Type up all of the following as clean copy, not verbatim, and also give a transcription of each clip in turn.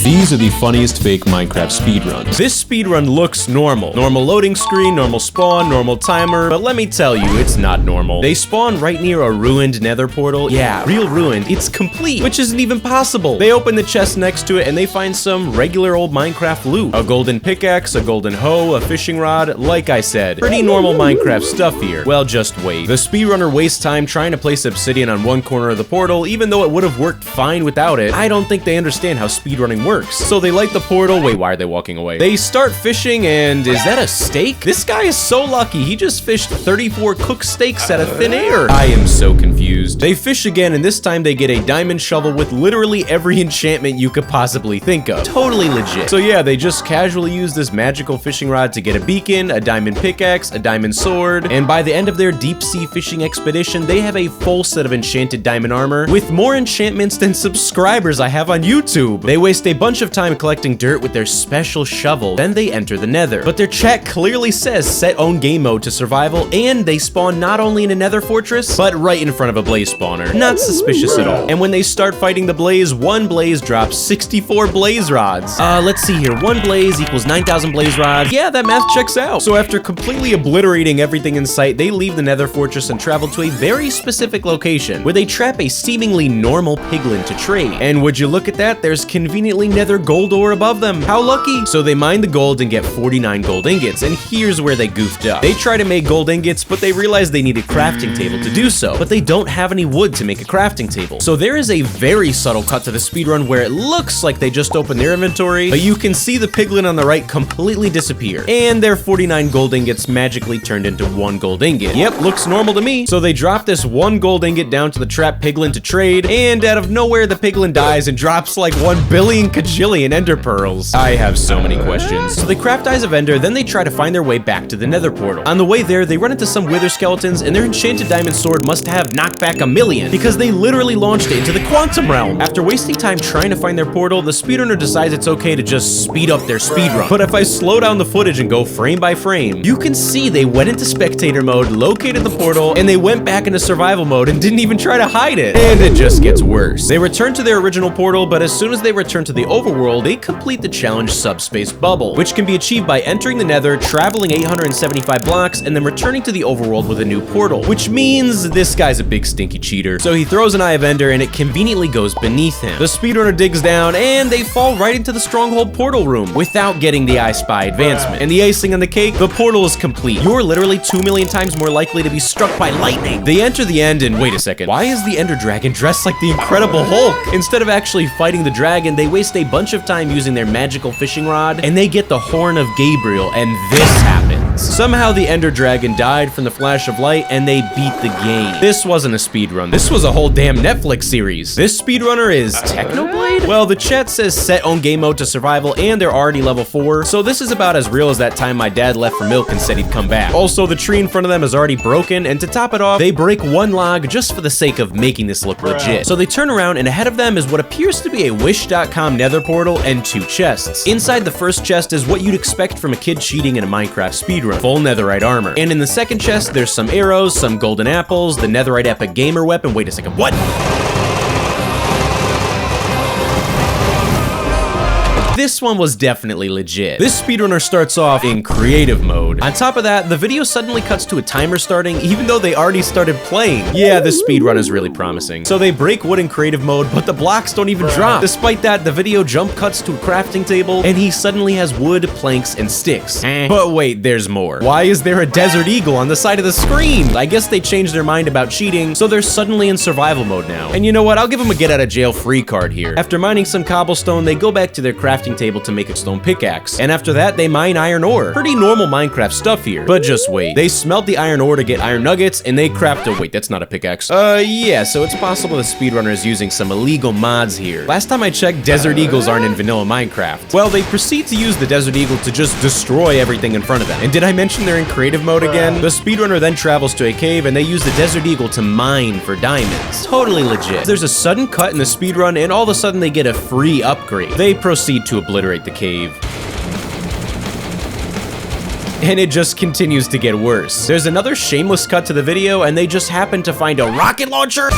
These are the funniest fake Minecraft speedruns. This speedrun looks normal. Normal loading screen, normal spawn, normal timer, but let me tell you, it's not normal. They spawn right near a ruined nether portal. Yeah, real ruined. It's complete, which isn't even possible. They open the chest next to it and they find some regular old Minecraft loot. A golden pickaxe, a golden hoe, a fishing rod. Like I said, pretty normal Minecraft stuff here. Well, just wait. The speedrunner wastes time trying to place obsidian on one corner of the portal, even though it would have worked fine without it. I don't think they understand how speedrunning works. So they light the portal. Wait, why are they walking away? They start fishing, and is that a steak? This guy is so lucky. He just fished 34 cooked steaks out of thin air. I am so confused. They fish again, and this time they get a diamond shovel with literally every enchantment you could possibly think of. Totally legit. So yeah, they just casually use this magical fishing rod to get a beacon, a diamond pickaxe, a diamond sword, and by the end of their deep sea fishing expedition, they have a full set of enchanted diamond armor with more enchantments than subscribers I have on YouTube. They waste a bunch of time collecting dirt with their special shovel, then they enter the nether. But their chat clearly says set own game mode to survival, and they spawn not only in a nether fortress, but right in front of a blaze spawner. Not suspicious at all. And when they start fighting the blaze, one blaze drops 64 blaze rods. Let's see here. One blaze equals 9,000 blaze rods. Yeah, that math checks out. So after completely obliterating everything in sight, they leave the nether fortress and travel to a very specific location where they trap a seemingly normal piglin to trade. And would you look at that? There's conveniently nether gold ore above them. How lucky? So they mine the gold and get 49 gold ingots, and here's where they goofed up. They try to make gold ingots, but they realize they need a crafting table to do so, but they don't have any wood to make a crafting table. So there is a very subtle cut to the speedrun where it looks like they just opened their inventory, but you can see the piglin on the right completely disappear, and their 49 gold ingots magically turned into 1 gold ingot. Yep, looks normal to me. So they drop this 1 gold ingot down to the trapped piglin to trade, and out of nowhere the piglin dies and drops like 1 billion kajillion ender pearls. I have so many questions. So they craft Eyes of Ender, then they try to find their way back to the nether portal. On the way there, they run into some wither skeletons, and their enchanted diamond sword must have knocked back a million, because they literally launched it into the quantum realm. After wasting time trying to find their portal, the speedrunner decides it's okay to just speed up their speedrun. But if I slow down the footage and go frame by frame, you can see they went into spectator mode, located the portal, and they went back into survival mode and didn't even try to hide it. And it just gets worse. They return to their original portal, but as soon as they return to the overworld, they complete the challenge Subspace Bubble, which can be achieved by entering the nether, traveling 875 blocks, and then returning to the overworld with a new portal, which means this guy's a big stinky cheater. So he throws an Eye of Ender and it conveniently goes beneath him. The speedrunner digs down and they fall right into the stronghold portal room without getting the I Spy advancement. And the icing on the cake, the portal is complete. You're literally 2 million times more likely to be struck by lightning. They enter the end and wait a second, why is the Ender Dragon dressed like the Incredible Hulk? Instead of actually fighting the dragon, they waste a bunch of time using their magical fishing rod, and they get the Horn of Gabriel, and this happens. Somehow the Ender Dragon died from the flash of light, and they beat the game. This wasn't a speedrun. This was a whole damn Netflix series. This speedrunner is Technoblade? Well, the chat says set own game mode to survival, and they're already level 4, so this is about as real as that time my dad left for milk and said he'd come back. Also, the tree in front of them is already broken, and to top it off, they break 1 log just for the sake of making this look legit. So they turn around, and ahead of them is what appears to be a Wish.com nether portal and 2 chests. Inside the first chest is what you'd expect from a kid cheating in a Minecraft speedrun, full netherite armor. And in the second chest, there's some arrows, some golden apples, the netherite epic gamer weapon. Wait a second, what? This one was definitely legit. This speedrunner starts off in creative mode. On top of that, the video suddenly cuts to a timer starting, even though they already started playing. Yeah, this speedrun is really promising. So they break wood in creative mode, but the blocks don't even drop. Despite that, the video jump cuts to a crafting table, and he suddenly has wood, planks, and sticks. But wait, there's more. Why is there a desert eagle on the side of the screen? I guess they changed their mind about cheating, so they're suddenly in survival mode now. And you know what? I'll give them a get out of jail free card here. After mining some cobblestone, they go back to their crafting table to make a stone pickaxe, and after that they mine iron ore. Pretty normal Minecraft stuff here, but just wait. They smelt the iron ore to get iron nuggets, and they craft a— wait, that's not a pickaxe. Yeah, so it's possible the speedrunner is using some illegal mods here. Last time I checked, desert eagles aren't in vanilla Minecraft. Well, they proceed to use the desert eagle to just destroy everything in front of them. And did I mention they're in creative mode again? The speedrunner then travels to a cave, and they use the desert eagle to mine for diamonds. Totally legit. There's a sudden cut in the speedrun, and all of a sudden they get a free upgrade. They proceed to obliterate the cave. And it just continues to get worse. There's another shameless cut to the video, and they just happen to find a rocket launcher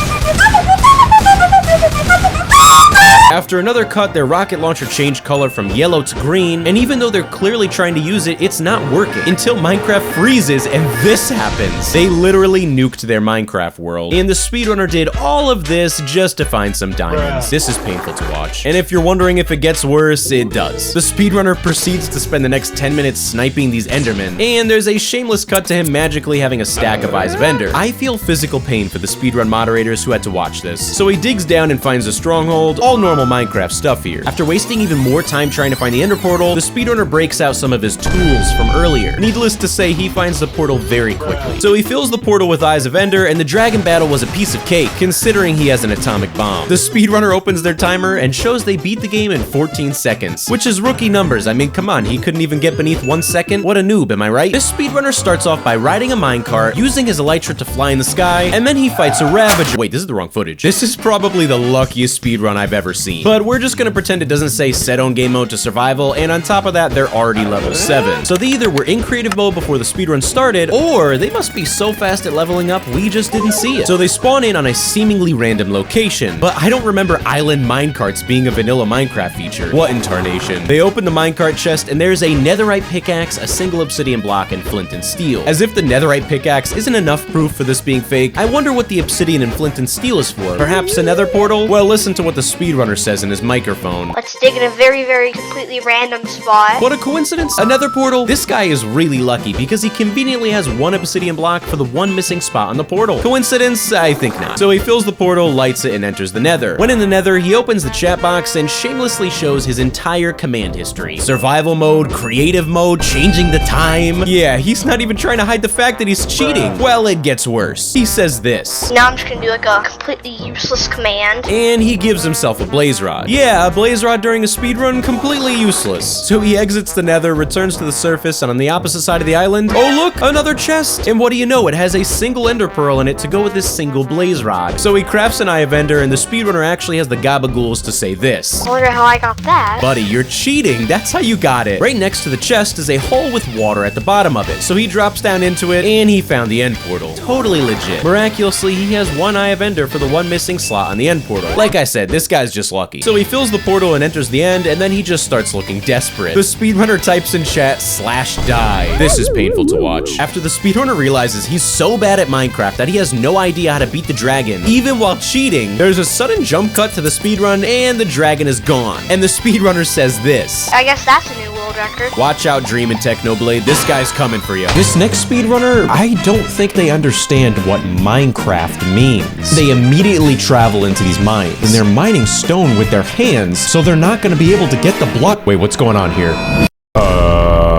After another cut, their rocket launcher changed color from yellow to green, and even though they're clearly trying to use it, it's not working until Minecraft freezes and this happens. They literally nuked their Minecraft world, and the speedrunner did all of this just to find some diamonds. This is painful to watch, and if you're wondering if it gets worse, it does. The speedrunner proceeds to spend the next 10 minutes sniping these endermen, and there's a shameless cut to him magically having a stack of Eyes of Ender. I feel physical pain for the speedrun moderators who had to watch this. So he digs down and finds a stronghold, all normal Minecraft stuff here. After wasting even more time trying to find the ender portal, the speedrunner breaks out some of his tools from earlier. Needless to say, he finds the portal very quickly. So he fills the portal with Eyes of Ender, and the dragon battle was a piece of cake, considering he has an atomic bomb. The speedrunner opens their timer and shows they beat the game in 14 seconds, which is rookie numbers. I mean, come on, he couldn't even get beneath 1 second? What a noob, am I right? This speedrunner starts off by riding a minecart, using his elytra to fly in the sky, and then he fights a ravager. Wait, this is the wrong footage. This is probably the luckiest speedrun I've ever seen. But we're just gonna pretend it doesn't say set on game mode to survival, and on top of that, they're already level 7. So they either were in creative mode before the speedrun started, or they must be so fast at leveling up, we just didn't see it. So they spawn in on a seemingly random location, but I don't remember island minecarts being a vanilla Minecraft feature. What in tarnation? They open the minecart chest, and there's a netherite pickaxe, a single obsidian block, and flint and steel. As if the netherite pickaxe isn't enough proof for this being fake, I wonder what the obsidian and flint and steel is for. Perhaps a nether portal? Well, listen to what the speedrunner says in his microphone. Let's dig in a very, very completely random spot. What a coincidence. A nether portal? This guy is really lucky because he conveniently has one obsidian block for the one missing spot on the portal. Coincidence? I think not. So he fills the portal, lights it, and enters the nether. When in the nether, he opens the chat box and shamelessly shows his entire command history. Survival mode, creative mode, changing the time. Yeah, he's not even trying to hide the fact that he's cheating. Well, it gets worse. He says this. Now I'm just gonna do like a completely useless command. And he gives himself a blaze rod. Yeah, a blaze rod during a speedrun, completely useless. So he exits the nether, returns to the surface, and on the opposite side of the island, oh look, another chest. And what do you know, it has a single ender pearl in it to go with this single blaze rod. So he crafts an Eye of Ender, and the speedrunner actually has the gabagools to say this. I wonder how I got that. Buddy, you're cheating. That's how you got it. Right next to the chest is a hole with water at the bottom of it. So he drops down into it, and he found the end portal. Totally legit. Miraculously, he has one Eye of Ender for the one missing slot on the end portal. Like I said, this guy's just lucky. So he fills the portal and enters the end, and then he just starts looking desperate. The speedrunner types in chat, /die. This is painful to watch. After the speedrunner realizes he's so bad at Minecraft that he has no idea how to beat the dragon, even while cheating, there's a sudden jump cut to the speedrun, and the dragon is gone. And the speedrunner says this. I guess that's a new world record. Watch out, Dream and Technoblade. This guy's coming for you. This next speedrunner, I don't think they understand what Minecraft means. They immediately travel into these mines, and they're mining stone with their hands, so they're not going to be able to get the block. Wait, what's going on here?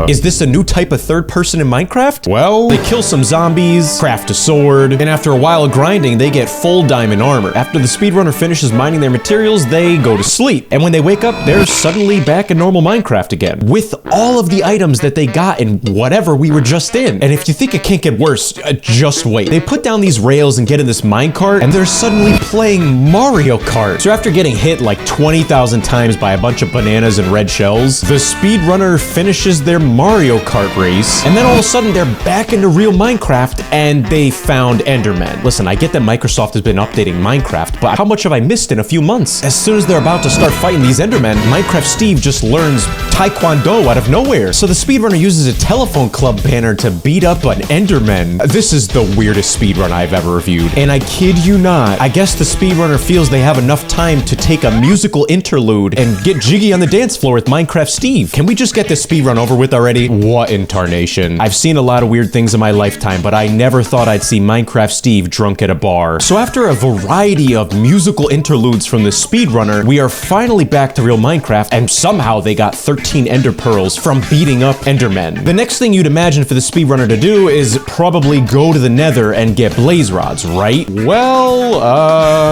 Is this a new type of third person in Minecraft? Well, they kill some zombies, craft a sword, and after a while of grinding, they get full diamond armor. After the speedrunner finishes mining their materials, they go to sleep. And when they wake up, they're suddenly back in normal Minecraft again, with all of the items that they got in whatever we were just in. And if you think it can't get worse, just wait. They put down these rails and get in this minecart, and they're suddenly playing Mario Kart. So after getting hit like 20,000 times by a bunch of bananas and red shells, the speedrunner finishes their Mario Kart race, and then all of a sudden they're back into real Minecraft, and they found Endermen. Listen, I get that Microsoft has been updating Minecraft, but how much have I missed in a few months? As soon as they're about to start fighting these Endermen, Minecraft Steve just learns Taekwondo out of nowhere. So the speedrunner uses a telephone club banner to beat up an Enderman. This is the weirdest speedrun I've ever reviewed, and I kid you not, I guess the speedrunner feels they have enough time to take a musical interlude and get jiggy on the dance floor with Minecraft Steve. Can we just get this speedrun over with already? What in tarnation? I've seen a lot of weird things in my lifetime, but I never thought I'd see Minecraft Steve drunk at a bar. So after a variety of musical interludes from the speedrunner, we are finally back to real Minecraft, and somehow they got 13 ender pearls from beating up endermen. The next thing you'd imagine for the speedrunner to do is probably go to the nether and get blaze rods, right? Well,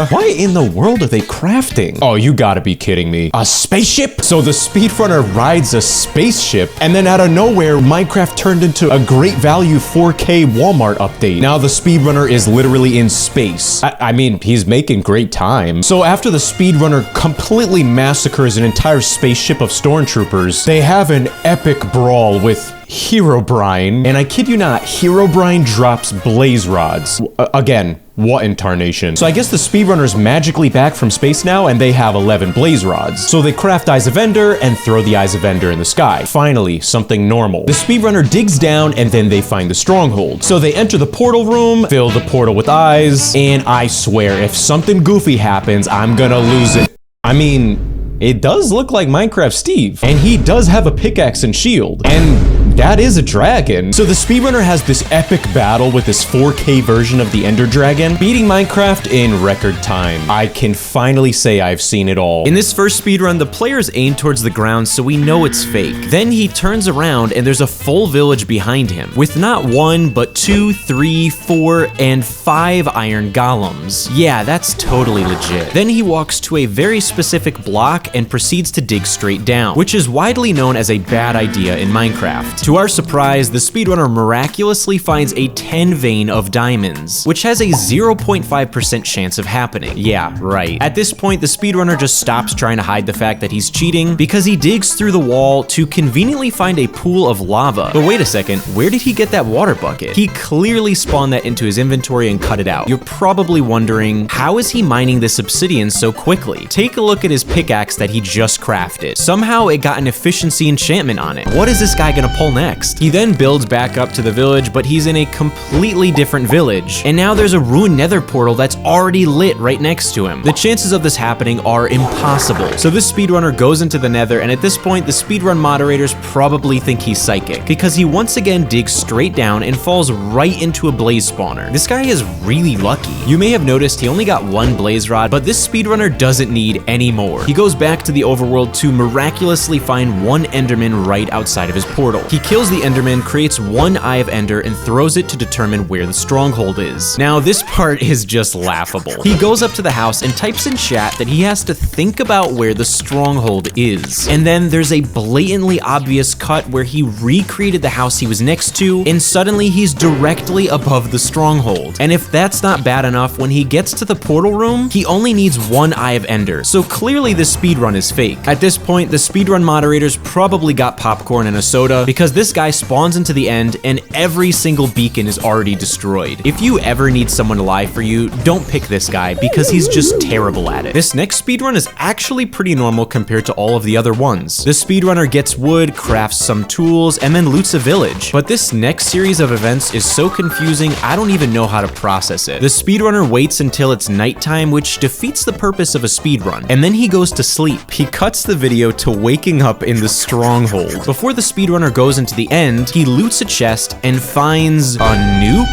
why in the world are they crafting? Oh, you gotta be kidding me. A spaceship? So the speedrunner rides a spaceship, and then out of nowhere, Minecraft turned into a great value 4K Walmart update. Now the speedrunner is literally in space. I mean, he's making great time. So after the speedrunner completely massacres an entire spaceship of stormtroopers, they have an epic brawl with Herobrine, and I kid you not, Herobrine drops blaze rods. Again, What in tarnation? So I guess the speedrunner's magically back from space now and they have 11 blaze rods. So they craft Eyes of Ender and throw the Eyes of Ender in the sky. Finally, something normal. The speedrunner digs down and then they find the stronghold. So they enter the portal room, fill the portal with eyes, and I swear if something goofy happens, I'm gonna lose it. I mean, it does look like Minecraft Steve, and he does have a pickaxe and shield, and that is a dragon. So the speedrunner has this epic battle with this 4K version of the Ender Dragon, beating Minecraft in record time. I can finally say I've seen it all. In this first speedrun, the players aim towards the ground so we know it's fake. Then he turns around and there's a full village behind him, with not 1, but 2, 3, 4, and 5 iron golems. Yeah, that's totally legit. Then he walks to a very specific block and proceeds to dig straight down, which is widely known as a bad idea in Minecraft. To our surprise, the speedrunner miraculously finds a 10 vein of diamonds, which has a 0.5% chance of happening. Yeah, right. At this point, the speedrunner just stops trying to hide the fact that he's cheating because he digs through the wall to conveniently find a pool of lava. But wait a second, where did he get that water bucket? He clearly spawned that into his inventory and cut it out. You're probably wondering, how is he mining this obsidian so quickly? Take a look at his pickaxe that he just crafted. Somehow it got an efficiency enchantment on it. What is this guy gonna pull next? He then builds back up to the village, but he's in a completely different village. And now there's a ruined nether portal that's already lit right next to him. The chances of this happening are impossible. So this speedrunner goes into the nether, and at this point, the speedrun moderators probably think he's psychic, because he once again digs straight down and falls right into a blaze spawner. This guy is really lucky. You may have noticed he only got 1 blaze rod, but this speedrunner doesn't need any more. He goes back to the overworld to miraculously find 1 enderman right outside of his portal. He kills the enderman, creates 1 Eye of Ender, and throws it to determine where the stronghold is. Now, this part is just laughable. He goes up to the house and types in chat that he has to think about where the stronghold is. And then there's a blatantly obvious cut where he recreated the house he was next to, and suddenly he's directly above the stronghold. And if that's not bad enough, when he gets to the portal room, he only needs 1 Eye of Ender. So clearly the speedrun is fake. At this point, the speedrun moderators probably got popcorn and a soda, because this guy spawns into the end and every single beacon is already destroyed. If you ever need someone to lie for you, don't pick this guy because he's just terrible at it. This next speedrun is actually pretty normal compared to all of the other ones. The speedrunner gets wood, crafts some tools, and then loots a village. But this next series of events is so confusing, I don't even know how to process it. The speedrunner waits until it's nighttime, which defeats the purpose of a speedrun, and then he goes to sleep. He cuts the video to waking up in the stronghold. Before the speedrunner goes into the end, he loots a chest and finds a nuke?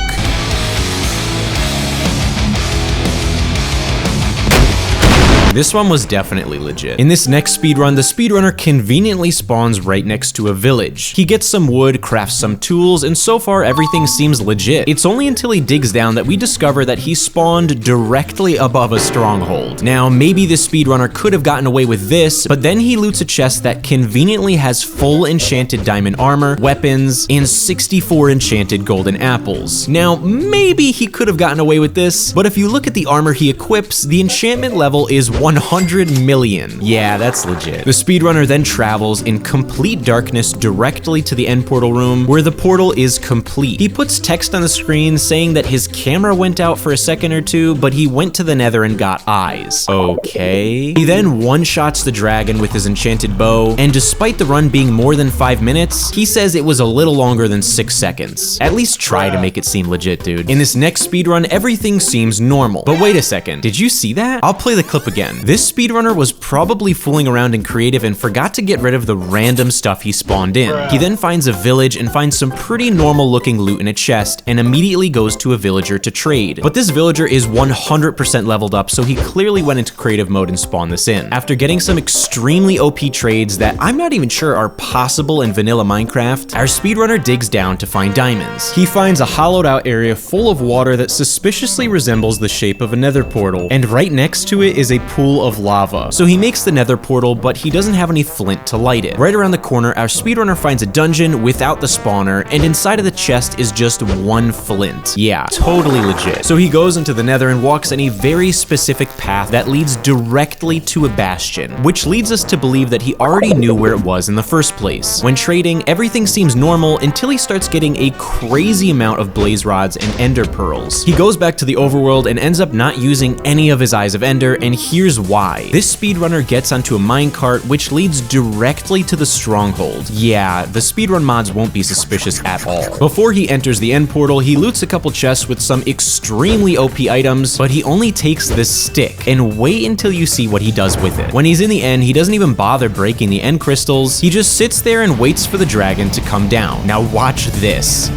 This one was definitely legit. In this next speedrun, the speedrunner conveniently spawns right next to a village. He gets some wood, crafts some tools, and so far everything seems legit. It's only until he digs down that we discover that he spawned directly above a stronghold. Now, maybe the speedrunner could have gotten away with this, but then he loots a chest that conveniently has full enchanted diamond armor, weapons, and 64 enchanted golden apples. Now, maybe he could have gotten away with this, but if you look at the armor he equips, the enchantment level is 100 million. Yeah, that's legit. The speedrunner then travels in complete darkness directly to the end portal room, where the portal is complete. He puts text on the screen saying that his camera went out for a second or two, but he went to the nether and got eyes. Okay. He then one-shots the dragon with his enchanted bow, and despite the run being more than 5 minutes, he says it was a little longer than 6 seconds. At least try to make it seem legit, dude. In this next speedrun, everything seems normal. But wait a second, did you see that? I'll play the clip again. This speedrunner was probably fooling around in creative and forgot to get rid of the random stuff he spawned in. He then finds a village and finds some pretty normal looking loot in a chest and immediately goes to a villager to trade. But this villager is 100% leveled up, so he clearly went into creative mode and spawned this in. After getting some extremely OP trades that I'm not even sure are possible in vanilla Minecraft, our speedrunner digs down to find diamonds. He finds a hollowed out area full of water that suspiciously resembles the shape of a nether portal, and right next to it is a pool pool of lava. So he makes the nether portal, but he doesn't have any flint to light it. Right around the corner, our speedrunner finds a dungeon without the spawner, and inside of the chest is just one flint. Yeah, totally legit. So he goes into the nether and walks in a very specific path that leads directly to a bastion, which leads us to believe that he already knew where it was in the first place. When trading, everything seems normal until he starts getting a crazy amount of blaze rods and ender pearls. He goes back to the overworld and ends up not using any of his eyes of ender, and here's why. This speedrunner gets onto a minecart which leads directly to the stronghold. Yeah, the speedrun mods won't be suspicious at all. Before he enters the end portal, he loots a couple chests with some extremely OP items, but he only takes this stick, and wait until you see what he does with it. When he's in the end, he doesn't even bother breaking the end crystals. He just sits there and waits for the dragon to come down. Now watch this.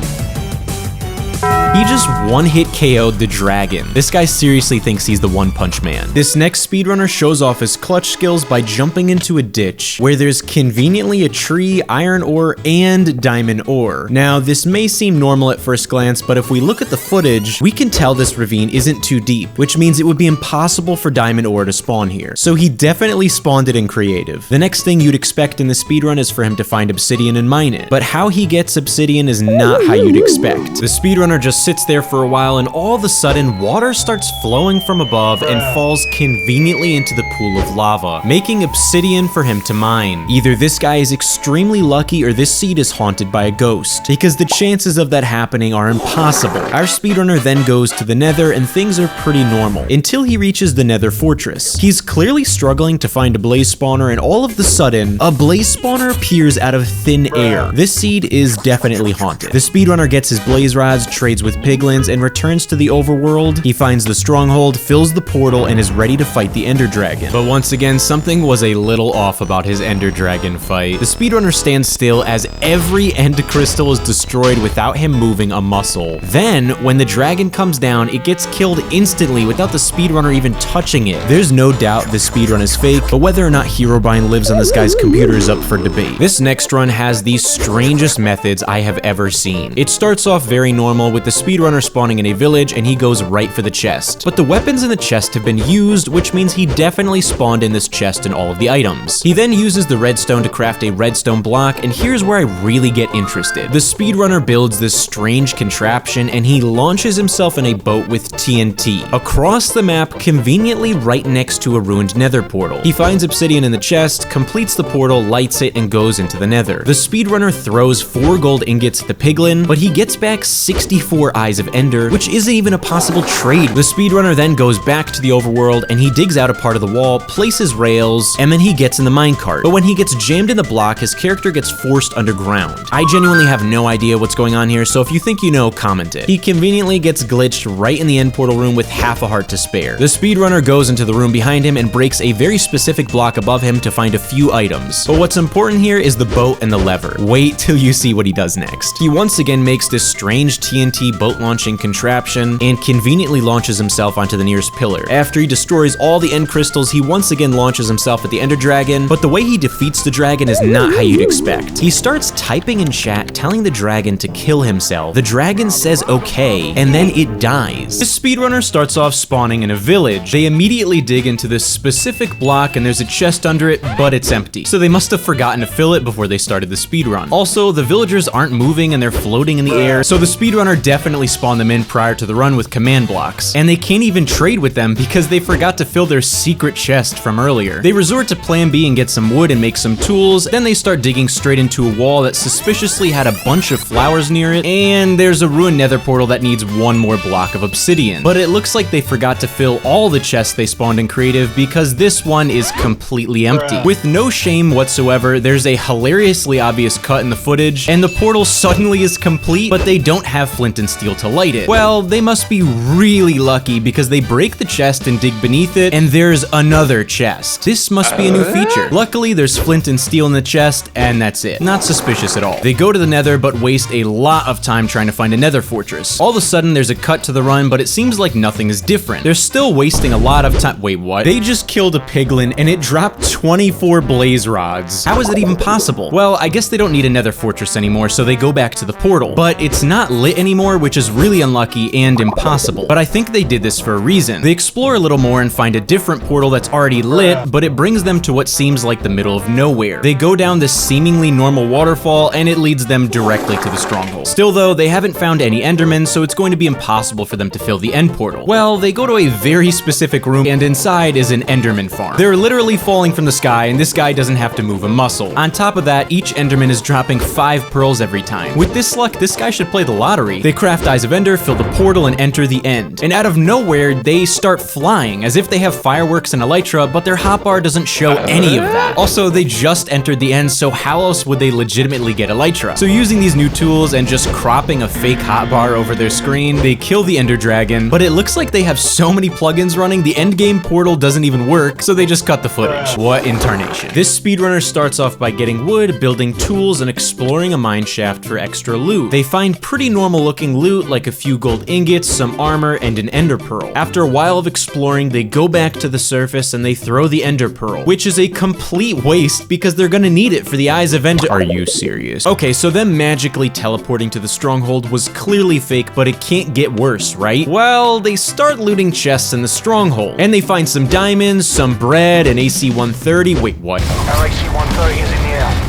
He just one-hit KO'd the dragon. This guy seriously thinks he's the One Punch Man. This next speedrunner shows off his clutch skills by jumping into a ditch where there's conveniently a tree, iron ore, and diamond ore. Now, this may seem normal at first glance, but if we look at the footage, we can tell this ravine isn't too deep, which means it would be impossible for diamond ore to spawn here. So he definitely spawned it in creative. The next thing you'd expect in the speedrun is for him to find obsidian and mine it, but how he gets obsidian is not how you'd expect. The speedrunner just sits there for a while, and all of a sudden, water starts flowing from above and falls conveniently into the pool of lava, making obsidian for him to mine. Either this guy is extremely lucky or this seed is haunted by a ghost, because the chances of that happening are impossible. Our speedrunner then goes to the nether, and things are pretty normal, until he reaches the nether fortress. He's clearly struggling to find a blaze spawner, and all of a sudden, a blaze spawner appears out of thin air. This seed is definitely haunted. The speedrunner gets his blaze rods, trades with piglins, and returns to the overworld. He finds the stronghold, fills the portal, and is ready to fight the ender dragon. But once again, something was a little off about his ender dragon fight. The speedrunner stands still as every end crystal is destroyed without him moving a muscle. Then, when the dragon comes down, it gets killed instantly without the speedrunner even touching it. There's no doubt this speedrun is fake, but whether or not Herobrine lives on this guy's computer is up for debate. This next run has the strangest methods I have ever seen. It starts off very normal with the speedrunner spawning in a village, and he goes right for the chest. But the weapons in the chest have been used, which means he definitely spawned in this chest and all of the items. He then uses the redstone to craft a redstone block, and here's where I really get interested. The speedrunner builds this strange contraption, and he launches himself in a boat with TNT across the map, conveniently right next to a ruined nether portal. He finds obsidian in the chest, completes the portal, lights it, and goes into the nether. The speedrunner throws 4 gold ingots at the piglin, but he gets back 64 eyes of ender, which isn't even a possible trade. The speedrunner then goes back to the overworld, and he digs out a part of the wall, places rails, and then he gets in the minecart. But when he gets jammed in the block, his character gets forced underground. I genuinely have no idea what's going on here, so if you think you know, comment it. He conveniently gets glitched right in the end portal room with half a heart to spare. The speedrunner goes into the room behind him and breaks a very specific block above him to find a few items. But what's important here is the boat and the lever. Wait till you see what he does next. He once again makes this strange TNT boat launching contraption and conveniently launches himself onto the nearest pillar. After he destroys all the end crystals, he once again launches himself at the ender dragon, but the way he defeats the dragon is not how you'd expect. He starts typing in chat telling the dragon to kill himself. The dragon says okay, and then it dies. The speedrunner starts off spawning in a village. They immediately dig into this specific block, and there's a chest under it, but it's empty. So they must have forgotten to fill it before they started the speedrun. Also, the villagers aren't moving and they're floating in the air, so the speedrunner definitely spawned them in prior to the run with command blocks. And they can't even trade with them because they forgot to fill their secret chest from earlier. They resort to plan B and get some wood and make some tools, then they start digging straight into a wall that suspiciously had a bunch of flowers near it, and there's a ruined nether portal that needs one more block of obsidian. But it looks like they forgot to fill all the chests they spawned in creative because this one is completely empty. With no shame whatsoever, there's a hilariously obvious cut in the footage, and the portal suddenly is complete, but they don't have flint and steel to light it. Well, they must be really lucky because they break the chest and dig beneath it, and there's another chest. This must be a new feature. Luckily, there's flint and steel in the chest, and that's it. Not suspicious at all. They go to the nether, but waste a lot of time trying to find a nether fortress. All of a sudden, there's a cut to the run, but it seems like nothing is different. They're still wasting a lot of time. Wait, what? They just killed a piglin, and it dropped 24 blaze rods. How is that even possible? Well, I guess they don't need a nether fortress anymore, so they go back to the portal. But it's not lit anymore, which is really unlucky and impossible. But I think they did this for a reason. They explore a little more and find a different portal that's already lit, but it brings them to what seems like the middle of nowhere. They go down this seemingly normal waterfall, and it leads them directly to the stronghold. Still though, they haven't found any Endermen, so it's going to be impossible for them to fill the end portal. Well, they go to a very specific room, and inside is an Enderman farm. They're literally falling from the sky, and this guy doesn't have to move a muscle. On top of that, each Enderman is dropping 5 pearls every time. With this luck, this guy should play the lottery. They craft Eyes of Ender, fill the portal, and enter the end. And out of nowhere, they start flying, as if they have fireworks and elytra, but their hotbar doesn't show any of that. Also, they just entered the end, so how else would they legitimately get elytra? So using these new tools and just cropping a fake hotbar over their screen, they kill the Ender Dragon, but it looks like they have so many plugins running, the endgame portal doesn't even work, so they just cut the footage. What in tarnation. This speedrunner starts off by getting wood, building tools, and exploring a mine shaft for extra loot. They find pretty normal looking loot like a few gold ingots, some armor, and an ender pearl. After a while of exploring, they go back to the surface and they throw the ender pearl, which is a complete waste because they're gonna need it for the Eyes of Ender. Are you serious? Okay, so them magically teleporting to the stronghold was clearly fake, but it can't get worse, right? Well, they start looting chests in the stronghold, and they find some diamonds, some bread, an AC-130. Wait, what? Our AC-130 is in the air.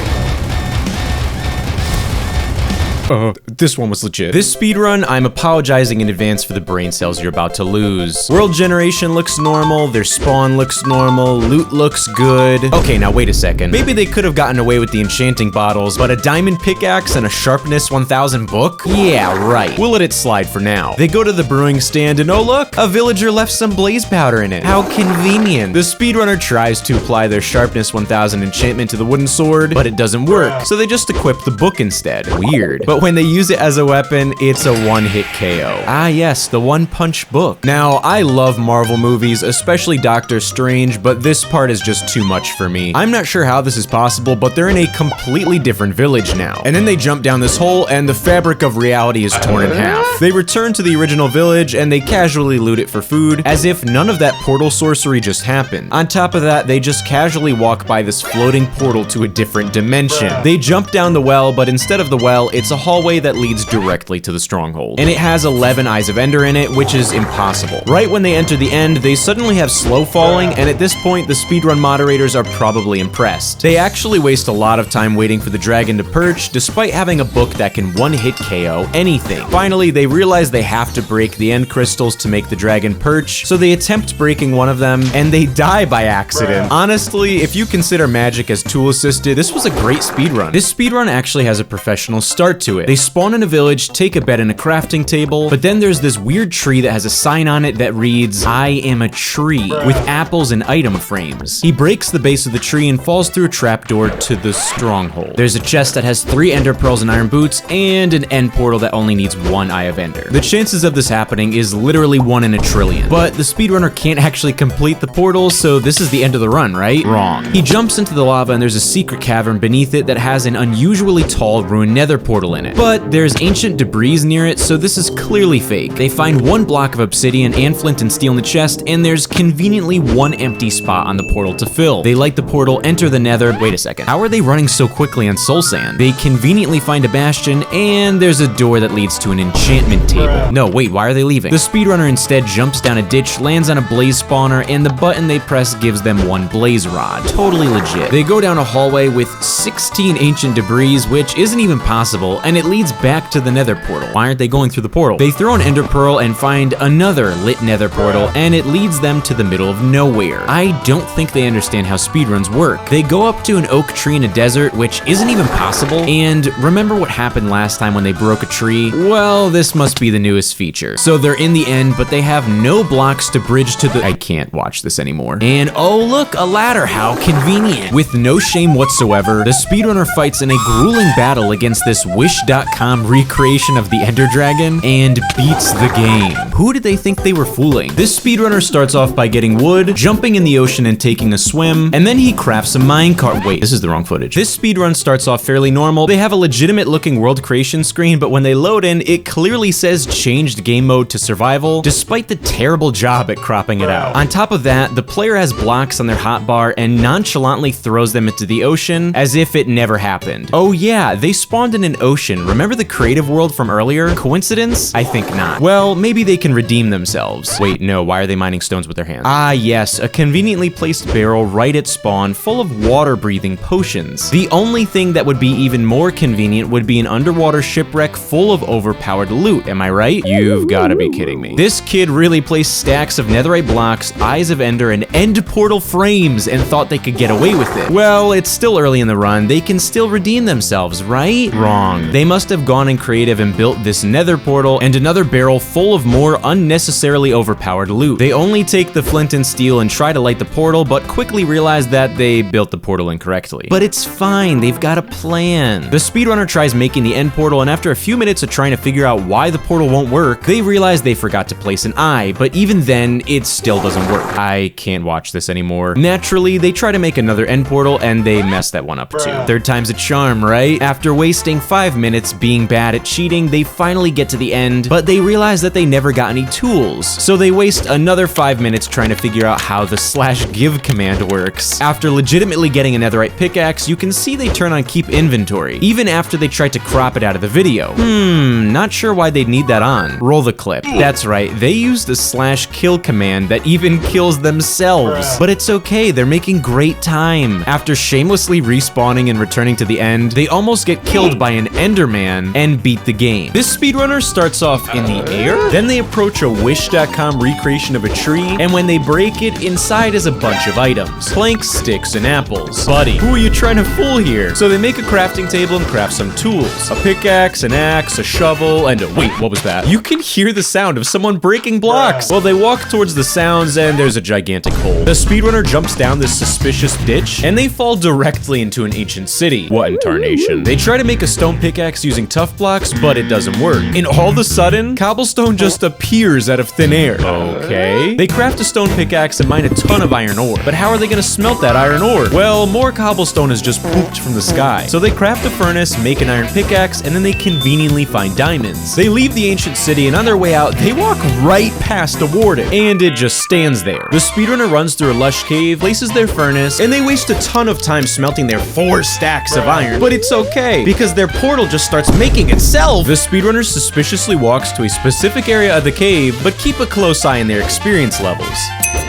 This one was legit. This speedrun, I'm apologizing in advance for the brain cells you're about to lose. World generation looks normal, their spawn looks normal, loot looks good. Okay, now wait a second. Maybe they could have gotten away with the enchanting bottles, but a diamond pickaxe and a sharpness 1000 book? Yeah, right. We'll let it slide for now. They go to the brewing stand and oh look, a villager left some blaze powder in it. How convenient. The speedrunner tries to apply their sharpness 1000 enchantment to the wooden sword, but it doesn't work, so they just equip the book instead. Weird. But when they use it as a weapon, it's a one-hit KO. Ah yes, the one-punch book. Now, I love Marvel movies, especially Doctor Strange, but this part is just too much for me. I'm not sure how this is possible, but they're in a completely different village now. And then they jump down this hole, and the fabric of reality is torn in half. They return to the original village, and they casually loot it for food, as if none of that portal sorcery just happened. On top of that, they just casually walk by this floating portal to a different dimension. They jump down the well, but instead of the well, it's a hallway that leads directly to the stronghold. And it has 11 Eyes of Ender in it, which is impossible. Right when they enter the end, they suddenly have slow falling, and at this point, the speedrun moderators are probably impressed. They actually waste a lot of time waiting for the dragon to perch, despite having a book that can one-hit KO anything. Finally, they realize they have to break the end crystals to make the dragon perch, so they attempt breaking one of them, and they die by accident. Honestly, if you consider magic as tool-assisted, this was a great speedrun. This speedrun actually has a professional start to it. They spawn in a village, take a bed in a crafting table, but then there's this weird tree that has a sign on it that reads, "I am a tree," with apples and item frames. He breaks the base of the tree and falls through a trapdoor to the stronghold. There's a chest that has 3 ender pearls and iron boots, and an end portal that only needs 1 Eye of Ender. The chances of this happening is literally 1 in a trillion, but the speedrunner can't actually complete the portal, so this is the end of the run, right? Wrong. He jumps into the lava and there's a secret cavern beneath it that has an unusually tall ruined nether portal in it. But there's ancient debris near it, so this is clearly fake. They find 1 block of obsidian and flint and steel in the chest, and there's conveniently 1 empty spot on the portal to fill. They light the portal, enter the nether. Wait a second. How are they running so quickly on soul sand? They conveniently find a bastion, and there's a door that leads to an enchantment table. No, wait, why are they leaving? The speedrunner instead jumps down a ditch, lands on a blaze spawner, and the button they press gives them 1 blaze rod. Totally legit. They go down a hallway with 16 ancient debris, which isn't even possible, and it leads back to the nether portal. Why aren't they going through the portal? They throw an ender pearl and find another lit nether portal, and it leads them to the middle of nowhere. I don't think they understand how speedruns work. They go up to an oak tree in a desert, which isn't even possible, and remember what happened last time when they broke a tree? Well, this must be the newest feature. So they're in the end, but they have no blocks to bridge to the— I can't watch this anymore. And oh look, a ladder, how convenient. With no shame whatsoever, the speedrunner fights in a grueling battle against this Wish.com recreation of the Ender Dragon and beats the game. Who did they think they were fooling? This speedrunner starts off by getting wood, jumping in the ocean and taking a swim, and then he crafts a minecart. Wait, this is the wrong footage. This speedrun starts off fairly normal. They have a legitimate looking world creation screen, but when they load in, it clearly says changed game mode to survival, despite the terrible job at cropping it out. On top of that, the player has blocks on their hotbar and nonchalantly throws them into the ocean as if it never happened. Oh yeah, they spawned in an ocean potion. Remember the creative world from earlier? Coincidence? I think not. Well, maybe they can redeem themselves. Wait, no, why are they mining stones with their hands? Ah, yes, a conveniently placed barrel right at spawn full of water-breathing potions. The only thing that would be even more convenient would be an underwater shipwreck full of overpowered loot, am I right? You've gotta be kidding me. This kid really placed stacks of netherite blocks, eyes of ender, and end portal frames and thought they could get away with it. Well, it's still early in the run. They can still redeem themselves, right? Wrong. They must have gone in creative and built this nether portal and another barrel full of more unnecessarily overpowered loot. They only take the flint and steel and try to light the portal, but quickly realize that they built the portal incorrectly. But it's fine, they've got a plan. The speedrunner tries making the end portal, and after a few minutes of trying to figure out why the portal won't work, they realize they forgot to place an eye, but even then, it still doesn't work. I can't watch this anymore. Naturally, they try to make another end portal, and they mess that one up too. Third time's a charm, right? After wasting 5 minutes being bad at cheating, they finally get to the end, but they realize that they never got any tools. So they waste another 5 minutes trying to figure out how the /give command works. After legitimately getting a netherite pickaxe, you can see they turn on keep inventory, even after they tried to crop it out of the video. Not sure why they'd need that on. Roll the clip. That's right, they used the /kill command that even kills themselves. But it's okay, they're making great time. After shamelessly respawning and returning to the end, they almost get killed by an enderman and beat the game. This speedrunner starts off in the air, then they approach a wish.com recreation of a tree, and when they break it, inside is a bunch of items. Planks, sticks, and apples. Buddy, who are you trying to fool here? So they make a crafting table and craft some tools. A pickaxe, an axe, a shovel, and wait, what was that? You can hear the sound of someone breaking blocks. Well, they walk towards the sounds and there's a gigantic hole. The speedrunner jumps down this suspicious ditch and they fall directly into an ancient city. What in tarnation? They try to make a stone pickaxe using tough blocks, but it doesn't work. And all of a sudden, cobblestone just appears out of thin air. Okay. They craft a stone pickaxe and mine a ton of iron ore. But how are they gonna smelt that iron ore? Well, more cobblestone is just pooped from the sky. So they craft a furnace, make an iron pickaxe, and then they conveniently find diamonds. They leave the ancient city, and on their way out, they walk right past a warden, and it just stands there. The speedrunner runs through a lush cave, places their furnace, and they waste a ton of time smelting their 4 stacks of iron. But it's okay, because their portal just starts making itself. The speedrunner suspiciously walks to a specific area of the cave, but keep a close eye on their experience levels.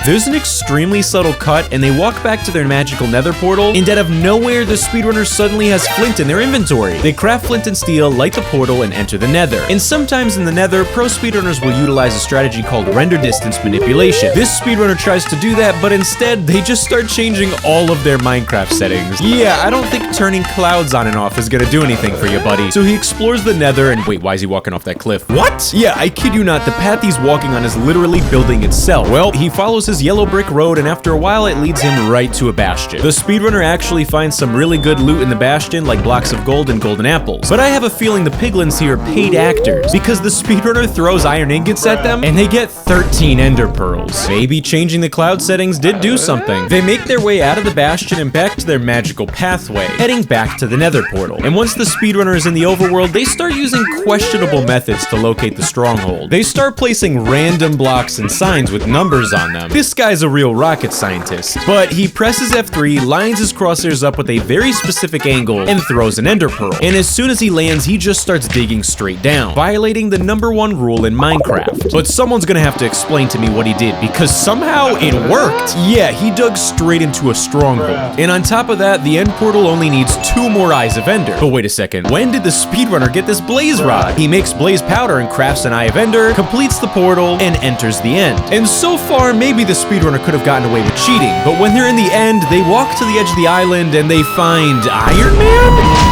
There's an extremely subtle cut, and they walk back to their magical nether portal, and out of nowhere, the speedrunner suddenly has flint in their inventory. They craft flint and steel, light the portal, and enter the nether. And sometimes in the nether, pro speedrunners will utilize a strategy called render distance manipulation. This speedrunner tries to do that, but instead, they just start changing all of their Minecraft settings. Yeah, I don't think turning clouds on and off is gonna do anything for you, buddy. So he explores the nether, and wait, why is he walking off that cliff? What? Yeah, I kid you not, the path he's walking on is literally building itself. Well, he follows his yellow brick road, and after a while, it leads him right to a bastion. The speedrunner actually finds some really good loot in the bastion, like blocks of gold and golden apples. But I have a feeling the piglins here are paid actors, because the speedrunner throws iron ingots at them, and they get 13 ender pearls. Maybe changing the cloud settings did do something. They make their way out of the bastion and back to their magical pathway, heading back to the nether portal. And once the speedrunner is in the overworld, they start using questionable methods to locate the stronghold. They start placing random blocks and signs with numbers on them. This guy's a real rocket scientist, but he presses F3, lines his crosshairs up with a very specific angle, and throws an ender pearl. And as soon as he lands, he just starts digging straight down, violating the #1 rule in Minecraft. But someone's gonna have to explain to me what he did, because somehow it worked. Yeah, he dug straight into a stronghold. And on top of that, the end portal only needs 2 more eyes of ender. But wait a second, when did the speedrunner get this blaze rod? He makes blaze powder and crafts an eye of ender, completes the portal, and enters the end. And so far, maybe the speedrunner could have gotten away with cheating, but when they're in the end, they walk to the edge of the island and they find Iron Man?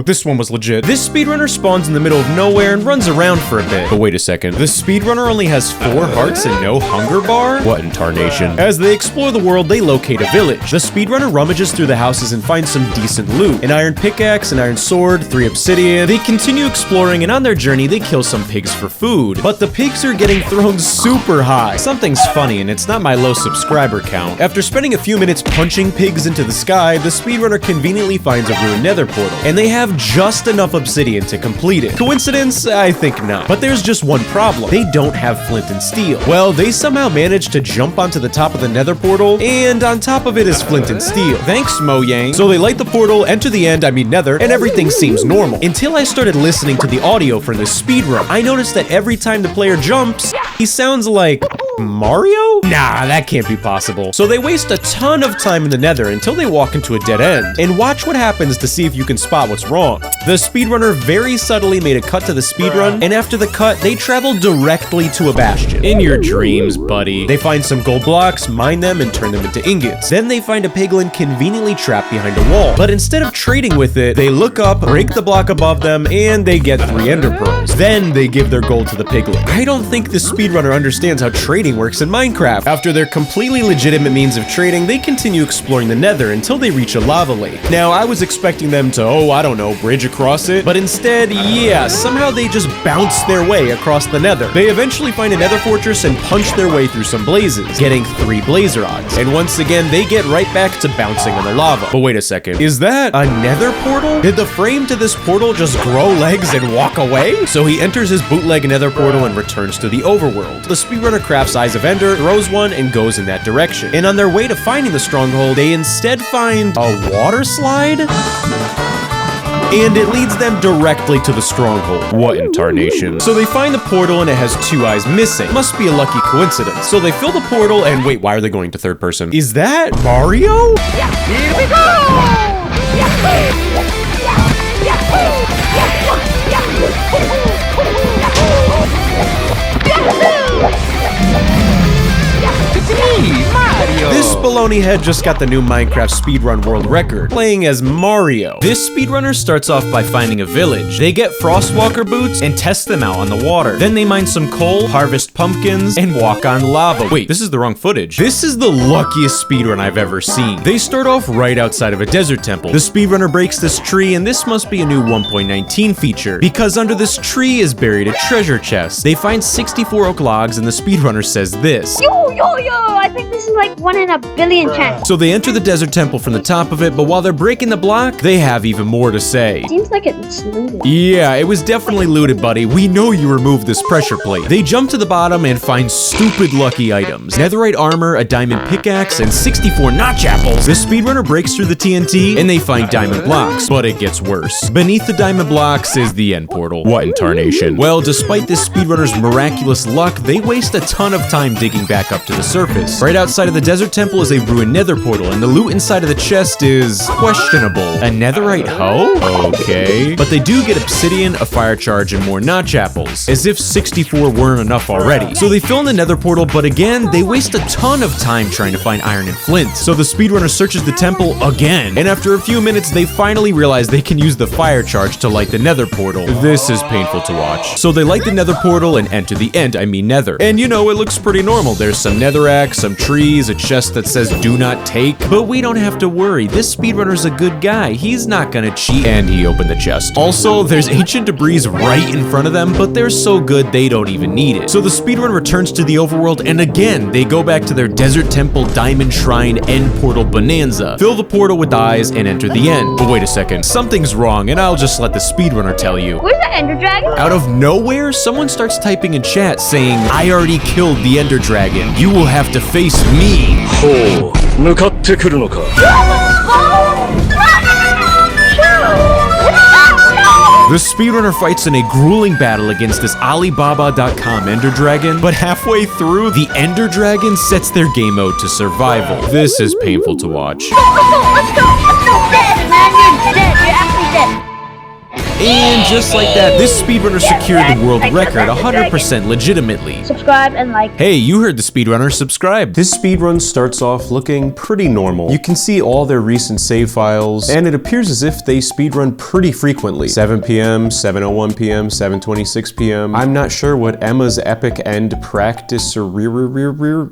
This one was legit. This speedrunner spawns in the middle of nowhere and runs around for a bit. But wait a second, the speedrunner only has 4 hearts and no hunger bar? What in tarnation? As they explore the world, they locate a village. The speedrunner rummages through the houses and finds some decent loot. An iron pickaxe, an iron sword, 3 obsidian. They continue exploring, and on their journey, they kill some pigs for food. But the pigs are getting thrown super high. Something's funny, and it's not my low subscriber count. After spending a few minutes punching pigs into the sky, the speedrunner conveniently finds a ruined nether portal. And they have just enough obsidian to complete it. Coincidence? I think not. But there's just one problem. They don't have flint and steel. Well, they somehow managed to jump onto the top of the nether portal, and on top of it is flint and steel. Thanks, Mojang. So they light the portal, enter the end, I mean nether, and everything seems normal. Until I started listening to the audio for this speedrun, I noticed that every time the player jumps, he sounds like Mario? Nah, that can't be possible. So they waste a ton of time in the nether until they walk into a dead end. And watch what happens to see if you can spot what's wrong. The speedrunner very subtly made a cut to the speedrun, and after the cut, they travel directly to a bastion. In your dreams, buddy. They find some gold blocks, mine them, and turn them into ingots. Then they find a piglin conveniently trapped behind a wall. But instead of trading with it, they look up, break the block above them, and they get 3 ender pearls. Then they give their gold to the piglin. I don't think the speedrunner understands how trading works in Minecraft. After their completely legitimate means of trading, they continue exploring the nether until they reach a lava lake. Now, I was expecting them to, I don't know, bridge across it, but instead, yeah, somehow they just bounce their way across the nether. They eventually find a nether fortress and punch their way through some blazes, getting 3 blaze rods. And once again, they get right back to bouncing on the lava. But wait a second, is that a nether portal? Did the frame to this portal just grow legs and walk away? So he enters his bootleg nether portal and returns to the overworld. The speedrunner crafts Eyes of Ender, throws one, and goes in that direction. And on their way to finding the stronghold, they instead find a water slide? And it leads them directly to the stronghold. What in tarnation? So they find the portal and it has 2 eyes missing. Must be a lucky coincidence. So they fill the portal and wait, why are they going to third person? Is that Mario? Here we go! It's me, Mario! This baloney head just got the new Minecraft speedrun world record, playing as Mario. This speedrunner starts off by finding a village. They get Frostwalker boots and test them out on the water. Then they mine some coal, harvest pumpkins, and walk on lava. Wait, this is the wrong footage. This is the luckiest speedrun I've ever seen. They start off right outside of a desert temple. The speedrunner breaks this tree, and this must be a new 1.19 feature, because under this tree is buried a treasure chest. They find 64 oak logs, and the speedrunner says this. Yo! I think this is like 1 in a billion chance. So they enter the desert temple from the top of it, but while they're breaking the block, they have even more to say. Seems like it's looted. Yeah, it was definitely looted, buddy. We know you removed this pressure plate. They jump to the bottom and find stupid lucky items. Netherite armor, a diamond pickaxe, and 64 notch apples. The speedrunner breaks through the TNT, and they find diamond blocks, but it gets worse. Beneath the diamond blocks is the end portal. What in tarnation? Well, despite this speedrunner's miraculous luck, they waste a ton of time digging back up to the surface. Right outside of the desert temple is a ruined nether portal, and the loot inside of the chest is questionable. A netherite hoe? Okay. But they do get obsidian, a fire charge, and more notch apples. As if 64 weren't enough already. So they fill in the nether portal, but again, they waste a ton of time trying to find iron and flint. So the speedrunner searches the temple again, and after a few minutes, they finally realize they can use the fire charge to light the nether portal. This is painful to watch. So they light the nether portal and enter the end, I mean nether. And you know, it looks pretty normal. There's some netherrack, some trees, a chest that says do not take, but we don't have to worry. This speedrunner's a good guy. He's not gonna cheat. And he opened the chest. Also, there's ancient debris right in front of them, but they're so good they don't even need it. So the speedrun returns to the overworld, and again, they go back to their desert temple, diamond shrine, end portal bonanza. Fill the portal with eyes and enter the end. But wait a second, something's wrong, and I'll just let the speedrunner tell you. Where's the ender dragon? Out of nowhere, someone starts typing in chat saying, I already killed the ender dragon. You will have to face me. 向かってくるのか The speedrunner fights in a grueling battle against this Alibaba.com Ender Dragon, but halfway through, the Ender Dragon sets their game mode to survival. This is painful to watch. Let's go! Dead, man, you're dead. You're actually dead. And just like that, this speedrunner secured the world record 100% legitimately. Subscribe and like. Hey, you heard the speedrunner, subscribe. This speedrun starts off looking pretty normal. You can see all their recent save files, and it appears as if they speedrun pretty frequently. 7 p.m., 7:01 p.m., 7:26 p.m. I'm not sure what Emma's epic end practice or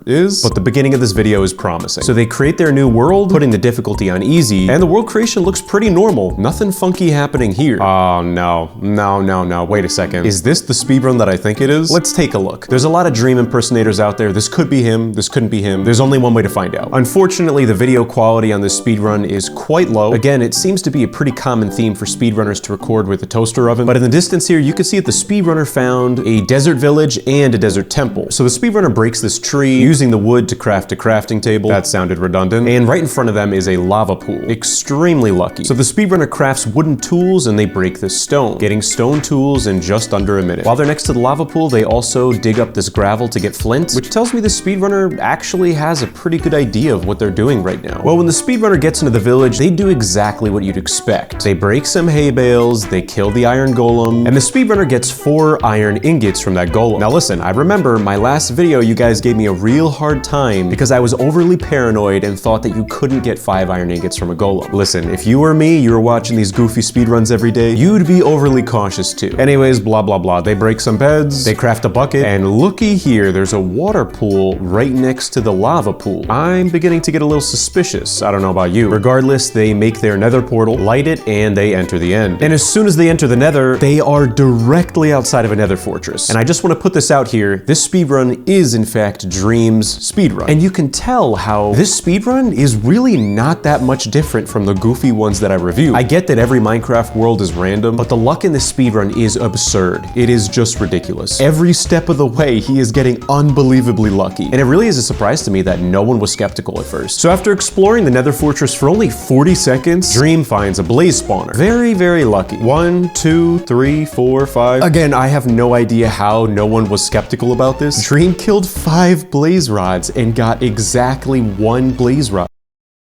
is, but the beginning of this video is promising. So they create their new world, putting the difficulty on easy, and the world creation looks pretty normal. Nothing funky happening here. Oh no, wait a second. Is this the speedrun that I think it is? Let's take a look. There's a lot of Dream impersonators out there. This could be him, this couldn't be him. There's only one way to find out. Unfortunately, the video quality on this speedrun is quite low. Again, it seems to be a pretty common theme for speedrunners to record with a toaster oven, but in the distance here, you can see that the speedrunner found a desert village and a desert temple. So the speedrunner breaks this tree using the wood to craft a crafting table. That sounded redundant. And right in front of them is a lava pool. Extremely lucky. So the speedrunner crafts wooden tools and they break this stone, getting stone tools in just under a minute. While they're next to the lava pool, they also dig up this gravel to get flint, which tells me the speedrunner actually has a pretty good idea of what they're doing right now. Well, when the speedrunner gets into the village, they do exactly what you'd expect. They break some hay bales, they kill the iron golem, and the speedrunner gets 4 iron ingots from that golem. Now listen, I remember my last video, you guys gave me a real hard time because I was overly paranoid and thought that you couldn't get 5 iron ingots from a golem. Listen, if you were me, you were watching these goofy speedruns every day, you'd be overly cautious too. Anyways, blah blah blah. They break some beds, they craft a bucket, and looky here, there's a water pool right next to the lava pool. I'm beginning to get a little suspicious. I don't know about you. Regardless, they make their nether portal, light it, and they enter the end. And as soon as they enter the nether, they are directly outside of a nether fortress. And I just want to put this out here, this speedrun is in fact Dream's speedrun. And you can tell how this speedrun is really not that much different from the goofy ones that I review. I get that every Minecraft world is random, but the luck in this speedrun is absurd. It is just ridiculous. Every step of the way, he is getting unbelievably lucky. And it really is a surprise to me that no one was skeptical at first. So after exploring the nether fortress for only 40 seconds, Dream finds a blaze spawner. Very, very lucky. 1, 2, 3, 4, 5. Again, I have no idea how no one was skeptical about this. Dream killed 5 blaze rods and got exactly 1 blaze rod.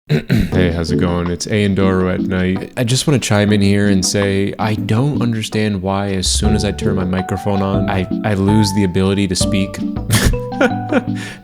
Hey, how's it going? It's Aandoro at night. I just want to chime in here and say I don't understand why as soon as I turn my microphone on, I lose the ability to speak.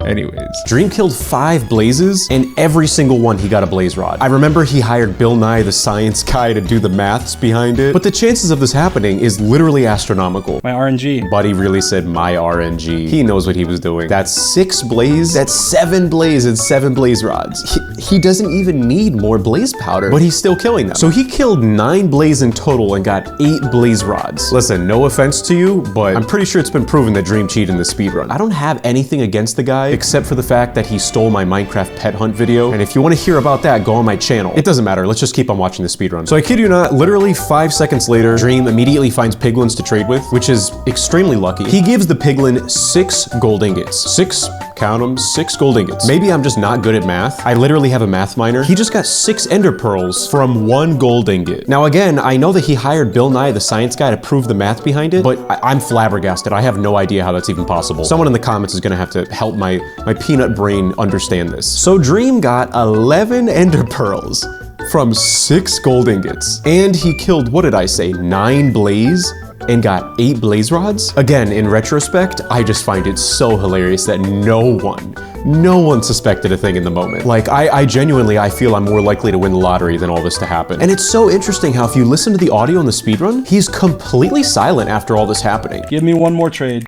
Anyways. Dream killed 5 blazes, and every single one he got a blaze rod. I remember he hired Bill Nye the Science Guy to do the maths behind it, but the chances of this happening is literally astronomical. My RNG. Buddy really said my RNG. He knows what he was doing. That's 6 blaze, that's 7 blaze and 7 blaze rods. He doesn't even need more blaze powder, but he's still killing them. So he killed 9 blaze in total and got 8 blaze rods. Listen, no offense to you, but I'm pretty sure it's been proven that Dream cheated in the speedrun. I don't have anything against the guy except for the fact that he stole my Minecraft pet hunt video, and if you want to hear about that, go on my channel. It doesn't matter, let's just keep on watching the speedrun. So I kid you not, literally 5 seconds later, Dream immediately finds piglins to trade with, which is extremely lucky. He gives the piglin 6 gold ingots. 6, count them, 6 gold ingots. Maybe I'm just not good at math. I literally have a math minor. He just got 6 ender pearls from 1 gold ingot. Now again, I know that he hired Bill Nye the Science Guy to prove the math behind it, but I'm flabbergasted. I have no idea how that's even possible. Someone in the comments is gonna have to help my peanut brain understand this. So Dream got 11 ender pearls from 6 gold ingots. And he killed, what did I say, 9 blaze? And got 8 blaze rods? Again, in retrospect, I just find it so hilarious that no one suspected a thing in the moment. Like, I genuinely feel I'm more likely to win the lottery than all this to happen. And it's so interesting how if you listen to the audio in the speedrun, he's completely silent after all this happening. Give me one more trade.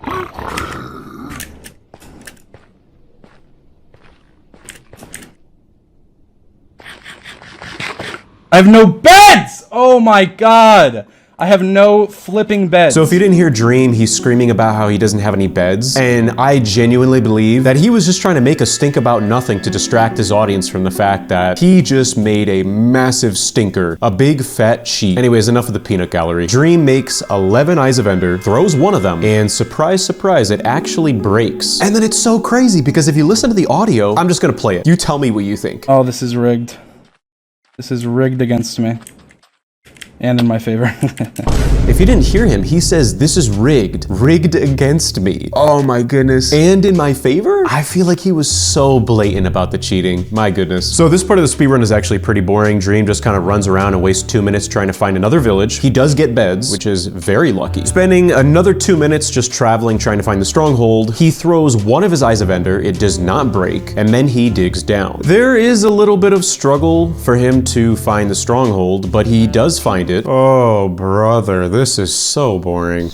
I have no beds! Oh my god! I have no flipping beds. So if you didn't hear Dream, he's screaming about how he doesn't have any beds. And I genuinely believe that he was just trying to make a stink about nothing to distract his audience from the fact that he just made a massive stinker, a big fat cheat. Anyways, enough of the peanut gallery. Dream makes 11 Eyes of Ender, throws one of them, and surprise, surprise, it actually breaks. And then it's so crazy because if you listen to the audio, I'm just gonna play it. You tell me what you think. Oh, this is rigged. This is rigged against me. And in my favor. If you didn't hear him, he says this is rigged. Rigged against me. Oh my goodness. And in my favor? I feel like he was so blatant about the cheating. My goodness. So this part of the speedrun is actually pretty boring. Dream just kind of runs around and wastes 2 minutes trying to find another village. He does get beds, which is very lucky. Spending another 2 minutes just traveling trying to find the stronghold, he throws one of his Eyes of Ender, it does not break, and then he digs down. There is a little bit of struggle for him to find the stronghold, but he does find it. Oh, brother, this is so boring.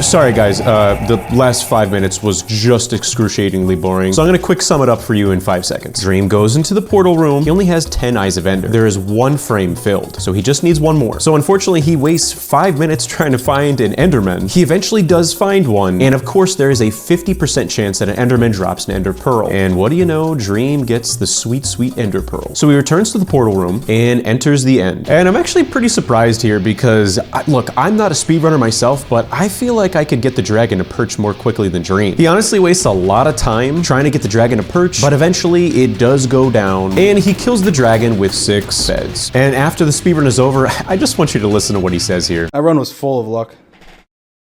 Sorry guys, the last 5 minutes was just excruciatingly boring, so I'm gonna quick sum it up for you in 5 seconds. Dream goes into the portal room. He only has 10 Eyes of Ender. There is 1 frame filled, so he just needs 1 more. So unfortunately, he wastes 5 minutes trying to find an Enderman. He eventually does find one, and of course there is a 50% chance that an Enderman drops an Ender Pearl. And what do you know? Dream gets the sweet, sweet Ender Pearl. So he returns to the portal room and enters the end. And I'm actually pretty surprised here because, look, I'm not a speedrunner myself, but I feel like I could get the dragon to perch more quickly than Dream. He honestly wastes a lot of time trying to get the dragon to perch, but eventually it does go down, and he kills the dragon with 6 beds. And after the speedrun is over, I just want you to listen to what he says here. That run was full of luck.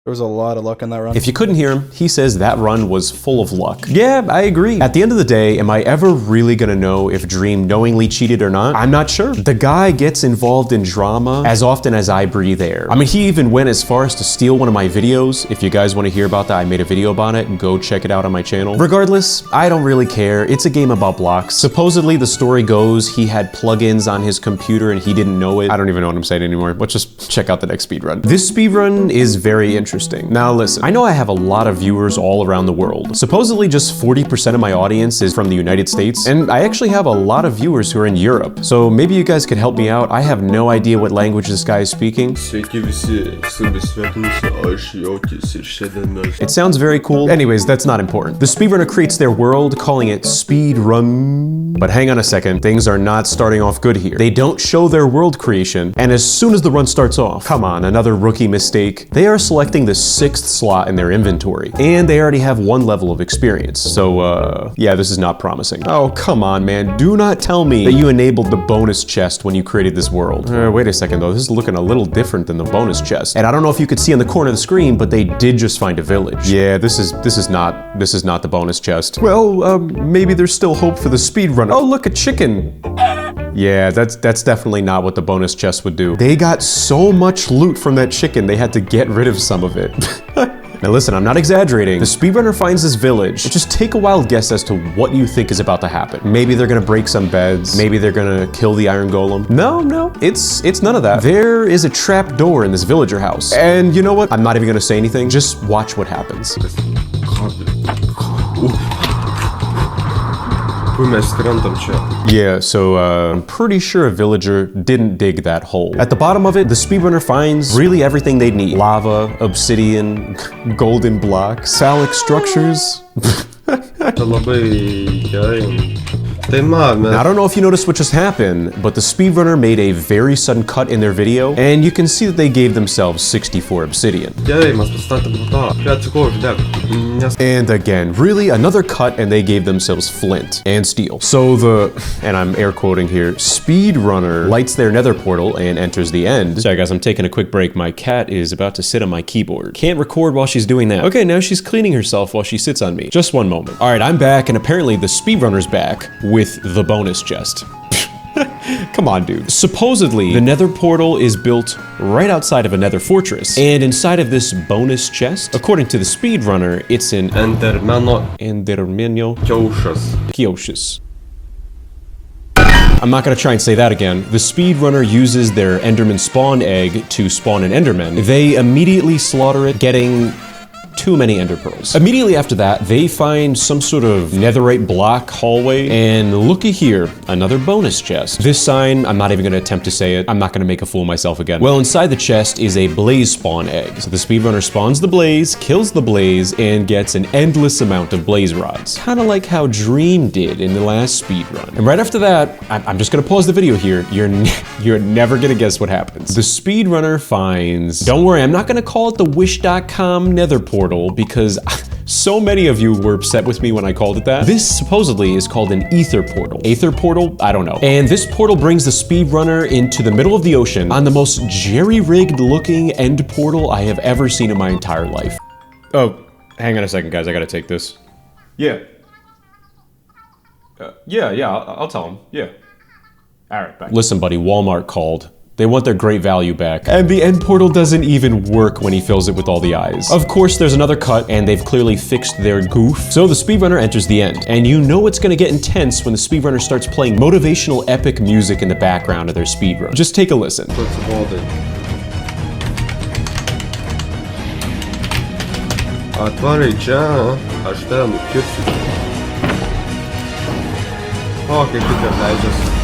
There was a lot of luck in that run. If you couldn't hear him, he says that run was full of luck. Yeah, I agree. At the end of the day, am I ever really gonna know if Dream knowingly cheated or not? I'm not sure. The guy gets involved in drama as often as I breathe air. I mean, he even went as far as to steal one of my videos. If you guys want to hear about that, I made a video about it. Go check it out on my channel. Regardless, I don't really care. It's a game about blocks. Supposedly, the story goes he had plugins on his computer and he didn't know it. I don't even know what I'm saying anymore. Let's just check out the next speedrun. This speedrun is very interesting. Now listen, I know I have a lot of viewers all around the world. Supposedly just 40% of my audience is from the United States, and I actually have a lot of viewers who are in Europe. So maybe you guys could help me out. I have no idea what language this guy is speaking. It sounds very cool. Anyways, that's not important. The speedrunner creates their world, calling it Speedrun. But hang on a second, things are not starting off good here. They don't show their world creation, and as soon as the run starts off, come on, another rookie mistake. They are selecting the 6th slot in their inventory, and they already have 1 level of experience. So, yeah, this is not promising. Oh, come on, man. Do not tell me that you enabled the bonus chest when you created this world. Wait a second, though. This is looking a little different than the bonus chest. And I don't know if you could see in the corner of the screen, but they did just find a village. Yeah, this is not the bonus chest. Well, maybe there's still hope for the speedrunner. Oh, look, a chicken. Yeah, that's definitely not what the bonus chest would do. They got so much loot from that chicken, they had to get rid of some of it. Now listen, I'm not exaggerating. The speedrunner finds this village. Just take a wild guess as to what you think is about to happen. Maybe they're gonna break some beds. Maybe they're gonna kill the iron golem. No, it's none of that. There is a trap door in this villager house. And you know what? I'm not even gonna say anything. Just watch what happens. Yeah, so I'm pretty sure a villager didn't dig that hole. At the bottom of it, the speedrunner finds really everything they need. Lava, obsidian, golden blocks, phallic structures. Now, I don't know if you noticed what just happened, but the speedrunner made a very sudden cut in their video, and you can see that they gave themselves 64 obsidian. And again, really another cut, and they gave themselves flint and steel. So and I'm air quoting here, speedrunner lights their nether portal and enters the end. Sorry guys, I'm taking a quick break. My cat is about to sit on my keyboard. Can't record while she's doing that. Okay, now she's cleaning herself while she sits on me. Just one moment. All right, I'm back, and apparently the speedrunner's back with the bonus chest. Come on, dude. Supposedly, the nether portal is built right outside of a nether fortress, and inside of this bonus chest, according to the speedrunner, it's an Endermano Kioshus. I'm not gonna try and say that again. The speedrunner uses their Enderman spawn egg to spawn an Enderman. They immediately slaughter it, getting too many ender pearls. Immediately after that, they find some sort of netherite block hallway, and looky here, another bonus chest. This sign, I'm not even gonna attempt to say it. I'm not gonna make a fool of myself again. Well, inside the chest is a blaze spawn egg. So the speedrunner spawns the blaze, kills the blaze, and gets an endless amount of blaze rods. Kind of like how Dream did in the last speedrun. And right after that, I'm just gonna pause the video here. You're never gonna guess what happens. The speedrunner finds, don't worry, I'm not gonna call it the wish.com nether portal, because so many of you were upset with me when I called it that. This supposedly is called an ether portal. Aether portal? I don't know. And this portal brings the speedrunner into the middle of the ocean on the most jerry-rigged looking end portal I have ever seen in my entire life. Oh, hang on a second, guys. I gotta take this. Yeah. Yeah, I'll tell him. Yeah. All right, bye. Listen, buddy, Walmart called. They want their great value back. And the end portal doesn't even work when he fills it with all the eyes. Of course, there's another cut, and they've clearly fixed their goof. So the speedrunner enters the end. And you know it's gonna get intense when the speedrunner starts playing motivational epic music in the background of their speedrun. Just take a listen. Отвори, ча, а šta mu kjurci? Okay, because I just...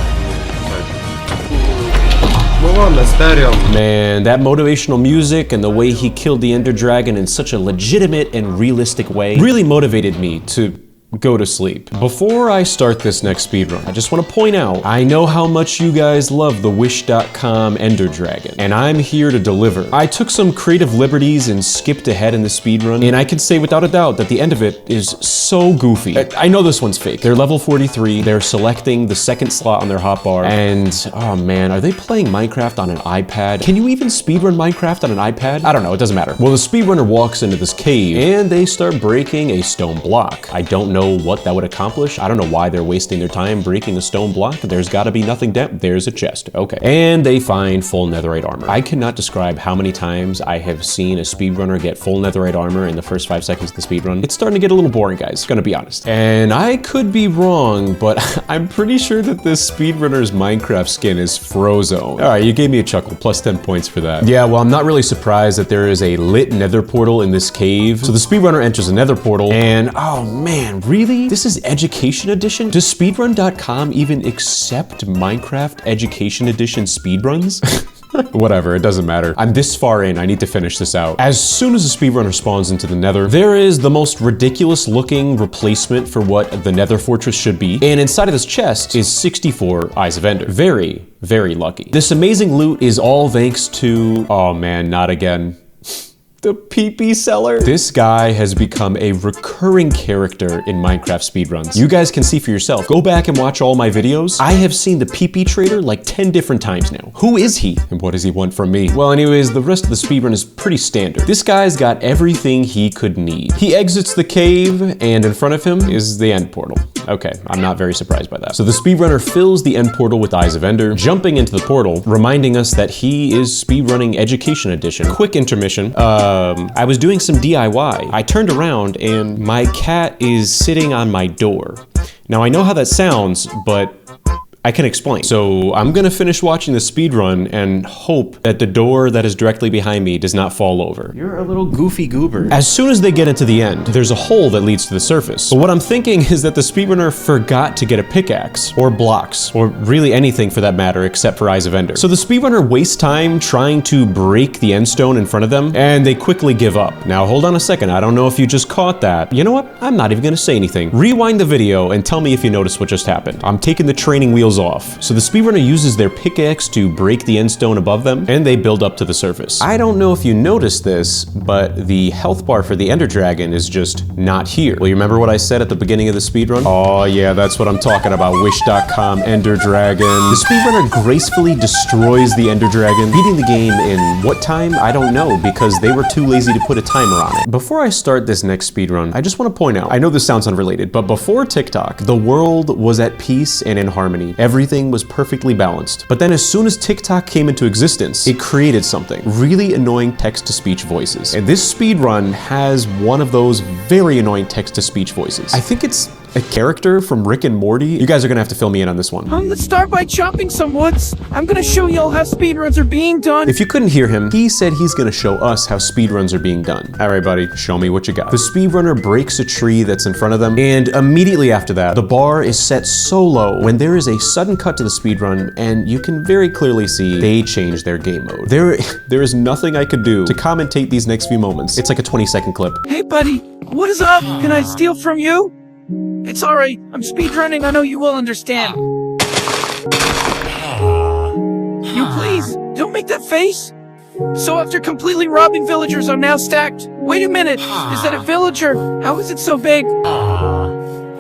Move on, Mysterium. Man, that motivational music and the way he killed the Ender Dragon in such a legitimate and realistic way really motivated me to go to sleep. Before I start this next speedrun, I just want to point out, I know how much you guys love the Wish.com Ender Dragon, and I'm here to deliver. I took some creative liberties and skipped ahead in the speedrun, and I can say without a doubt that the end of it is so goofy. I know this one's fake. They're level 43, they're selecting the second slot on their hotbar, and oh man, are they playing Minecraft on an iPad? Can you even speedrun Minecraft on an iPad? I don't know, it doesn't matter. Well, the speedrunner walks into this cave, and they start breaking a stone block. I don't know what that would accomplish. I don't know why they're wasting their time breaking a stone block. There's gotta be nothing down. There's a chest. Okay. And they find full netherite armor. I cannot describe how many times I have seen a speedrunner get full netherite armor in the first 5 seconds of the speedrun. It's starting to get a little boring, guys. Gonna be honest. And I could be wrong, but I'm pretty sure that this speedrunner's Minecraft skin is Frozone. All right, you gave me a chuckle. Plus 10 points for that. Yeah, well, I'm not really surprised that there is a lit nether portal in this cave. So the speedrunner enters a nether portal, and oh man, really? This is Education Edition? Does Speedrun.com even accept Minecraft Education Edition speedruns? Whatever, it doesn't matter. I'm this far in, I need to finish this out. As soon as the speedrunner spawns into the nether, there is the most ridiculous looking replacement for what the nether fortress should be. And inside of this chest is 64 Eyes of Ender. Very, very lucky. This amazing loot is all thanks to, oh man, not again. The pee-pee seller. This guy has become a recurring character in Minecraft speedruns. You guys can see for yourself. Go back and watch all my videos. I have seen the pee-pee trader like 10 different times now. Who is he? And what does he want from me? Well, anyways, the rest of the speedrun is pretty standard. This guy's got everything he could need. He exits the cave, and in front of him is the end portal. Okay, I'm not very surprised by that. So the speedrunner fills the end portal with Eyes of Ender, jumping into the portal, reminding us that he is speedrunning Education Edition. Quick intermission. I was doing some DIY. I turned around and my cat is sitting on my door. Now I know how that sounds, but I can explain. So I'm gonna finish watching the speedrun and hope that the door that is directly behind me does not fall over. You're a little goofy goober. As soon as they get into the end, there's a hole that leads to the surface. But what I'm thinking is that the speedrunner forgot to get a pickaxe, or blocks, or really anything for that matter except for Eyes of Ender. So the speedrunner wastes time trying to break the end stone in front of them, and they quickly give up. Now hold on a second, I don't know if you just caught that. You know what? I'm not even gonna say anything. Rewind the video and tell me if you noticed what just happened. I'm taking the training wheels off. So the speedrunner uses their pickaxe to break the end stone above them, and they build up to the surface. I don't know if you noticed this, but the health bar for the Ender Dragon is just not here. Well, you remember what I said at the beginning of the speedrun? Oh yeah, that's what I'm talking about. Wish.com Ender Dragon. The speedrunner gracefully destroys the Ender Dragon, beating the game in what time? I don't know, because they were too lazy to put a timer on it. Before I start this next speedrun, I just want to point out, I know this sounds unrelated, but before TikTok, the world was at peace and in harmony. Everything was perfectly balanced. But then as soon as TikTok came into existence, it created something. Really annoying text-to-speech voices. And this speedrun has one of those very annoying text-to-speech voices. I think it's a character from Rick and Morty. You guys are gonna have to fill me in on this one. Let's start by chopping some woods. I'm gonna show you all how speedruns are being done. If you couldn't hear him, he said he's gonna show us how speedruns are being done. All right, buddy, show me what you got. The speedrunner breaks a tree that's in front of them, and immediately after that, the bar is set so low when there is a sudden cut to the speedrun, and you can very clearly see they changed their game mode. There is nothing I could do to commentate these next few moments. It's like a 20-second clip. Hey buddy, what is up? Can I steal from you? It's alright, I'm speedrunning, I know you will understand. You please, don't make that face. So after completely robbing villagers, I'm now stacked. Wait a minute, is that a villager? How is it so big?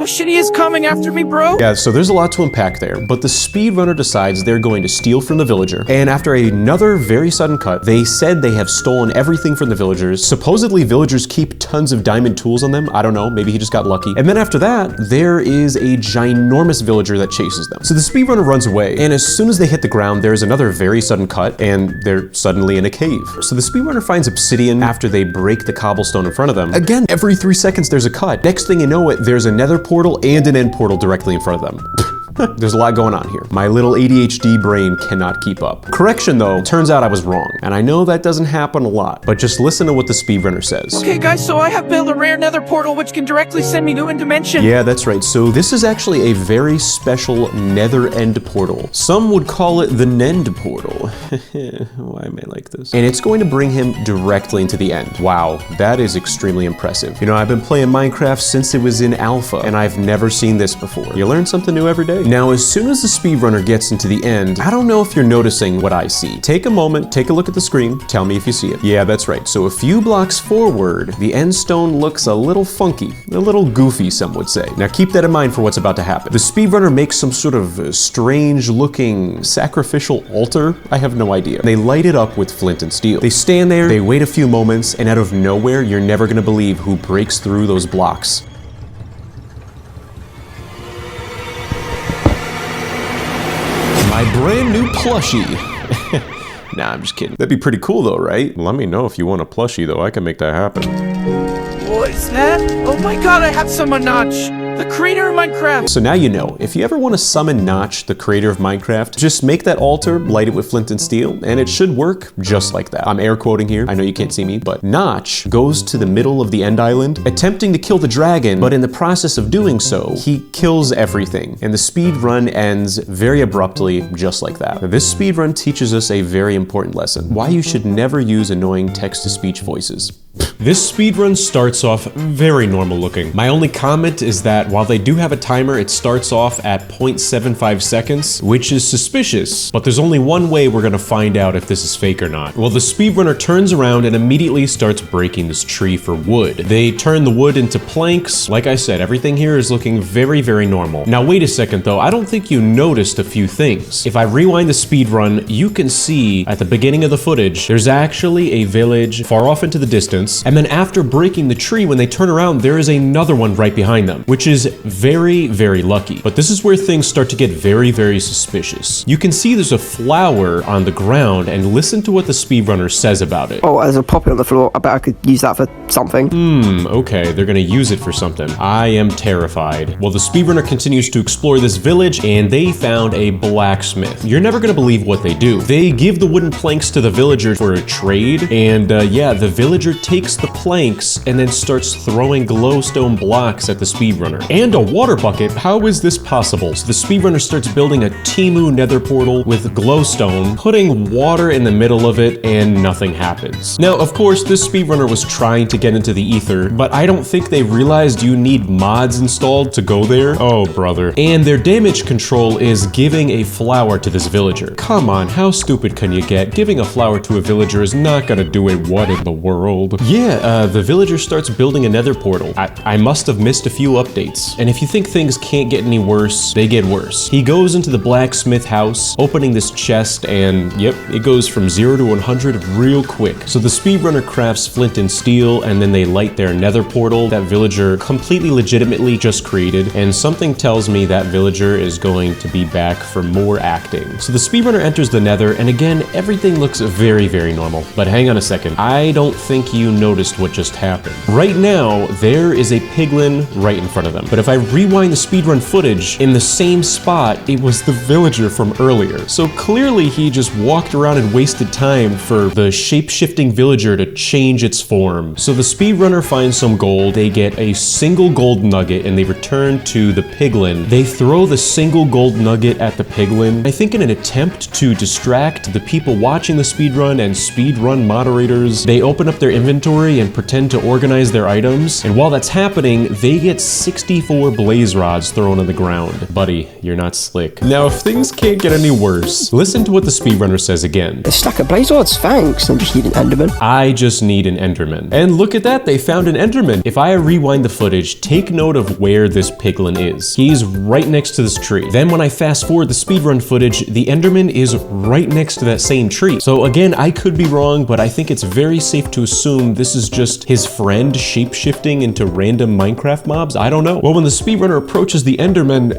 Oh shit, he is coming after me, bro. Yeah, so there's a lot to unpack there, but the speedrunner decides they're going to steal from the villager. And after another very sudden cut, they said they have stolen everything from the villagers. Supposedly villagers keep tons of diamond tools on them. I don't know, maybe he just got lucky. And then after that, there is a ginormous villager that chases them. So the speedrunner runs away, and as soon as they hit the ground, there's another very sudden cut, and they're suddenly in a cave. So the speedrunner finds obsidian after they break the cobblestone in front of them. Again, every 3 seconds there's a cut. Next thing you know it, there's a nether portal and an end portal directly in front of them. There's a lot going on here. My little ADHD brain cannot keep up. Correction though, turns out I was wrong. And I know that doesn't happen a lot, but just listen to what the speedrunner says. Okay, guys, so I have built a rare nether portal which can directly send me to a dimension. Yeah, that's right. So this is actually a very special nether end portal. Some would call it the Nend portal. Why am I like this? And it's going to bring him directly into the end. Wow, that is extremely impressive. You know, I've been playing Minecraft since it was in alpha, and I've never seen this before. You learn something new every day. Now, as soon as the speedrunner gets into the end, I don't know if you're noticing what I see. Take a moment, take a look at the screen, tell me if you see it. Yeah, that's right. So a few blocks forward, the end stone looks a little funky, a little goofy, some would say. Now keep that in mind for what's about to happen. The speedrunner makes some sort of strange looking sacrificial altar. I have no idea. They light it up with flint and steel. They stand there, they wait a few moments, and out of nowhere, you're never gonna believe who breaks through those blocks. My brand new plushie. Nah, I'm just kidding. That'd be pretty cool though, right? Let me know if you want a plushie though. I can make that happen. What is that? Oh my god, I have summoned Notch, the creator of Minecraft. So now you know, if you ever want to summon Notch, the creator of Minecraft, just make that altar, light it with flint and steel, and it should work just like that. I'm air quoting here. I know you can't see me, but Notch goes to the middle of the end island, attempting to kill the dragon, but in the process of doing so, he kills everything, and the speed run ends very abruptly, just like that. Now, this speed run teaches us a very important lesson: why you should never use annoying text-to-speech voices. This speedrun starts off very normal looking. My only comment is that while they do have a timer, it starts off at 0.75 seconds, which is suspicious, but there's only one way we're gonna find out if this is fake or not. Well, the speedrunner turns around and immediately starts breaking this tree for wood. They turn the wood into planks. Like I said, everything here is looking very, very normal. Now wait a second though, I don't think you noticed a few things. If I rewind the speedrun, you can see at the beginning of the footage, there's actually a village far off into the distance. And then after breaking the tree, when they turn around, there is another one right behind them, which is very, very lucky. But this is where things start to get very, very suspicious. You can see there's a flower on the ground, and listen to what the speedrunner says about it. Oh, there's a poppy on the floor. I bet I could use that for something. Okay, they're gonna use it for something. I am terrified. Well, the speedrunner continues to explore this village, and they found a blacksmith. You're never gonna believe what they do. They give the wooden planks to the villagers for a trade, and yeah, the villager takes the planks and then starts throwing glowstone blocks at the speedrunner. And a water bucket? How is this possible? So the speedrunner starts building a Timu nether portal with glowstone, putting water in the middle of it, and nothing happens. Now, of course, this speedrunner was trying to get into the ether, but I don't think they realized you need mods installed to go there. Oh, brother. And their damage control is giving a flower to this villager. Come on, how stupid can you get? Giving a flower to a villager is not gonna do it. What in the world? Yeah, the villager starts building a nether portal. I must have missed a few updates. And if you think things can't get any worse, they get worse. He goes into the blacksmith house, opening this chest, and yep, it goes from 0 to 100 real quick. So the speedrunner crafts flint and steel, and then they light their nether portal that villager completely legitimately just created, and something tells me that villager is going to be back for more acting. So the speedrunner enters the nether, and again, everything looks very, very normal. But hang on a second, I don't think you noticed what just happened. Right now, there is a piglin right in front of them. But if I rewind the speedrun footage, in the same spot, it was the villager from earlier. So clearly he just walked around and wasted time for the shape-shifting villager to change its form. So the speedrunner finds some gold, they get a single gold nugget, and they return to the piglin. They throw the single gold nugget at the piglin, I think in an attempt to distract the people watching the speedrun and speedrun moderators. They open up their inventory and pretend to organize their items, and while that's happening, they get 64 blaze rods thrown on the ground. Buddy, you're not slick. Now, if things can't get any worse, listen to what the speedrunner says again. A stack of blaze rods, thanks. I just need an enderman. I just need an enderman. And look at that, they found an enderman. If I rewind the footage, take note of where this piglin is. He's right next to this tree. Then when I fast forward the speedrun footage, the enderman is right next to that same tree. So again, I could be wrong, but I think it's very safe to assume this is just his friend shape-shifting into random Minecraft mobs. I don't know. Well, when the speedrunner approaches the enderman,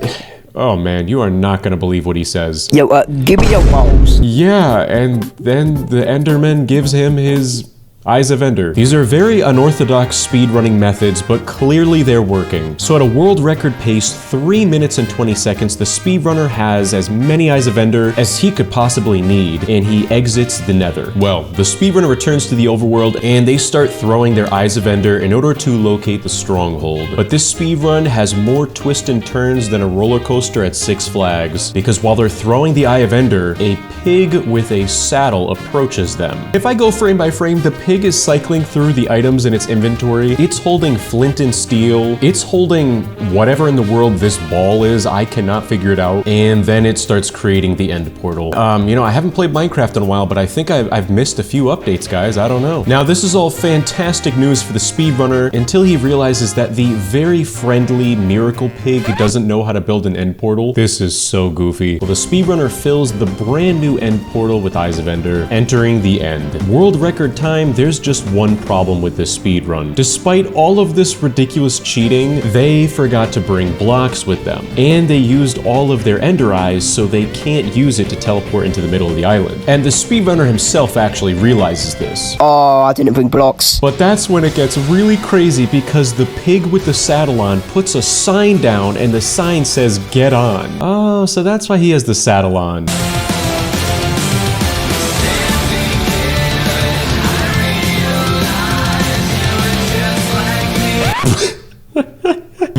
oh man, you are not gonna believe what he says. Yo, give me your balls. Yeah, and then the enderman gives him his Eyes of Ender. These are very unorthodox speedrunning methods, but clearly they're working. So at a world record pace, 3 minutes and 20 seconds, the speedrunner has as many Eyes of Ender as he could possibly need, and he exits the Nether. Well, the speedrunner returns to the overworld, and they start throwing their Eyes of Ender in order to locate the stronghold. But this speedrun has more twists and turns than a roller coaster at Six Flags, because while they're throwing the Eye of Ender, a pig with a saddle approaches them. If I go frame by frame, the pig is cycling through the items in its inventory. It's holding flint and steel. It's holding whatever in the world this ball is. I cannot figure it out. And then it starts creating the end portal. You know, I haven't played Minecraft in a while, but I think I've missed a few updates, guys. I don't know. Now, this is all fantastic news for the speedrunner until he realizes that the very friendly miracle pig doesn't know how to build an end portal. This is so goofy. Well, the speedrunner fills the brand new end portal with Eyes of Ender, entering the end. World record time, there's just one problem with this speedrun. Despite all of this ridiculous cheating, they forgot to bring blocks with them. And they used all of their Ender Eyes, so they can't use it to teleport into the middle of the island. And the speedrunner himself actually realizes this. Oh, I didn't bring blocks. But that's when it gets really crazy, because the pig with the saddle on puts a sign down and the sign says, "Get on." Oh, so that's why he has the saddle on.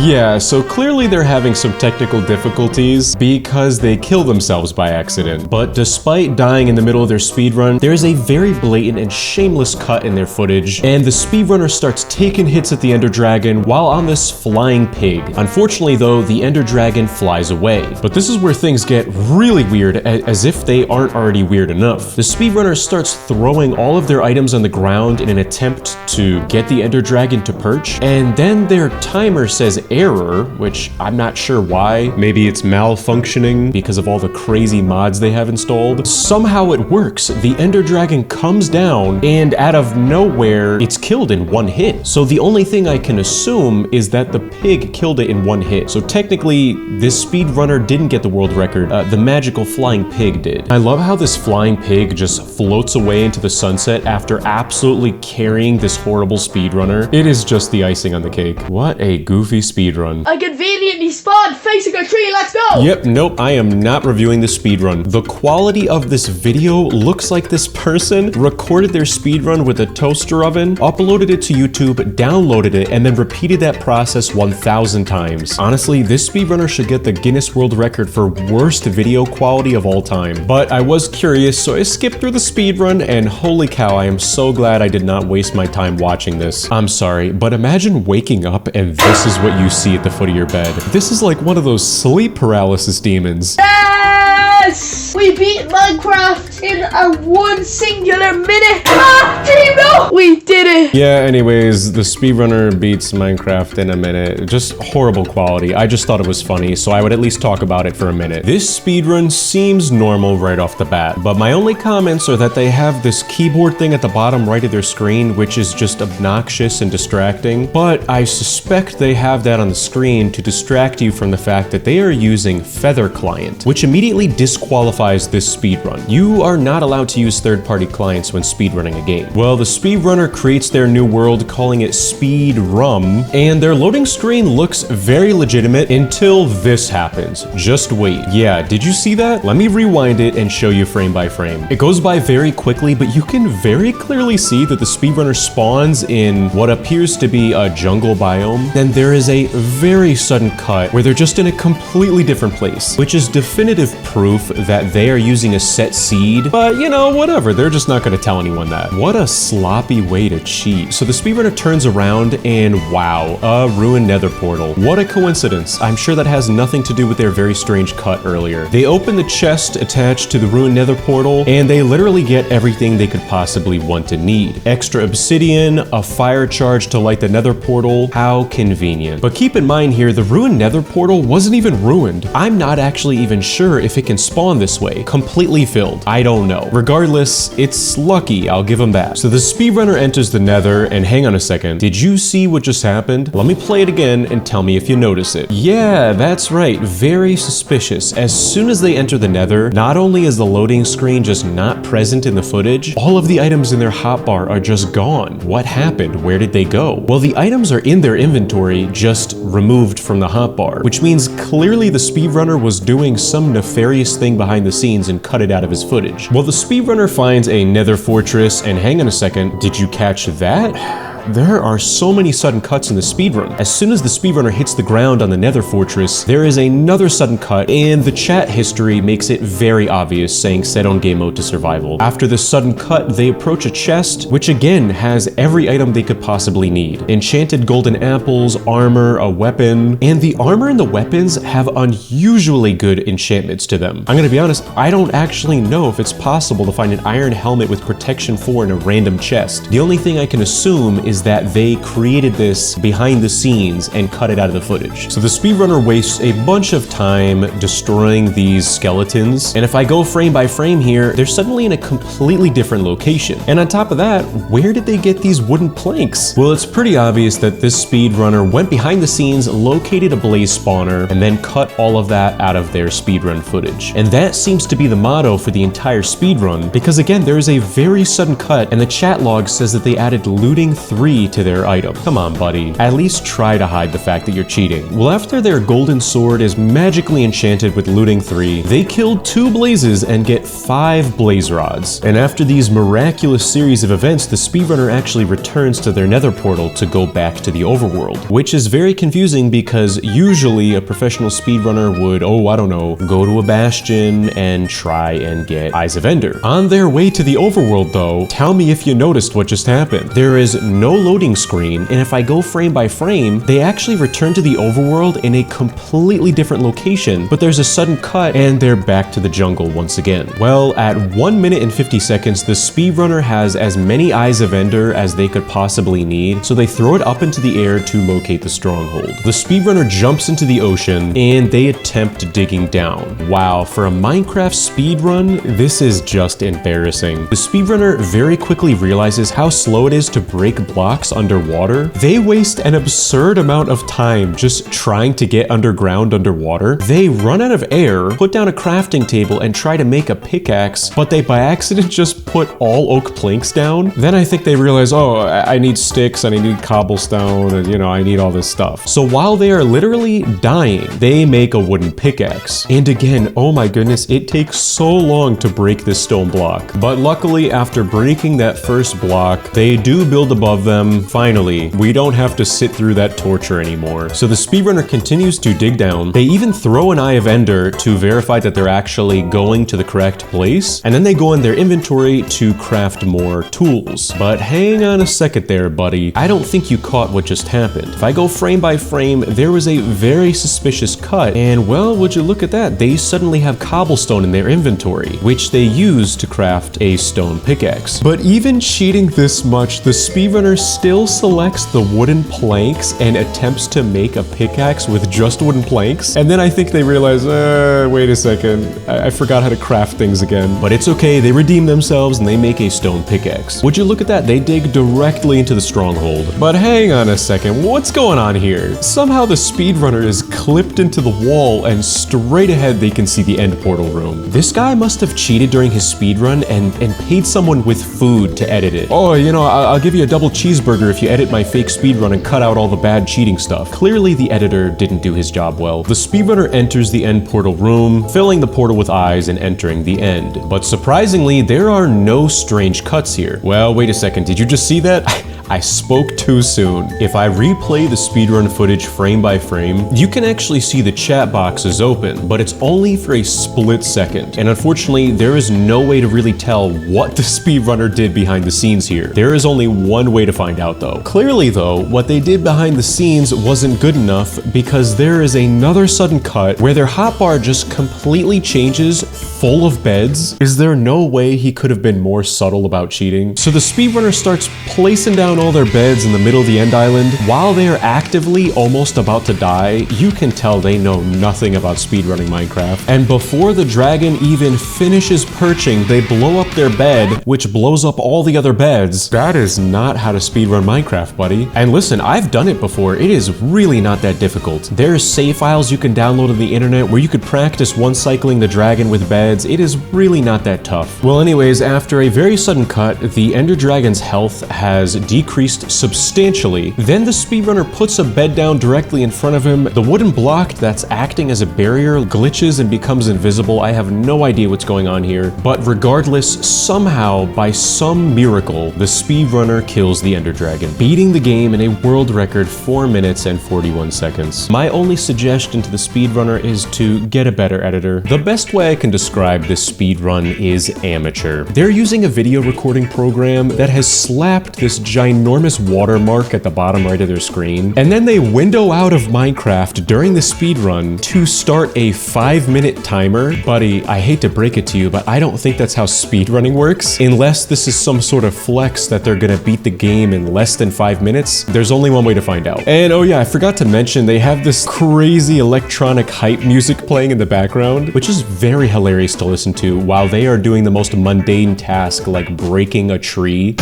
Yeah, so clearly they're having some technical difficulties because they kill themselves by accident. But despite dying in the middle of their speedrun, there's a very blatant and shameless cut in their footage, and the speedrunner starts taking hits at the Ender Dragon while on this flying pig. Unfortunately though, the Ender Dragon flies away. But this is where things get really weird, as if they aren't already weird enough. The speedrunner starts throwing all of their items on the ground in an attempt to get the Ender Dragon to perch, and then their timer says error, which I'm not sure why. Maybe it's malfunctioning because of all the crazy mods they have installed. Somehow it works. The Ender Dragon comes down, and out of nowhere, it's killed in one hit. So the only thing I can assume is that the pig killed it in one hit. So technically, this speedrunner didn't get the world record. The magical flying pig did. I love how this flying pig just floats away into the sunset after absolutely carrying this horrible speedrunner. It is just the icing on the cake. What a goofy speedrun. I conveniently spawned facing a tree, let's go! Yep, nope, I am not reviewing the speedrun. The quality of this video looks like this person recorded their speedrun with a toaster oven, uploaded it to YouTube, downloaded it, and then repeated that process 1,000 times. Honestly, this speedrunner should get the Guinness World Record for worst video quality of all time. But I was curious, so I skipped through the speedrun, and holy cow, I am so glad I did not waste my time watching this. I'm sorry, but imagine waking up and this is what you see at the foot of your bed. This is like one of those sleep paralysis demons. Yes! We beat Minecraft in a one singular minute! Ah! Team, no! We did it! Yeah, anyways, the speedrunner beats Minecraft in a minute. Just horrible quality. I just thought it was funny, so I would at least talk about it for a minute. This speedrun seems normal right off the bat, but my only comments are that they have this keyboard thing at the bottom right of their screen, which is just obnoxious and distracting. But I suspect they have that on the screen to distract you from the fact that they are using Feather Client, which immediately disqualifies this speedrun. You are not allowed to use third-party clients when speedrunning a game. Well, the speedrunner creates their new world, calling it Speedrum, and their loading screen looks very legitimate until this happens. Just wait. Yeah, did you see that? Let me rewind it and show you frame by frame. It goes by very quickly, but you can very clearly see that the speedrunner spawns in what appears to be a jungle biome. Then there is a very sudden cut where they're just in a completely different place, which is definitive proof that they are using a set seed, but you know, whatever, they're just not gonna tell anyone that. What a sloppy way to cheat. So the speedrunner turns around and wow, a ruined nether portal. What a coincidence. I'm sure that has nothing to do with their very strange cut earlier. They open the chest attached to the ruined nether portal, and they literally get everything they could possibly want to need. Extra obsidian, a fire charge to light the nether portal. How convenient. But keep in mind here, the ruined nether portal wasn't even ruined. I'm not actually even sure if it can spawn spawn this way, completely filled. I don't know. Regardless, it's lucky, I'll give him that. So the speedrunner enters the nether, and hang on a second, did you see what just happened? Let me play it again and tell me if you notice it. Yeah, that's right, very suspicious. As soon as they enter the nether, not only is the loading screen just not present in the footage, all of the items in their hotbar are just gone. What happened? Where did they go? Well, the items are in their inventory, just removed from the hotbar, which means clearly the speedrunner was doing some nefarious thing behind the scenes and cut it out of his footage. Well, the speedrunner finds a nether fortress, and hang on a second, did you catch that? There are so many sudden cuts in the speedrun. As soon as the speedrunner hits the ground on the nether fortress, there is another sudden cut, and the chat history makes it very obvious, saying set on game mode to survival. After this sudden cut, they approach a chest, which again has every item they could possibly need. Enchanted golden apples, armor, a weapon, and the armor and the weapons have unusually good enchantments to them. I'm gonna be honest, I don't actually know if it's possible to find an iron helmet with protection 4 in a random chest. The only thing I can assume is that they created this behind the scenes and cut it out of the footage. So the speedrunner wastes a bunch of time destroying these skeletons, and if I go frame by frame here, they're suddenly in a completely different location. And on top of that, where did they get these wooden planks? Well, it's pretty obvious that this speedrunner went behind the scenes, located a blaze spawner, and then cut all of that out of their speedrun footage. And that seems to be the motto for the entire speedrun, because again, there is a very sudden cut, and the chat log says that they added looting 3 to their item. Come on, buddy. At least try to hide the fact that you're cheating. Well, after their golden sword is magically enchanted with looting 3, they kill 2 blazes and get 5 blaze rods. And after these miraculous series of events, the speedrunner actually returns to their nether portal to go back to the overworld, which is very confusing because usually a professional speedrunner would, oh, I don't know, go to a bastion and try and get Eyes of Ender. On their way to the overworld though, tell me if you noticed what just happened. There is no loading screen, and if I go frame by frame, they actually return to the overworld in a completely different location, but there's a sudden cut and they're back to the jungle once again. Well, at 1 minute and 50 seconds, the speedrunner has as many Eyes of Ender as they could possibly need, so they throw it up into the air to locate the stronghold. The speedrunner jumps into the ocean and they attempt digging down. Wow, for a Minecraft speedrun, this is just embarrassing. The speedrunner very quickly realizes how slow it is to break blocks underwater. They waste an absurd amount of time just trying to get underground underwater. They run out of air, put down a crafting table, and try to make a pickaxe, but they by accident just put all oak planks down. Then I think they realize, oh, I need sticks and I need cobblestone and, you know, I need all this stuff. So while they are literally dying, they make a wooden pickaxe. And again, oh my goodness, it takes so long to break this stone block. But luckily, after breaking that first block, they do build above them. Finally, we don't have to sit through that torture anymore. So the speedrunner continues to dig down. They even throw an Eye of Ender to verify that they're actually going to the correct place. And then they go in their inventory to craft more tools. But hang on a second there, buddy. I don't think you caught what just happened. If I go frame by frame, there was a very suspicious cut. And well, would you look at that? They suddenly have cobblestone in their inventory, which they use to craft a stone pickaxe. But even cheating this much, the speedrunner still selects the wooden planks and attempts to make a pickaxe with just wooden planks. And then I think they realize, wait a second, I forgot how to craft things again. But it's okay, they redeem themselves and they make a stone pickaxe. Would you look at that? They dig directly into the stronghold. But hang on a second, what's going on here? Somehow the speedrunner is clipped into the wall and straight ahead they can see the end portal room. This guy must have cheated during his speedrun and paid someone with food to edit it. Oh, you know, I'll give you a double cheeseburger if you edit my fake speedrun and cut out all the bad cheating stuff. Clearly the editor didn't do his job well. The speedrunner enters the end portal room, filling the portal with eyes and entering the end. But surprisingly, there are no strange cuts here. Well, wait a second, did you just see that? I spoke too soon. If I replay the speedrun footage frame by frame, you can actually see the chat box is open, but it's only for a split second. And unfortunately, there is no way to really tell what the speedrunner did behind the scenes here. There is only one way to find out though. Clearly though, what they did behind the scenes wasn't good enough because there is another sudden cut where their hotbar just completely changes full of beds? Is there no way he could have been more subtle about cheating? So the speedrunner starts placing down all their beds in the middle of the end island. While they are actively almost about to die, you can tell they know nothing about speedrunning Minecraft. And before the dragon even finishes perching, they blow up their bed, which blows up all the other beds. That is not how to speedrun Minecraft, buddy. And listen, I've done it before. It is really not that difficult. There's save files you can download on the internet where you could practice one cycling the dragon with beds. It is really not that tough. Well, anyways, after a very sudden cut, the Ender Dragon's health has decreased substantially. Then the speedrunner puts a bed down directly in front of him. The wooden block that's acting as a barrier glitches and becomes invisible. I have no idea what's going on here. But regardless, somehow, by some miracle, the speedrunner kills the Ender Dragon, beating the game in a world record 4 minutes and 41 seconds. My only suggestion to the speedrunner is to get a better editor. The best way I can describe this speedrun is amateur. They're using a video recording program that has slapped this ginormous watermark at the bottom right of their screen, and then they window out of Minecraft during the speedrun to start a 5-minute timer. Buddy, I hate to break it to you, but I don't think that's how speedrunning works. Unless this is some sort of flex that they're gonna beat the game in less than 5 minutes, there's only one way to find out. And oh yeah, I forgot to mention, they have this crazy electronic hype music playing in the background, which is very hilarious to listen to while they are doing the most mundane task like breaking a tree.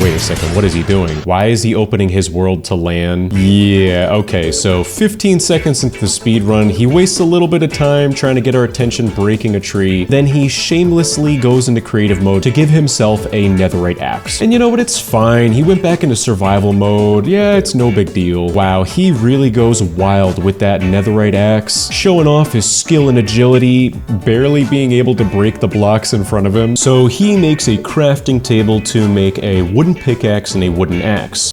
Wait a second, what is he doing? Why is he opening his world to land? Yeah, okay, so 15 seconds into the speedrun, he wastes a little bit of time trying to get our attention breaking a tree. Then he shamelessly goes into creative mode to give himself a netherite axe. And you know what, it's fine. He went back into survival mode. Yeah, it's no big deal. Wow, he really goes wild with that netherite axe, showing off his skill and agility, barely being able to break the blocks in front of him. So he makes a crafting table to make a wooden pickaxe and a wooden axe.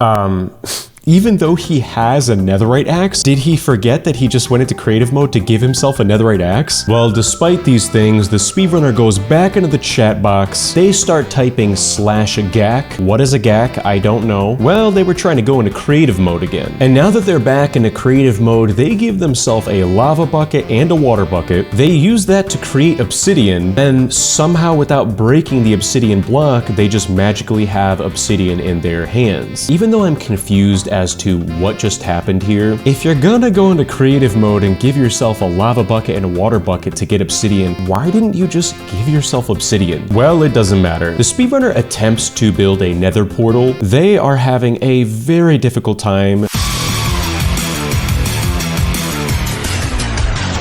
Even though he has a netherite axe, did he forget that he just went into creative mode to give himself a netherite axe? Well, despite these things, the speedrunner goes back into the chat box. They start typing /gack. What is a gack? I don't know. Well, they were trying to go into creative mode again. And now that they're back into creative mode, they give themselves a lava bucket and a water bucket. They use that to create obsidian, and somehow without breaking the obsidian block, they just magically have obsidian in their hands. Even though I'm confused as to what just happened here, if you're gonna go into creative mode and give yourself a lava bucket and a water bucket to get obsidian, why didn't you just give yourself obsidian? Well, it doesn't matter. The speedrunner attempts to build a nether portal. They are having a very difficult time.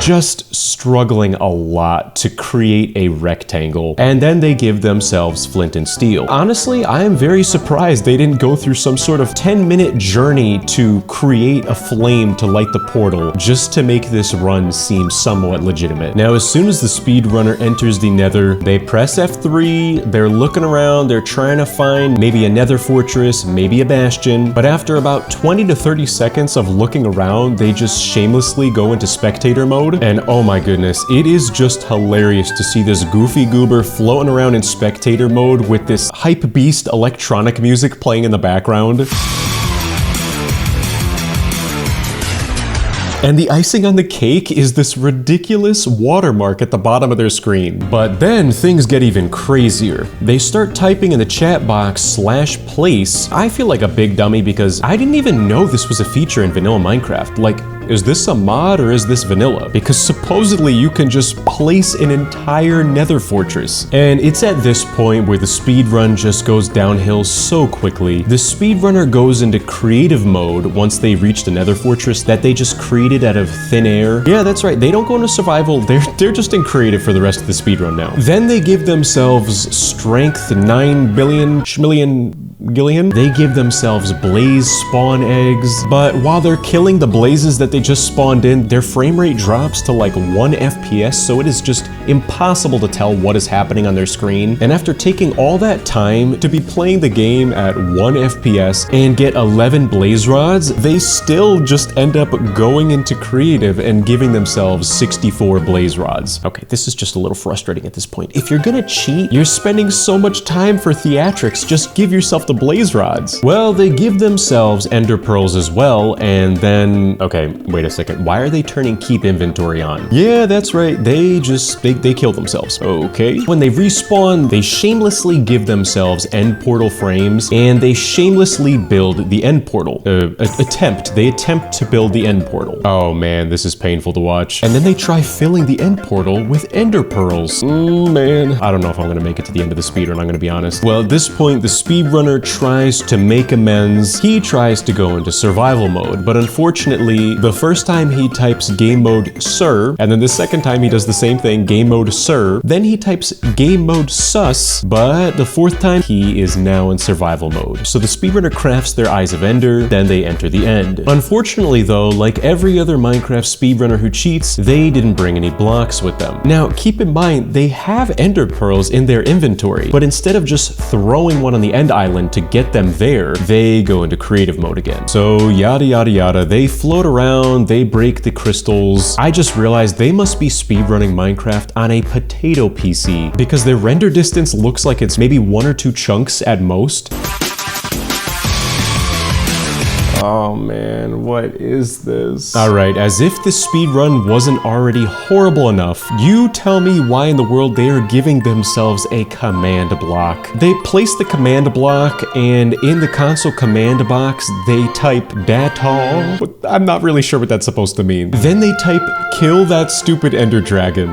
Just struggling a lot to create a rectangle, and then they give themselves flint and steel. Honestly, I am very surprised they didn't go through some sort of 10-minute journey to create a flame to light the portal just to make this run seem somewhat legitimate. Now, as soon as the speedrunner enters the nether, they press F3, they're looking around, they're trying to find maybe a nether fortress, maybe a bastion, but after about 20 to 30 seconds of looking around, they just shamelessly go into spectator mode. And oh my goodness, it is just hilarious to see this goofy goober floating around in spectator mode with this hype beast electronic music playing in the background. And the icing on the cake is this ridiculous watermark at the bottom of their screen. But then things get even crazier. They start typing in the chat box /place. I feel like a big dummy because I didn't even know this was a feature in vanilla Minecraft. Like, is this a mod or is this vanilla? Because supposedly you can just place an entire nether fortress. And it's at this point where the speedrun just goes downhill so quickly. The speedrunner goes into creative mode once they reach the nether fortress that they just created out of thin air. Yeah, that's right. They don't go into survival. They're just in creative for the rest of the speedrun now. Then they give themselves strength 9 billion gillion. They give themselves blaze spawn eggs. But while they're killing the blazes that they just spawned in, their frame rate drops to like 1 FPS, so it is just impossible to tell what is happening on their screen. And after taking all that time to be playing the game at 1 FPS and get 11 blaze rods, they still just end up going into creative and giving themselves 64 blaze rods. Okay, this is just a little frustrating at this point. If you're gonna cheat, you're spending so much time for theatrics, just give yourself the the blaze rods? Well, they give themselves ender pearls as well, and then... Okay, wait a second. Why are they turning keep inventory on? Yeah, that's right. They kill themselves. Okay. When they respawn, they shamelessly give themselves end portal frames, and they shamelessly build the end portal. They attempt to build the end portal. Oh man, this is painful to watch. And then they try filling the end portal with ender pearls. Man. I don't know if I'm gonna make it to the end of the speedrun, I'm gonna be honest. Well, at this point, the speedrunner tries to make amends. He tries to go into survival mode, but unfortunately, the first time he types game mode sir, and then the second time he does the same thing, game mode sir, then he types game mode sus, but the fourth time he is now in survival mode. So the speedrunner crafts their Eyes of Ender, then they enter the end. Unfortunately though, like every other Minecraft speedrunner who cheats, they didn't bring any blocks with them. Now keep in mind, they have ender pearls in their inventory, but instead of just throwing one on the end island to get them there, they go into creative mode again. So yada yada yada, they float around, they break the crystals. I just realized they must be speedrunning Minecraft on a potato PC because their render distance looks like it's maybe 1 or 2 chunks at most. Oh man, what is this? Alright, as if this speedrun wasn't already horrible enough, you tell me why in the world they are giving themselves a command block. They place the command block, and in the console command box, they type datol. I'm not really sure what that's supposed to mean. Then they type kill that stupid ender dragon.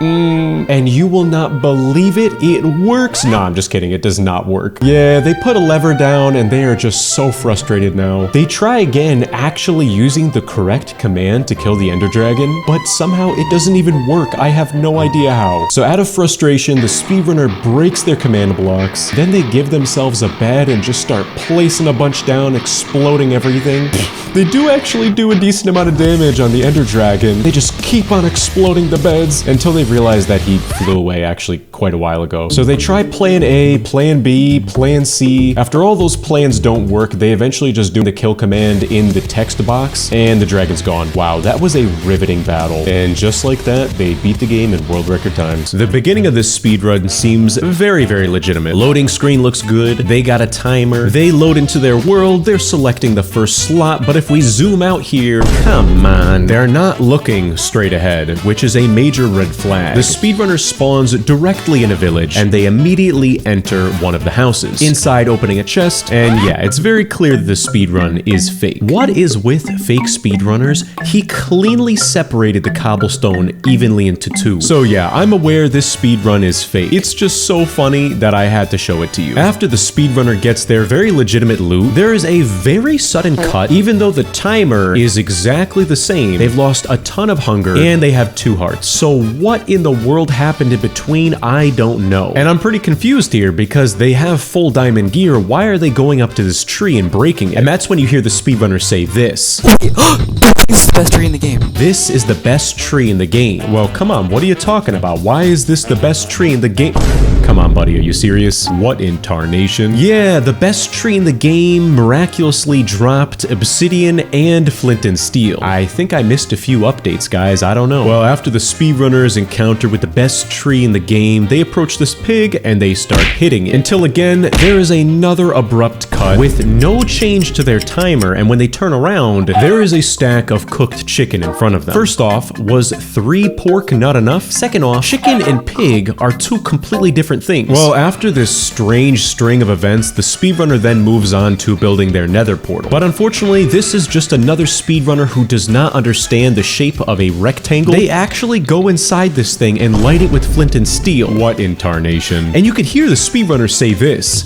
And you will not believe it, it works. No, I'm just kidding, it does not work. Yeah, they put a lever down and they are just so frustrated now. They try again actually using the correct command to kill the ender dragon, but somehow it doesn't even work. I have no idea how. So out of frustration, the speedrunner breaks their command blocks, then they give themselves a bed and just start placing a bunch down, exploding everything. They do actually do a decent amount of damage on the ender dragon. They just keep on exploding the beds until they realize that he flew away actually quite a while ago. So they try plan A, plan B, plan C. After all those plans don't work, they eventually just do the kill command in the text box, and the dragon's gone. Wow, that was a riveting battle. And just like that, they beat the game in world record times. The beginning of this speedrun seems very, very legitimate. Loading screen looks good, they got a timer, they load into their world, they're selecting the first slot, but if we zoom out here, come on, they're not looking straight ahead, which is a major red flag. The speedrunner spawns directly in a village, and they immediately enter one of the houses. Inside, opening a chest, and yeah, it's very clear that the speedrun is fake. What is with fake speedrunners? He cleanly separated the cobblestone evenly into 2. So yeah, I'm aware this speedrun is fake. It's just so funny that I had to show it to you. After the speedrunner gets their very legitimate loot, there is a very sudden cut, even though the timer is exactly the same. They've lost a ton of hunger, and they have 2 hearts. So what in the world happened in between? I don't know. And I'm pretty confused here because they have full diamond gear. Why are they going up to this tree and breaking it? And that's when you hear the speedrunner say this. This is the best tree in the game. This is the best tree in the game. Well, come on, what are you talking about? Why is this the best tree in the game? Come on, buddy, are you serious? What in tarnation? Yeah, the best tree in the game miraculously dropped obsidian and flint and steel. I think I missed a few updates, guys, I don't know. Well, after the speedrunners encounter with the best tree in the game, they approach this pig and they start hitting it. Until again, there is another abrupt cut with no change to their timer, and when they turn around, there is a stack of cooked chicken in front of them. First off, was 3 pork not enough? Second off, chicken and pig are 2 completely different things. Well, after this strange string of events, the speedrunner then moves on to building their nether portal. But unfortunately, this is just another speedrunner who does not understand the shape of a rectangle. They actually go inside this thing and light it with flint and steel. What in tarnation? And you could hear the speedrunner say this.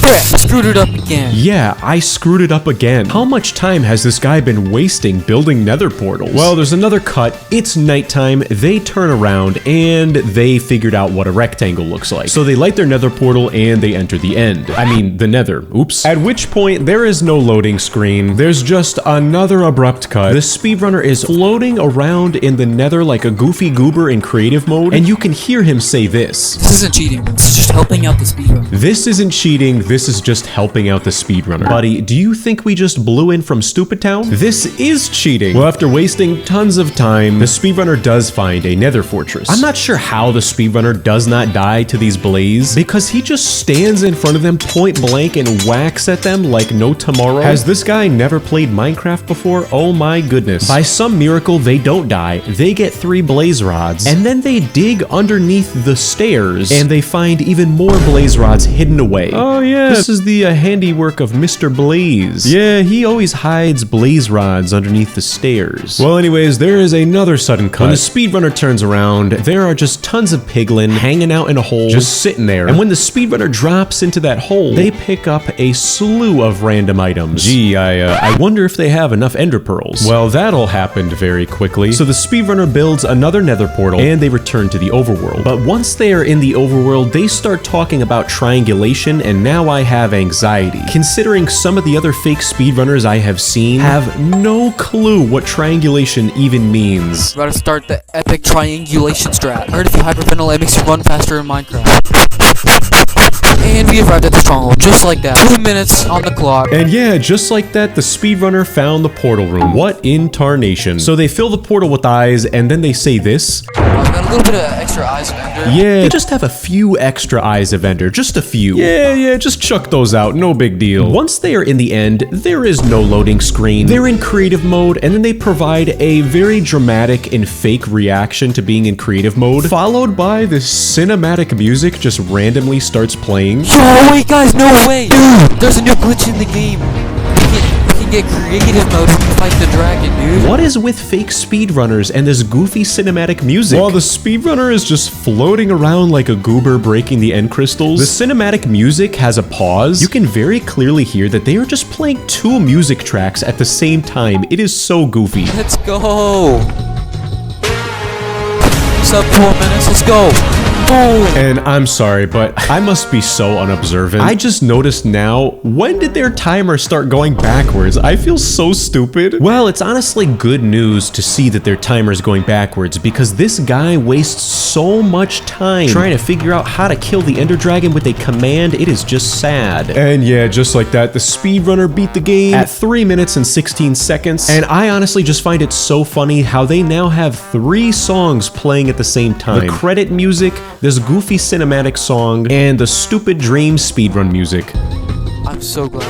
Crap, screwed it up again. Yeah, I screwed it up again. How much time has this guy been wasting building nether portals? Well, there's another cut. It's nighttime. They turn around and they figured out what a rectangle looks like. So they light their nether portal and they enter the end. I mean, the nether. Oops. At which point, there is no loading screen. There's just another abrupt cut. The speedrunner is floating around in the nether like a goofy goober in creative mode, and you can hear him say this. This isn't cheating. It's just helping out the speedrun. This isn't cheating. this is just helping out the speedrunner. Buddy, do you think we just blew in from Stupid Town? This is cheating. Well, after wasting tons of time, the speedrunner does find a nether fortress. I'm not sure how the speedrunner does not die to these blaze, because he just stands in front of them point blank and whacks at them like no tomorrow. Has this guy never played Minecraft before? Oh my goodness. By some miracle, they don't die. They get 3 blaze rods, and then they dig underneath the stairs, and they find even more blaze rods hidden away. Oh yeah, this is the handiwork of Mr. Blaze. Yeah, he always hides blaze rods underneath the stairs. Well, anyways, there is another sudden cut. When the speedrunner turns around, there are just tons of piglin hanging out in a hole, just sitting there. And when the speedrunner drops into that hole, they pick up a slew of random items. Gee, I wonder if they have enough ender pearls. Well, that'll happen very quickly. So the speedrunner builds another nether portal, and they return to the overworld. But once they are in the overworld, they start talking about triangulation, and now I have anxiety. Considering some of the other fake speedrunners I have seen have no clue what triangulation even means. We're about to start the epic triangulation strat. I heard if you hyperventilate, it makes you run faster in Minecraft. And we arrived at the stronghold, just like that. 2 minutes on the clock. And yeah, just like that, the speedrunner found the portal room. What in tarnation? So they fill the portal with eyes, and then they say this. We got a little bit of extra eyes of ender. Yeah, they just have a few extra eyes of ender, just a few. Yeah, just chuck those out, no big deal. Once they are in the end, there is no loading screen. They're in creative mode, and then they provide a very dramatic and fake reaction to being in creative mode, followed by this cinematic music just randomly starts playing. Yo, wait guys, no way! Dude, there's a new glitch in the game. We can get creative mode when we fight the dragon, dude. What is with fake speedrunners and this goofy cinematic music? While the speedrunner is just floating around like a goober breaking the end crystals, the cinematic music has a pause. You can very clearly hear that they are just playing 2 music tracks at the same time. It is so goofy. Let's go. Sub 4 minutes, let's go. And I'm sorry, but I must be so unobservant. I just noticed now, when did their timer start going backwards? I feel so stupid. Well, it's honestly good news to see that their timer is going backwards, because this guy wastes so much time trying to figure out how to kill the Ender Dragon with a command. It is just sad. And yeah, just like that, the speedrunner beat the game at 3 minutes and 16 seconds. And I honestly just find it so funny how they now have 3 songs playing at the same time. The credit music, this goofy cinematic song, and the stupid dream speedrun music. I'm so glad.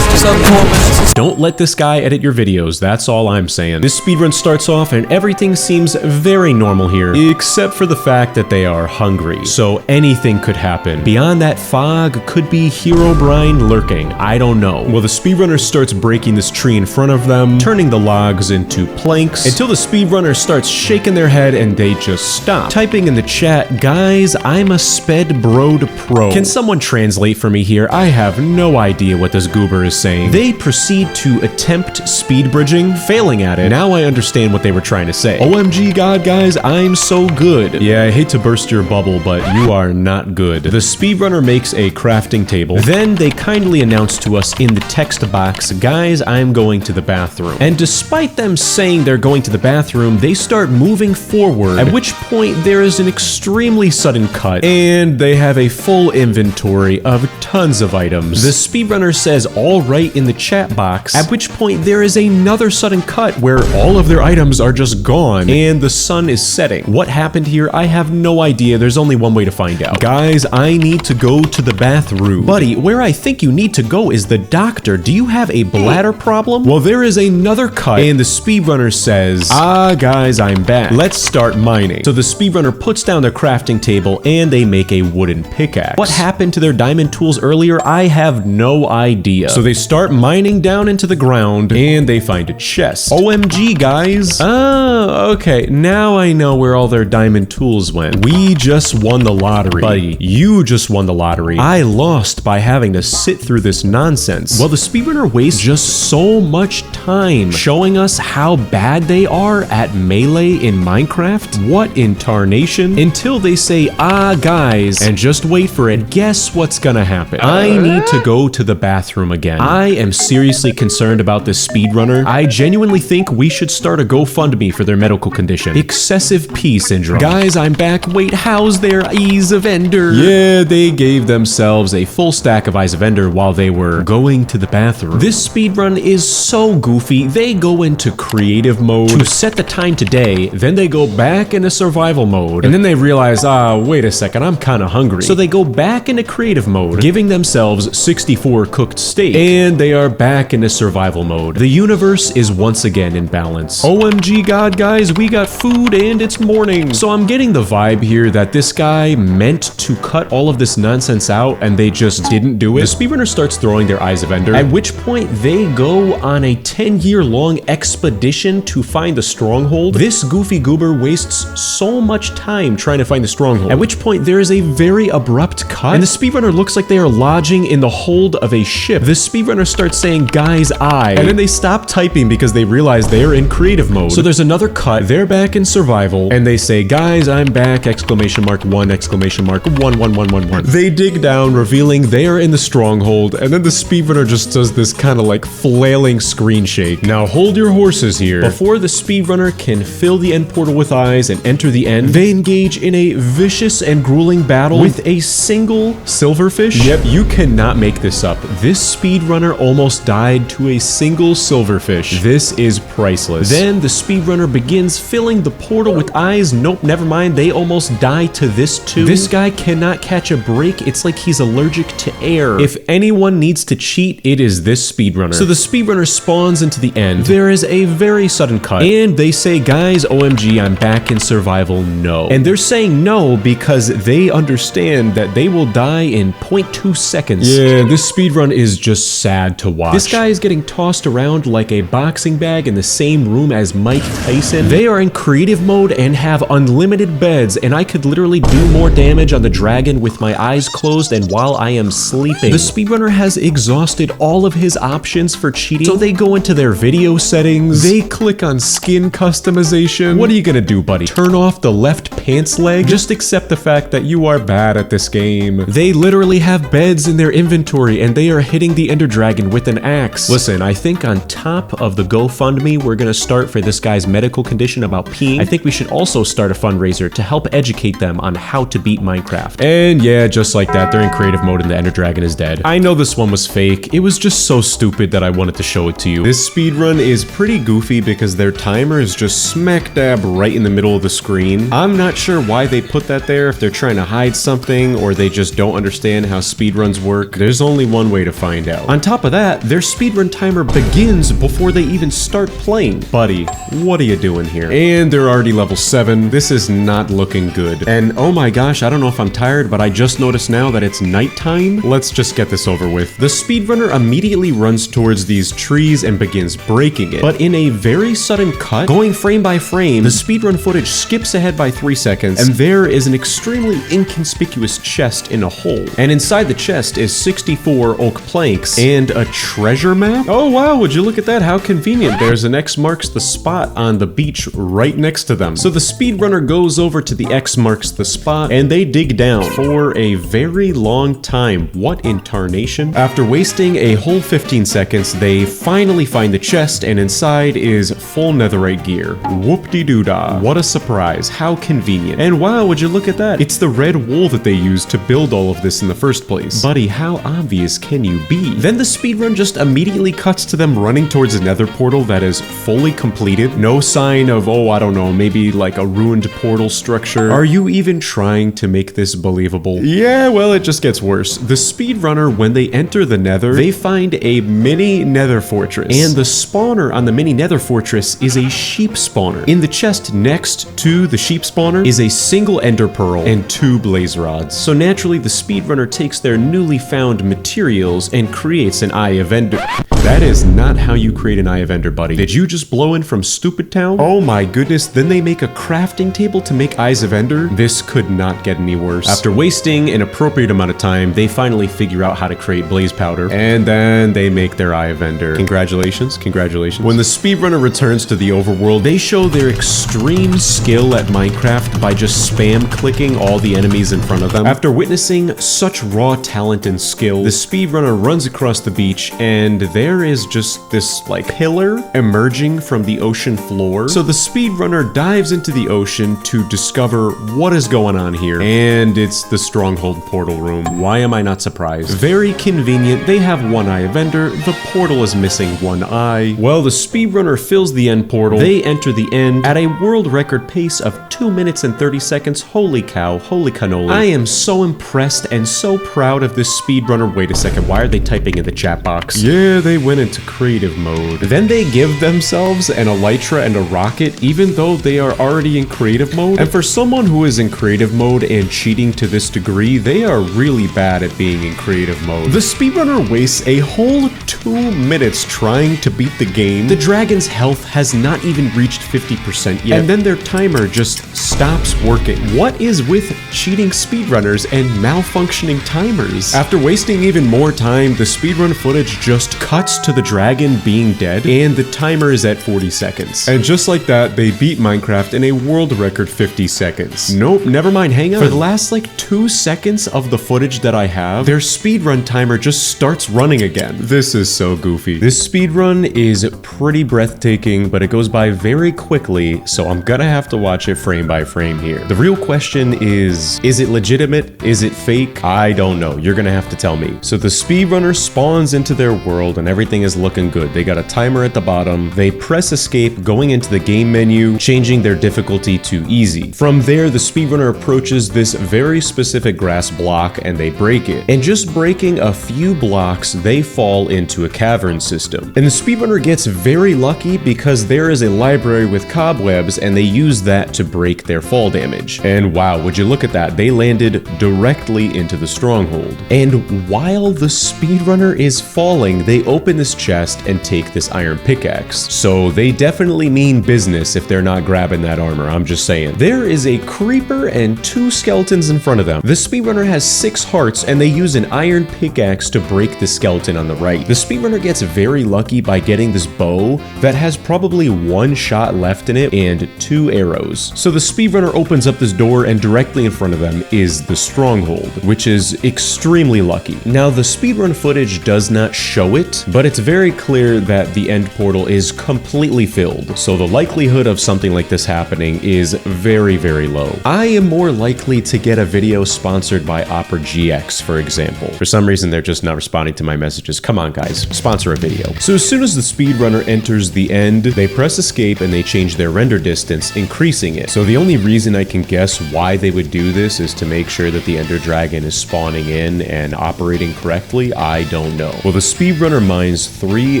Sub 4 minutes. Don't let this guy edit your videos, that's all I'm saying. This speedrun starts off and everything seems very normal here, except for the fact that they are hungry. So anything could happen. Beyond that fog could be Herobrine lurking, I don't know. Well, the speedrunner starts breaking this tree in front of them, turning the logs into planks, until the speedrunner starts shaking their head and they just stop. Typing in the chat, guys, I'm a sped broad pro. Can someone translate for me here? I have no idea what this goober is saying. They proceed to attempt speed bridging, failing at it. Now I understand what they were trying to say. OMG God, guys, I'm so good. Yeah, I hate to burst your bubble, but you are not good. The speedrunner makes a crafting table. Then they kindly announce to us in the text box, guys, I'm going to the bathroom. And despite them saying they're going to the bathroom, they start moving forward, at which point there is an extremely sudden cut, and they have a full inventory of tons of items. The speedrunner says, all right, in the chat box, at which point there is another sudden cut where all of their items are just gone and the sun is setting. What happened here? I have no idea. There's only one way to find out. Guys, I need to go to the bathroom. Buddy, where I think you need to go is the doctor. Do you have a bladder problem? Well, there is another cut and the speedrunner says, guys, I'm back. Let's start mining. So the speedrunner puts down their crafting table and they make a wooden pickaxe. What happened to their diamond tools earlier? I have no idea. So they start mining down into the ground and they find a chest. OMG, guys. Okay, now I know where all their diamond tools went. We just won the lottery. Buddy, you just won the lottery. I lost by having to sit through this nonsense. Well, the speedrunner wastes just so much time showing us how bad they are at melee in Minecraft. What in tarnation? Until they say, guys, and just wait for it. Guess what's gonna happen? I need to go to the bathroom again. I am seriously concerned about this speedrunner. I genuinely think we should start a GoFundMe for their medical condition. Excessive P syndrome. Guys, I'm back. Wait, how's their Eyes of Ender? Yeah, they gave themselves a full stack of Eyes of Ender while they were going to the bathroom. This speedrun is so goofy. They go into creative mode to set the time today, then they go back into survival mode, and then they realize, wait a second, I'm kind of hungry. So they go back into creative mode, giving themselves 64 cooked steak, and they are back into survival mode. The universe is once again in balance. OMG God, guys, we got food and it's morning. So I'm getting the vibe here that this guy meant to cut all of this nonsense out and they just didn't do it. The speedrunner starts throwing their Eyes of Ender, at which point they go on a 10-year-long expedition to find the stronghold. This goofy goober wastes so much time trying to find the stronghold, at which point there is a very abrupt cut, and the speedrunner looks like they are lodging in the hold of a ship. The speedrunner starts saying, guys, and then they stop typing because they realize they're in creative mode. So there's another cut, they're back in survival, and they say, guys, I'm back, exclamation mark 1, exclamation mark 11111. They dig down, revealing they are in the stronghold, and then the speedrunner just does this kind of like flailing screen shake. Now hold your horses here. Before the speedrunner can fill the end portal with eyes and enter the end, they engage in a vicious and grueling battle with a single silverfish. Yep, you cannot make this up. This speedrunner almost died to a single silverfish. This is priceless. Then the speedrunner begins filling the portal with eyes. Nope, never mind. They almost die to this too. This guy cannot catch a break. It's like he's allergic to air. If anyone needs to cheat, it is this speedrunner. So the speedrunner spawns into the end. There is a very sudden cut, and they say, guys, OMG, I'm back in survival, no. And they're saying no because they understand that they will die in 0.2 seconds. Yeah, this speedrun is just sad to watch. This guy is getting tossed around like a boxing bag in the same room as Mike Tyson. They are in creative mode and have unlimited beds, and I could literally do more damage on the dragon with my eyes closed and while I am sleeping. The speedrunner has exhausted all of his options for cheating, so they go into their video settings, they click on skin customization. What are you gonna do, buddy? Turn off the left pants leg? Just accept the fact that you are bad at this game. They literally have beds in their inventory and they are hitting the Ender Dragon with an axe. Listen, I think on top of the GoFundMe we're gonna start for this guy's medical condition about peeing, I think we should also start a fundraiser to help educate them on how to beat Minecraft. And yeah, just like that, they're in creative mode and the Ender Dragon is dead. I know this one was fake. It was just so stupid that I wanted to show it to you. This speedrun is pretty goofy because their timer is just smack dab right in the middle of the screen. I'm not sure why they put that there, if they're trying to hide something or they just don't understand how speedruns work. There's only one way to find out. On top of that, their speedrun timer begins before they even start playing. Buddy, what are you doing here? And they're already level 7. This is not looking good. And oh my gosh, I don't know if I'm tired, but I just noticed now that it's nighttime. Let's just get this over with. The speedrunner immediately runs towards these trees and begins breaking it. But in a very sudden cut, going frame by frame, the speedrun footage skips ahead by 3 seconds, and there is an extremely inconspicuous chest in a hole. And inside the chest is 64 oak planks and a treasure map. Oh wow, would you look at that? How convenient. There's an X marks the spot on the beach right next to them. So the speedrunner goes over to the X marks the spot and they dig down for a very long time. What in tarnation? After wasting a whole 15 seconds, they finally find the chest and inside is full netherite gear. Whoop-de-doo-dah. What a surprise. How convenient. And wow, would you look at that? It's the red wool that they used to build all of this in the first place. Buddy, how obvious can you be? Then the speedrun just immediately cuts to them running towards a nether portal that is fully completed. No sign of, oh, I don't know, maybe like a ruined portal structure. Are you even trying to make this believable? Yeah, well, it just gets worse. The speedrunner, when they enter the nether, they find a mini nether fortress. And the spawner on the mini nether fortress is a sheep spawner. In the chest next to the sheep spawner is a single ender pearl and 2 blaze rods. So naturally, the speedrunner takes their newly found materials and creates an Eye of Ender. That is not how you create an Eye of Ender, buddy. Did you just blow in from Stupid Town? Oh my goodness, then they make a crafting table to make Eyes of Ender? This could not get any worse. After wasting an appropriate amount of time, they finally figure out how to create blaze powder, and then they make their Eye of Ender. Congratulations, congratulations. When the speedrunner returns to the overworld, they show their extreme skill at Minecraft by just spam clicking all the enemies in front of them. After witnessing such raw talent and skill, the speedrunner runs across the beach, and there is just this, like, pillar emerging from the ocean floor. So the speedrunner dives into the ocean to discover what is going on here, and it's the Stronghold portal room. Why am I not surprised? Very convenient. They have one Eye of Ender. The portal is missing one eye. Well, the speedrunner fills the end portal. They enter the end at a world record pace of 2 minutes and 30 seconds. Holy cow, holy cannoli. I am so impressed and so proud of this speedrunner. Wait a second, why are they typing in the chat box? Yeah, they went into creative mode. Then they give themselves an elytra and a rocket, even though they are already in creative mode. And for someone who is in creative mode and cheating to this degree, they are really bad at being in creative mode. The speedrunner wastes a whole 2 minutes trying to beat the game. The dragon's health has not even reached 50% yet, and then their timer just stops working. What is with cheating speedrunners and malfunctioning timers? After wasting even more time, the speedrun footage just cuts to the dragon being dead, and the timer is at 40 seconds. And just like that, they beat Minecraft in a world record 50 seconds. Nope, never mind, hang on. For the last like 2 seconds of the footage that I have, their speedrun timer just starts running again. This is so goofy. This speedrun is pretty breathtaking, but it goes by very quickly, so I'm gonna have to watch it frame by frame here. The real question is it legitimate? Is it fake? I don't know. You're gonna have to tell me. So the speedrunner spawns into their world and everything is looking good. They got a timer at the bottom. They press escape, going into the game menu, changing their difficulty to easy. From there, the speedrunner approaches this very specific grass block and they break it. And just breaking a few blocks, they fall into a cavern system. And the speedrunner gets very lucky because there is a library with cobwebs and they use that to break their fall damage. And wow, would you look at that? They landed directly into the stronghold. And while the speedrunner is falling, they open this chest and take this iron pickaxe. So they definitely mean business if they're not grabbing that armor, I'm just saying. There is a creeper and 2 skeletons in front of them. The speedrunner has 6 hearts and they use an iron pickaxe to break the skeleton on the right. The speedrunner gets very lucky by getting this bow that has probably 1 shot left in it and 2 arrows. So the speedrunner opens up this door and directly in front of them is the stronghold, which is extremely lucky. Now the speedrun footage does not show it, but it's very clear that the end portal is completely filled. So the likelihood of something like this happening is very, very low. I am more likely to get a video sponsored by Opera GX, for example. For some reason, they're just not responding to my messages. Come on, guys, sponsor a video. So as soon as the speedrunner enters the end, they press escape and they change their render distance, increasing it. So the only reason I can guess why they would do this is to make sure that the Ender Dragon is spawning in and operating correctly. I don't know. Well, the speedrunner mines 3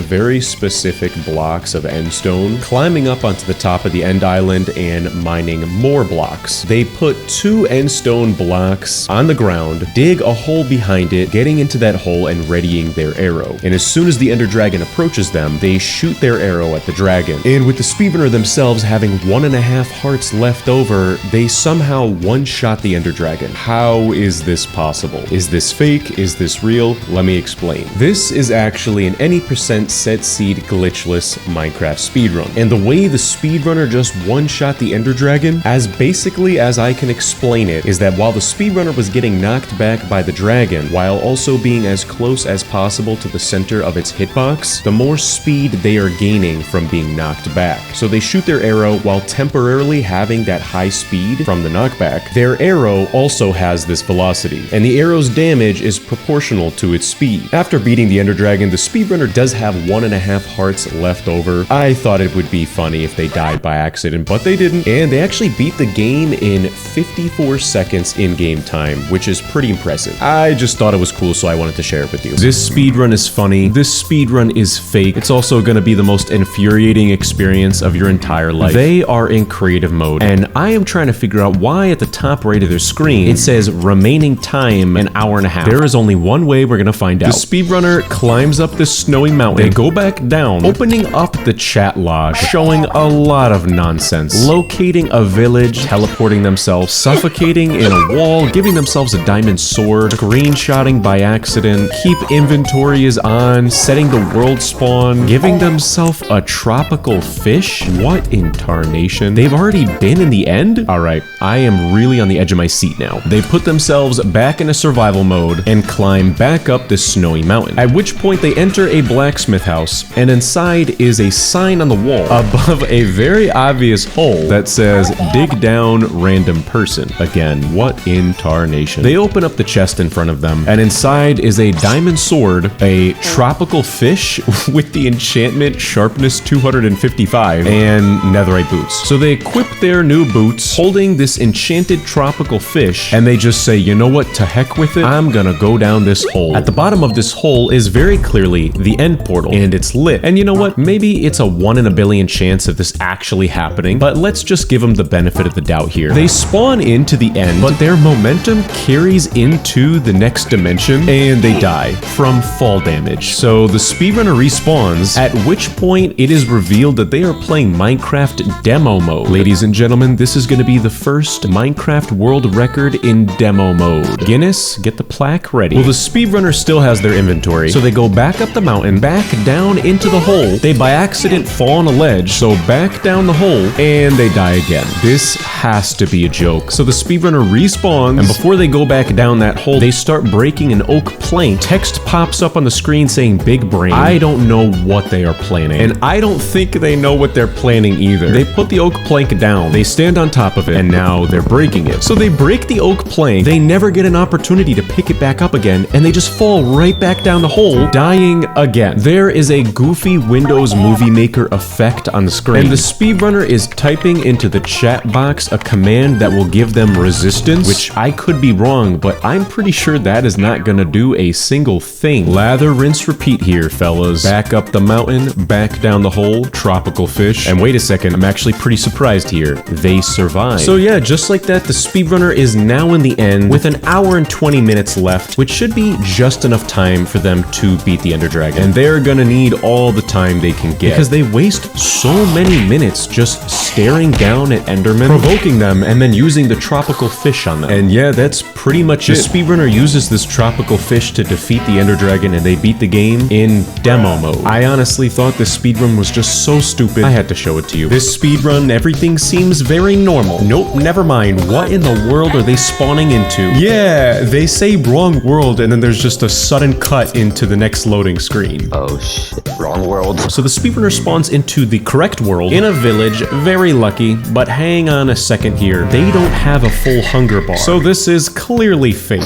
very specific blocks of endstone, climbing up onto the top of the end island and mining more blocks. They put 2 endstone blocks on the ground, dig a hole behind it, getting into that hole and readying their arrow. And as soon as the Ender Dragon approaches them, they shoot their arrow at the dragon. And with the speedrunner themselves having 1.5 hearts left over, they somehow one-shot the Ender Dragon. How is this possible? Is this fake? Is this real? Let me explain. This is actually an any percent set seed glitchless Minecraft speedrun. And the way the speedrunner just one-shot the Ender Dragon, as basically as I can explain it, is that while the speedrunner was getting knocked back by the dragon, while also being as close as possible to the center of its hitbox, the more speed they are gaining from being knocked back. So they shoot their arrow while temporarily having that high speed from the knockback. Their arrow also has this velocity, and the arrow's damage is proportional to its speed. After beating the Ender Dragon, the speedrunner does have 1.5 hearts left over. I thought it would be funny if they died by accident, but they didn't, and they actually beat the game in 54 seconds in-game time, which is pretty impressive. I just thought it was cool, so I wanted to share it with you. This speedrun is funny. This speedrun is fake. It's also gonna be the most infuriating experience of your entire life. They are in creative mode, and I am trying to figure out why at the top right of their screen it says remaining time 1.5 hours. There is only one way we're gonna find out. The speedrunner climbs up this snowy mountain. They go back down, opening up the chat log, showing a lot of nonsense. Locating a village, teleporting themselves, suffocating in a wall, giving themselves a diamond sword, screenshotting by accident, keep inventory is on, setting the world spawn, giving themselves a tropical fish? What in tarnation? They've already been in the end? Alright, I am really on the edge of my seat now. They put themselves back into survival mode and climb back up this snowy mountain. At which point they enter a blacksmith house, and inside is a sign on the wall above a very obvious hole that says dig down random person. Again, what in tarnation? They open up the chest in front of them, and inside is a diamond sword, a tropical fish with the enchantment sharpness 255, and netherite boots. So they equip their new boots holding this enchanted tropical fish, and they just say, you know what, to heck with it, I'm gonna go down this hole. At the bottom of this hole is very clearly the end portal, and it's lit. And you know what, maybe it's a 1 in a billion chance of this actually happening, but let's just give them the benefit of the doubt here. They spawn into the end, but their momentum carries into the next dimension, and they die from fall damage. So the speedrunner respawns, at which point it is revealed that they are playing Minecraft demo mode. Ladies and gentlemen, this is going to be the first Minecraft world record in demo mode. Guinness, get the plaque ready. Well, the speedrunner still has their inventory, so they go back up the mountain, back down into the hole. They by accident fall on a ledge, so back down the hole, and they die again. This has to be a joke. So the speedrunner respawns, and before they go back down that hole, they start breaking an oak plank. Text pops up on the screen saying big brain. I don't know what they are planning, and I don't think they know what they're planning either. They put the oak plank down, they stand on top of it, and now they're breaking it. So they break the oak plank, they never get an opportunity to pick it back up again, and they just fall right back down the hole, dying again. There is a goofy Windows Movie Maker effect on the screen, and the speedrunner is typing into the chat box a command that will give them resistance, which I could be wrong, but I'm pretty sure that is not gonna do a single thing. Lather, rinse, repeat here, fellas. Back up the mountain, back down the hole, tropical fish, and wait a second, I'm actually pretty surprised here. They survive. So yeah, just like that, the speedrunner is now in the end with an hour and 20 minutes left, which should be just enough time for them to beat the Ender Dragon. And they're gonna need all the time they can get, because they waste so many minutes just staring down at Endermen, provoking them, and then using the tropical fish on them. And yeah, that's pretty much it. The speedrunner uses this tropical fish to defeat the Ender Dragon, and they beat the game in demo mode. I honestly thought this speedrun was just so stupid, I had to show it to you. This speedrun, everything seems very normal. Nope, never mind. What in the world are they spawning into? Yeah, they say wrong world, and then there's just a sudden cut into the next loading screen. Oh shit, wrong world. So the speedrunner spawns into the correct world, in a village, very lucky, but hang on a second here. They don't have a full hunger bar, so this is clearly fake.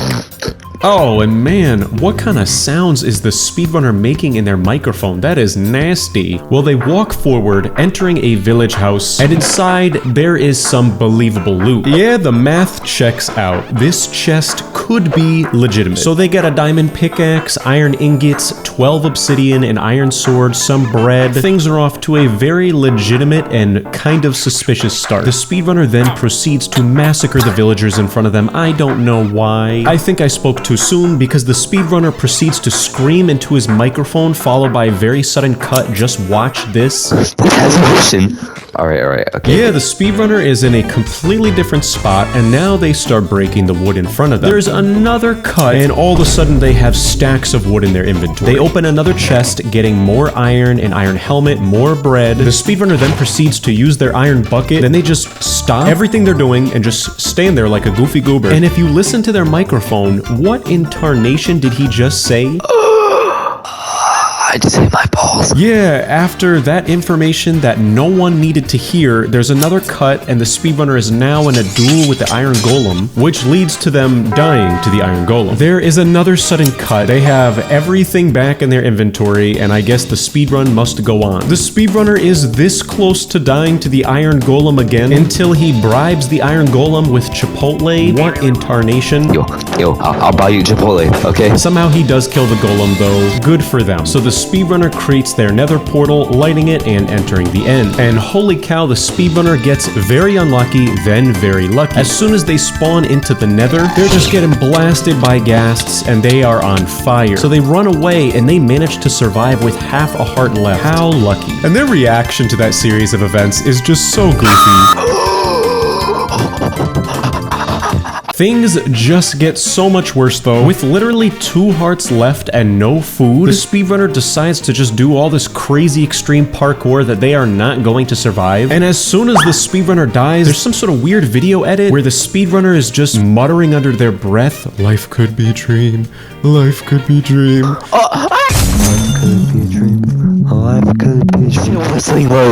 Oh, and man, what kind of sounds is the speedrunner making in their microphone? That is nasty. Well, they walk forward, entering a village house, and inside there is some believable loot. Yeah, the math checks out. This chest could be legitimate. So they get a diamond pickaxe, iron ingots, 12 obsidian, an iron sword, some bread. Things are off to a very legitimate and kind of suspicious start. The speedrunner then proceeds to massacre the villagers in front of them. I don't know why. I think I spoke too soon, because the speedrunner proceeds to scream into his microphone, followed by a very sudden cut. Just watch this. Alright, okay. Yeah, the speedrunner is in a completely different spot, and now they start breaking the wood in front of them. There's another cut, and all of a sudden they have stacks of wood in their inventory. They open another chest, getting more iron, an iron helmet, more bread. The speedrunner then proceeds to use their iron bucket, then they just stop everything they're doing and just stand there like a goofy goober. And if you listen to their microphone, what in tarnation did he just say? I just hit my balls. Yeah, after that information that no one needed to hear, there's another cut, and the speedrunner is now in a duel with the Iron Golem, which leads to them dying to the Iron Golem. There is another sudden cut. They have everything back in their inventory, and I guess the speedrun must go on. The speedrunner is this close to dying to the Iron Golem again until he bribes the Iron Golem with Chipotle. What in tarnation? Yo, I'll buy you Chipotle, okay? Somehow he does kill the Golem though. Good for them. So the speedrunner creates their nether portal, lighting it and entering the end. And holy cow, the speedrunner gets very unlucky, then very lucky. As soon as they spawn into the nether, they're just getting blasted by ghasts and they are on fire. So they run away and they manage to survive with half a heart left. How lucky. And their reaction to that series of events is just so goofy. Things just get so much worse though. With literally 2 hearts left and no food, the speedrunner decides to just do all this crazy extreme parkour that they are not going to survive. And as soon as the speedrunner dies, there's some sort of weird video edit where the speedrunner is just muttering under their breath, "Life could be a dream, life could be a dream."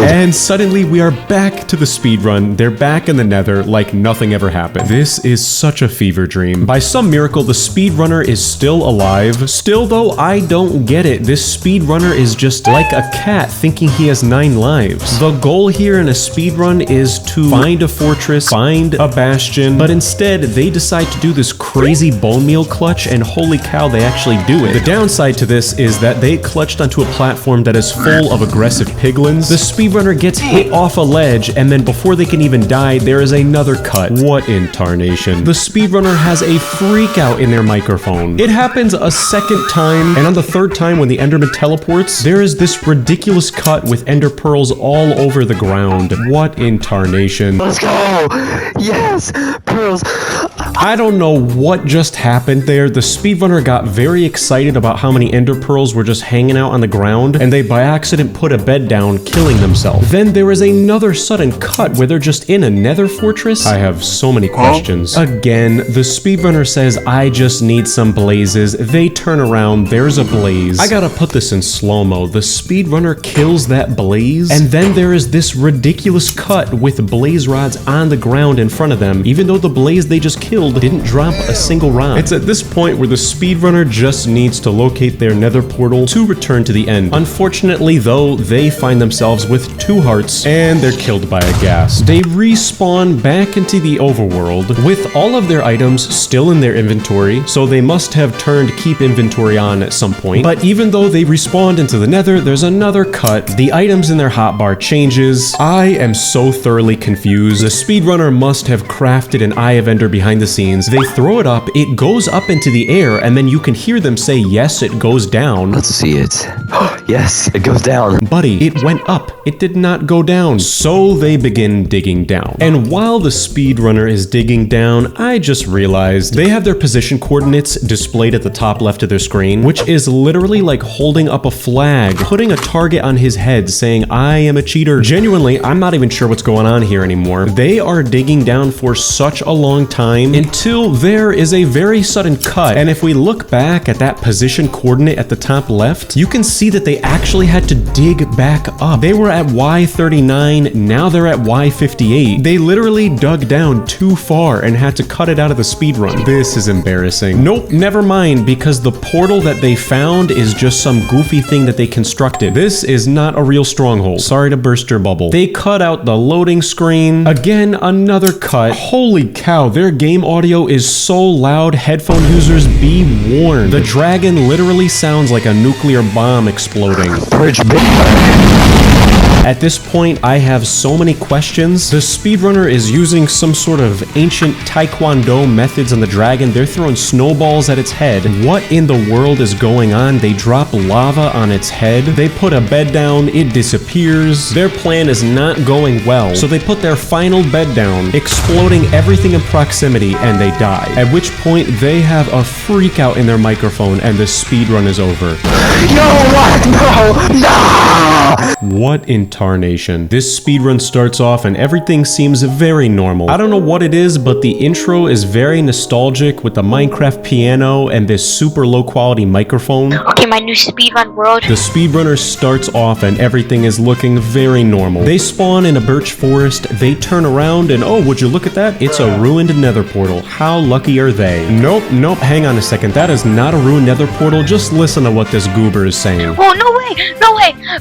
And suddenly we are back to the speedrun. They're back in the nether like nothing ever happened. This is such a fever dream. By some miracle, the speedrunner is still alive. Still though, I don't get it. This speedrunner is just like a cat thinking he has 9 lives. The goal here in a speedrun is to find a fortress, find a bastion, but instead they decide to do this crazy bone meal clutch, and holy cow, they actually do it. The downside to this is that they clutched onto a platform that is full of aggressive piglins. The speedrunner gets hit off a ledge, and then before they can even die, there is another cut. What in tarnation? The speedrunner has a freak out in their microphone. It happens a second time, and on the third time when the Enderman teleports, there is this ridiculous cut with ender pearls all over the ground. What in tarnation? Let's go! Yes! Pearls! I don't know what just happened there. The speedrunner got very excited about how many ender pearls were just hanging out on the ground, and they by accident put a bed down, killing themselves. Then there is another sudden cut where they're just in a nether fortress. I have so many questions. Again, the speedrunner says, "I just need some blazes." They turn around, there's a blaze. I gotta put this in slow-mo. The speedrunner kills that blaze, and then there is this ridiculous cut with blaze rods on the ground in front of them, even though the blaze they just killed didn't drop a single rod. It's at this point where the speedrunner just needs to locate their nether portal to return to the end. Unfortunately though, they find themselves with 2 hearts and they're killed by a ghast. They respawn back into the overworld with all of their items still in their inventory, so they must have turned keep inventory on at some point. But even though they respawned into the nether, there's another cut. The items in their hotbar changes. I am so thoroughly confused. The speedrunner must have crafted an Eye of Ender behind the scenes. They throw it up, it goes up into the air, and then you can hear them say, "Yes, it goes down." Let's see it. Yes, it goes down. Buddy, it went up. It did not go down. So they begin digging down. And while the speedrunner is digging down, I just realized they have their position coordinates displayed at the top left of their screen, which is literally like holding up a flag, putting a target on his head saying, "I am a cheater." Genuinely, I'm not even sure what's going on here anymore. They are digging down for such a long time until there is a very sudden cut. And if we look back at that position coordinate at the top left, you can see that they actually had to dig back up. They were at Y39, now they're at Y58. They literally dug down too far and had to cut it out of the speedrun. This is embarrassing. Nope, never mind, because the portal that they found is just some goofy thing that they constructed. This is not a real stronghold. Sorry to burst your bubble. They cut out the loading screen. Again, another cut. Holy cow, their game audio is so loud, headphone users be warned. The dragon literally sounds like a nuclear bomb exploding. At this point, I have so many questions. The speedrunner is using some sort of ancient taekwondo methods on the dragon. They're throwing snowballs at its head. What in the world is going on? They drop lava on its head. They put a bed down, it disappears. Their plan is not going well. So they put their final bed down, exploding everything in proximity, and they die. At which point, they have a freak out in their microphone and the speedrun is over. Yo, what? No! No! What in tarnation? This speedrun starts off and everything seems very normal. I don't know what it is, but the intro is very nostalgic with the Minecraft piano and this super low quality microphone. Okay, my new speedrun world. The speedrunner starts off and everything is looking very normal. They spawn in a birch forest, they turn around and oh, would you look at that? It's a ruined nether portal. How lucky are they? Nope, hang on a second. That is not a ruined nether portal. Just listen to what this goober is saying. Oh, no way!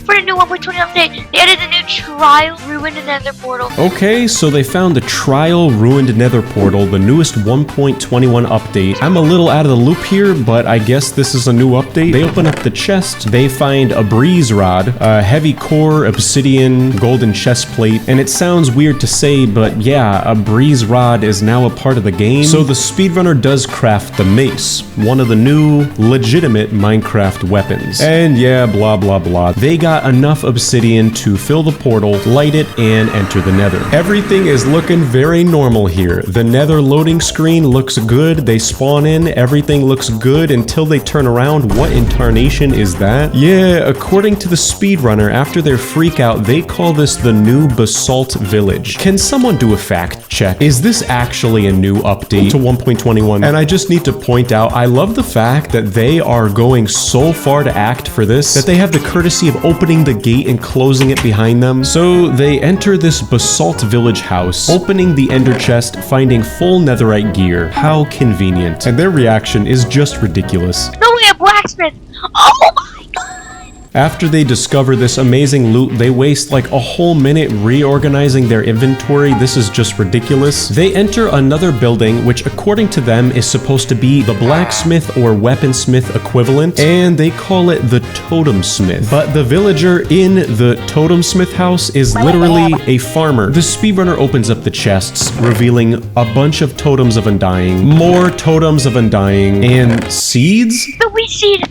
For the new 1.20 update, They added a new trial, ruined nether portal. Okay, so they found the Trial Ruined Nether Portal, the newest 1.21 update. I'm a little out of the loop here, but I guess this is a new update. They open up the chest, they find a breeze rod, a heavy core, obsidian, golden chest plate, and it sounds weird to say, but yeah, a breeze rod is now a part of the game. So the speedrunner does craft the mace, one of the new, legitimate Minecraft weapons. And yeah, blah blah blah. They got enough obsidian to fill the portal, light it, and enter the nether. Everything is looking very normal here. The nether loading screen looks good, they spawn in, everything looks good until they turn around. What in tarnation is that? Yeah, according to the speedrunner, after their freak out, they call this the new Basalt Village. Can someone do a fact check? Is this actually a new update to 1.21? And I just need to point out, I love the fact that they are going so far to act for this, that they have the courtesy of opening the gate and closing it behind them. So they enter this Basalt Village house, opening the ender chest, finding full netherite gear. How convenient. And their reaction is just ridiculous. No, we have blacksmith. Oh my god. After they discover this amazing loot, they waste like a whole minute reorganizing their inventory. This is just ridiculous. They enter another building, which according to them is supposed to be the blacksmith or weaponsmith equivalent, and they call it the totem smith. But the villager in the totem smith house is literally a farmer. The speedrunner opens up the chests, revealing a bunch of totems of undying, more totems of undying, and seeds? The wheat seed,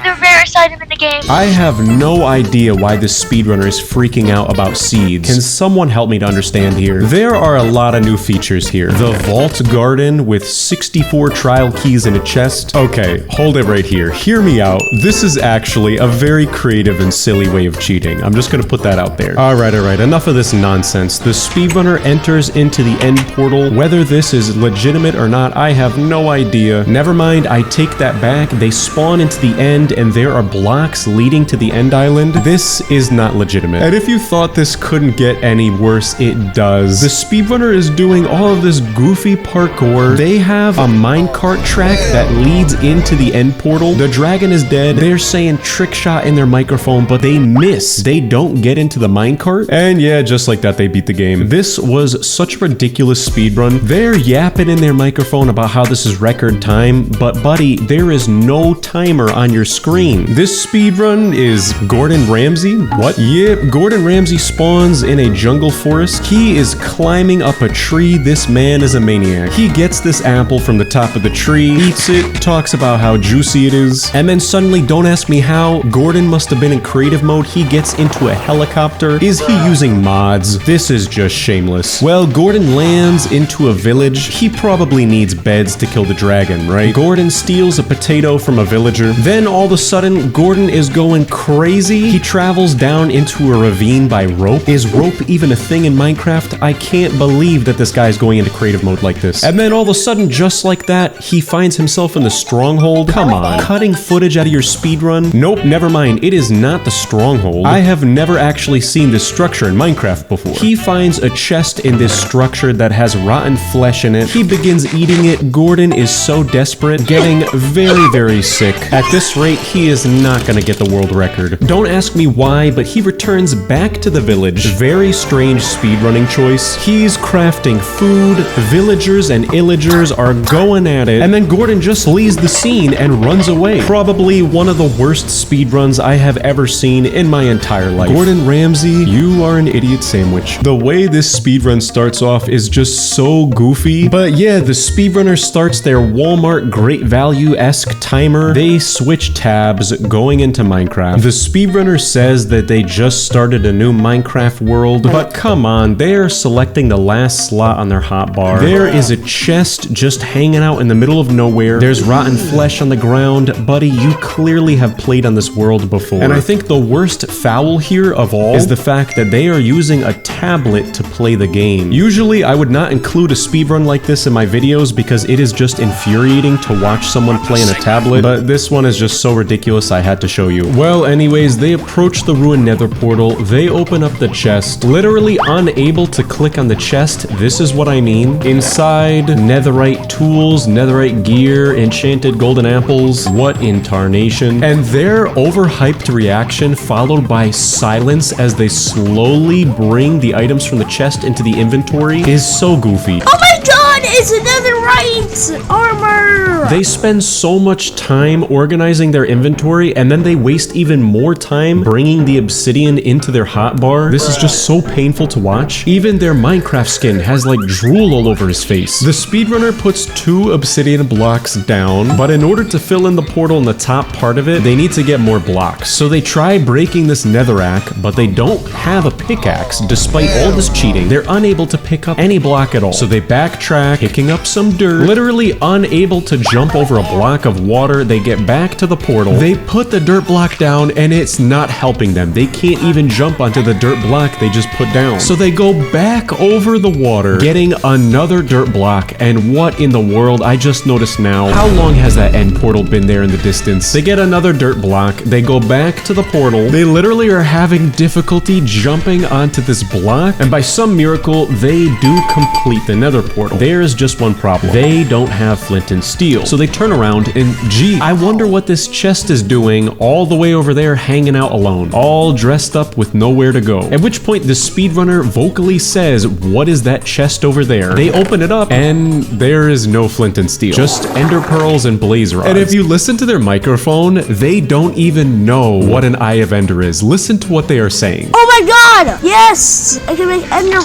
the rarest item in the game. I have no idea why this speedrunner is freaking out about seeds. Can someone help me to understand here? There are a lot of new features here. The vault garden with 64 trial keys in a chest. Okay, hold it right here. Hear me out. This is actually a very creative and silly way of cheating. I'm just gonna put that out there. Alright, enough of this nonsense. The speedrunner enters into the end portal. Whether this is legitimate or not, I have no idea. Never mind, I take that back. They spawn into the end and there are blocks leading to the end island. This is not legitimate. And if you thought this couldn't get any worse, it does. The speedrunner is doing all of this goofy parkour. They have a minecart track that leads into the end portal. The dragon is dead. They're saying trick shot in their microphone, but they miss. They don't get into the minecart. And yeah, just like that, they beat the game. This was such a ridiculous speedrun. They're yapping in their microphone about how this is record time, but buddy, there is no timer on your screen. This speedrun is Gordon Ramsay? What? Yep, Gordon Ramsay spawns in a jungle forest. He is climbing up a tree. This man is a maniac. He gets this apple from the top of the tree, eats it, talks about how juicy it is, and then suddenly, don't ask me how, Gordon must have been in creative mode. He gets into a helicopter. Is he using mods? This is just shameless. Well, Gordon lands into a village. He probably needs beds to kill the dragon, right? Gordon steals a potato from a villager. Then all of a sudden, Gordon is going crazy. He travels down into a ravine by rope. Is rope even a thing in Minecraft? I can't believe that this guy is going into creative mode like this. And then all of a sudden, just like that, he finds himself in the stronghold. Come on. Cutting footage out of your speedrun? Nope, never mind. It is not the stronghold. I have never actually seen this structure in Minecraft before. He finds a chest in this structure that has rotten flesh in it. He begins eating it. Gordon is so desperate, getting very, very sick. At this rate, he is not gonna get the world record. Don't ask me why, but he returns back to the village. Very strange speedrunning choice. He's crafting food, villagers and illagers are going at it, and then Gordon just leaves the scene and runs away. Probably one of the worst speedruns I have ever seen in my entire life. Gordon Ramsay, you are an idiot sandwich. The way this speedrun starts off is just so goofy, but yeah, the speedrunner starts their Walmart Great Value-esque timer. They switch tabs going into Minecraft. The speedrunner says that they just started a new Minecraft world, but come on, they are selecting the last slot on their hotbar. There is a chest just hanging out in the middle of nowhere. There's rotten flesh on the ground. Buddy, you clearly have played on this world before. And I think the worst foul here of all is the fact that they are using a tablet to play the game. Usually, I would not include a speedrun like this in my videos because it is just infuriating to watch someone play on a tablet, but this one is just so ridiculous I had to show you. Well, anyways, they approach the ruined nether portal. They open up the chest, literally unable to click on the chest. This is what I mean. Inside, netherite tools, netherite gear, enchanted golden apples. What in tarnation? And their overhyped reaction followed by silence as they slowly bring the items from the chest into the inventory is so goofy. Oh my god, it's netherite armor! They spend so much time organizing their inventory and then they waste even more time bringing the obsidian into their hotbar. This is just so painful to watch. Even their Minecraft skin has like drool all over his face. The speedrunner puts 2 obsidian blocks down, but in order to fill in the portal in the top part of it, they need to get more blocks. So they try breaking this netherrack, but they don't have a pickaxe. Despite all this cheating, they're unable to pick up any block at all. So they backtrack, picking up some dirt, literally unable to jump over a block of water. They get back to the portal. They put the dirt block down and it's not helping them. They can't even jump onto the dirt block they just put down. So they go back over the water, getting another dirt block. And what in the world? I just noticed now. How long has that end portal been there in the distance? They get another dirt block. They go back to the portal. They literally are having difficulty jumping onto this block. And by some miracle, they do complete the nether portal. There is just one problem. They don't have flint and steel. So they turn around and gee, I wonder what this chest is doing all the way over there hanging out alone, all dressed up with nowhere to go. At which point the speedrunner vocally says, what is that chest over there? They open it up and there is no flint and steel, just ender pearls and blaze rods. And if you listen to their microphone, they don't even know what an Eye of Ender is. Listen to what they are saying. Oh my god! Yes! I can make ender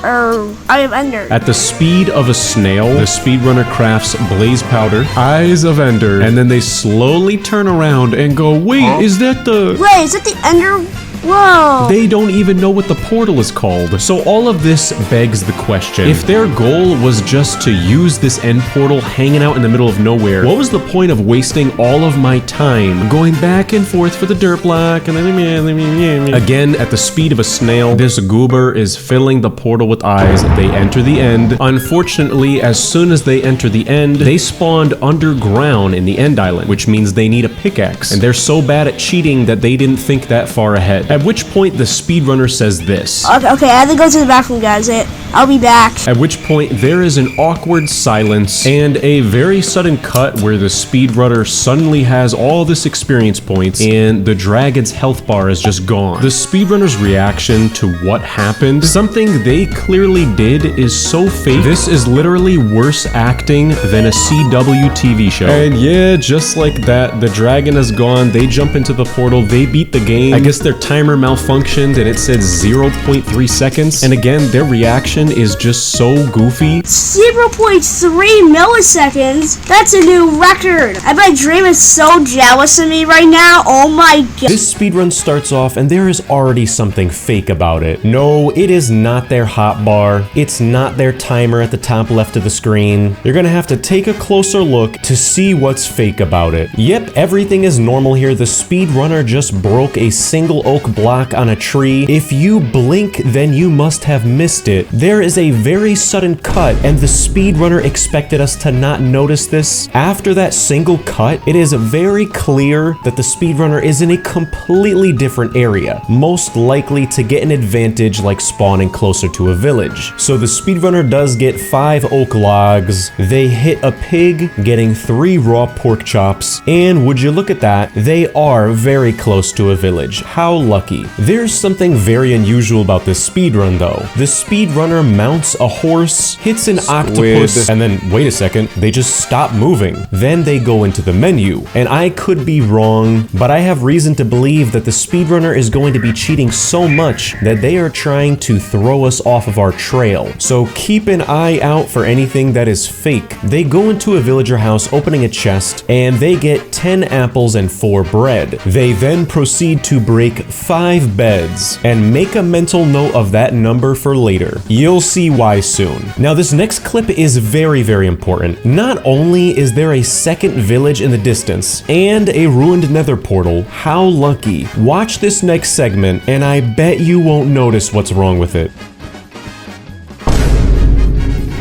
Eye of Ender. At the speed of a snail, the speedrunner crafts blaze powder, Eyes of Ender, and then they slowly turn around and go, wait, is that the... Wait, is that the Ender? Whoa. They don't even know what the portal is called. So all of this begs the question, if their goal was just to use this end portal hanging out in the middle of nowhere, what was the point of wasting all of my time going back and forth for the dirt block and then again at the speed of a snail? This goober is filling the portal with eyes. They enter the end. Unfortunately, as soon as they enter the end, they spawned underground in the end island, which means they need a pickaxe, and they're so bad at cheating that they didn't think that far ahead. At which point the speedrunner says this. Okay, I have to go to the bathroom, guys. I'll be back. At which point there is an awkward silence and a very sudden cut where the speedrunner suddenly has all this experience points and the dragon's health bar is just gone. The speedrunner's reaction to what happened, something they clearly did, is so fake. This is literally worse acting than a CW TV show. And yeah, just like that, the dragon is gone. They jump into the portal. They beat the game. I guess their timer malfunctioned and it said 0.3 seconds. And again, their reaction is just so goofy. 0.3 milliseconds? That's a new record. I bet Dream is so jealous of me right now. Oh my god. This speedrun starts off and there is already something fake about it. No, it is not their hotbar. It's not their timer at the top left of the screen. You're gonna have to take a closer look to see what's fake about it. Yep, everything is normal here. The speedrunner just broke a single oak block on a tree. If you blink, then you must have missed it. There is a very sudden cut, and the speedrunner expected us to not notice this. After that single cut, it is very clear that the speedrunner is in a completely different area, most likely to get an advantage like spawning closer to a village. So the speedrunner does get 5 oak logs, they hit a pig, getting 3 raw pork chops, and would you look at that, they are very close to a village. How lucky. There's something very unusual about this speedrun though. The speedrunner mounts a horse, hits an octopus, and then wait a second, they just stop moving. Then they go into the menu. And I could be wrong, but I have reason to believe that the speedrunner is going to be cheating so much that they are trying to throw us off of our trail. So keep an eye out for anything that is fake. They go into a villager house opening a chest, and they get 10 apples and 4 bread. They then proceed to break 5 beds, and make a mental note of that number for later. You'll see why soon. Now this next clip is very, very important. Not only is there a second village in the distance, and a ruined nether portal, how lucky. Watch this next segment, and I bet you won't notice what's wrong with it.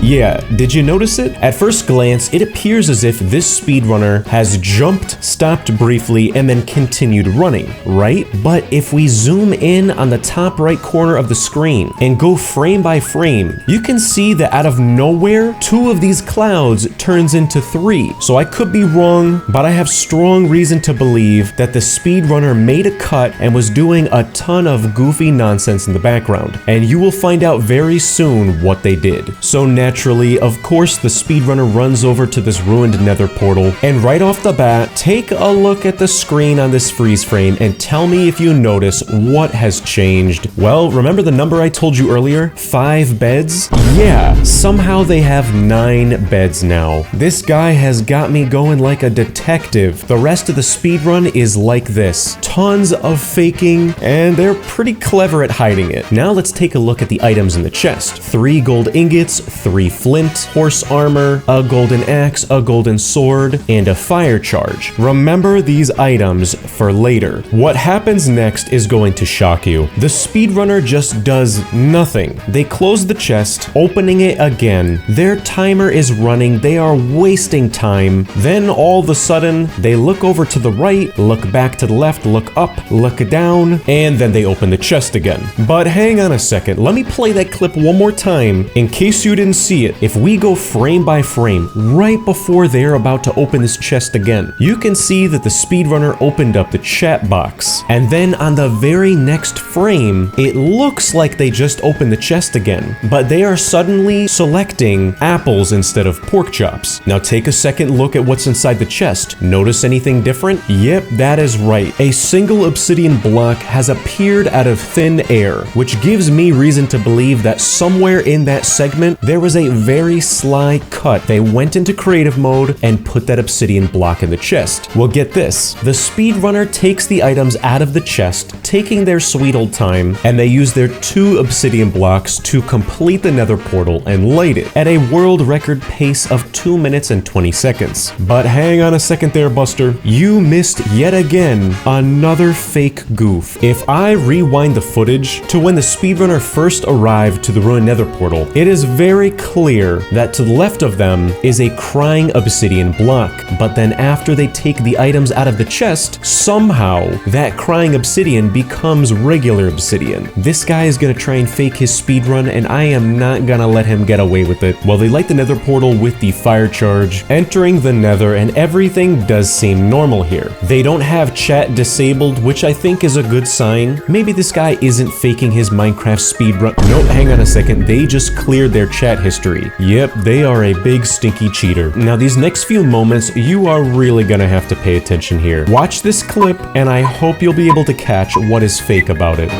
Yeah, did you notice it? At first glance, it appears as if this speedrunner has jumped, stopped briefly, and then continued running, right? But if we zoom in on the top right corner of the screen and go frame by frame, you can see that out of nowhere, 2 of these clouds turns into 3. So I could be wrong, but I have strong reason to believe that the speedrunner made a cut and was doing a ton of goofy nonsense in the background. And you will find out very soon what they did. So naturally, of course, the speedrunner runs over to this ruined nether portal, and right off the bat, take a look at the screen on this freeze frame and tell me if you notice what has changed. Well, remember the number I told you earlier? 5 beds? Yeah, somehow they have 9 beds now. This guy has got me going like a detective. The rest of the speedrun is like this. Tons of faking, and they're pretty clever at hiding it. Now let's take a look at the items in the chest. 3 gold ingots, 3 flint, horse armor, a golden axe, a golden sword, and a fire charge. Remember these items for later. What happens next is going to shock you. The speedrunner just does nothing. They close the chest, opening it again. Their timer is running. They are wasting time. Then all of a sudden, they look over to the right, look back to the left, look up, look down, and then they open the chest again. But hang on a second. Let me play that clip one more time in case you didn't see it. If we go frame by frame, right before they're about to open this chest again, you can see that the speedrunner opened up the chat box. And then on the very next frame, it looks like they just opened the chest again, but they are suddenly selecting apples instead of pork chops. Now take a second look at what's inside the chest. Notice anything different? Yep, that is right. A single obsidian block has appeared out of thin air, which gives me reason to believe that somewhere in that segment, there was a very sly cut. They went into creative mode and put that obsidian block in the chest. Well, get this. The speedrunner takes the items out of the chest, taking their sweet old time, and they use their 2 obsidian blocks to complete the nether portal and light it at a world record pace of 2 minutes and 20 seconds. But hang on a second there, Buster. You missed yet again another fake goof. If I rewind the footage to when the speedrunner first arrived to the ruined nether portal, it is very clear that to the left of them is a crying obsidian block. But then after they take the items out of the chest, somehow that crying obsidian becomes regular obsidian. This guy is gonna try and fake his speedrun, and I am not gonna let him get away with it. Well, they light the nether portal with the fire charge, entering the nether, and everything does seem normal here. They don't have chat disabled, which I think is a good sign. Maybe this guy isn't faking his Minecraft speedrun. Nope, hang on a second. They just cleared their chat history. Yep, they are a big stinky cheater. Now these next few moments, you are really gonna have to pay attention here. Watch this clip, and I hope you'll be able to catch what is fake about it.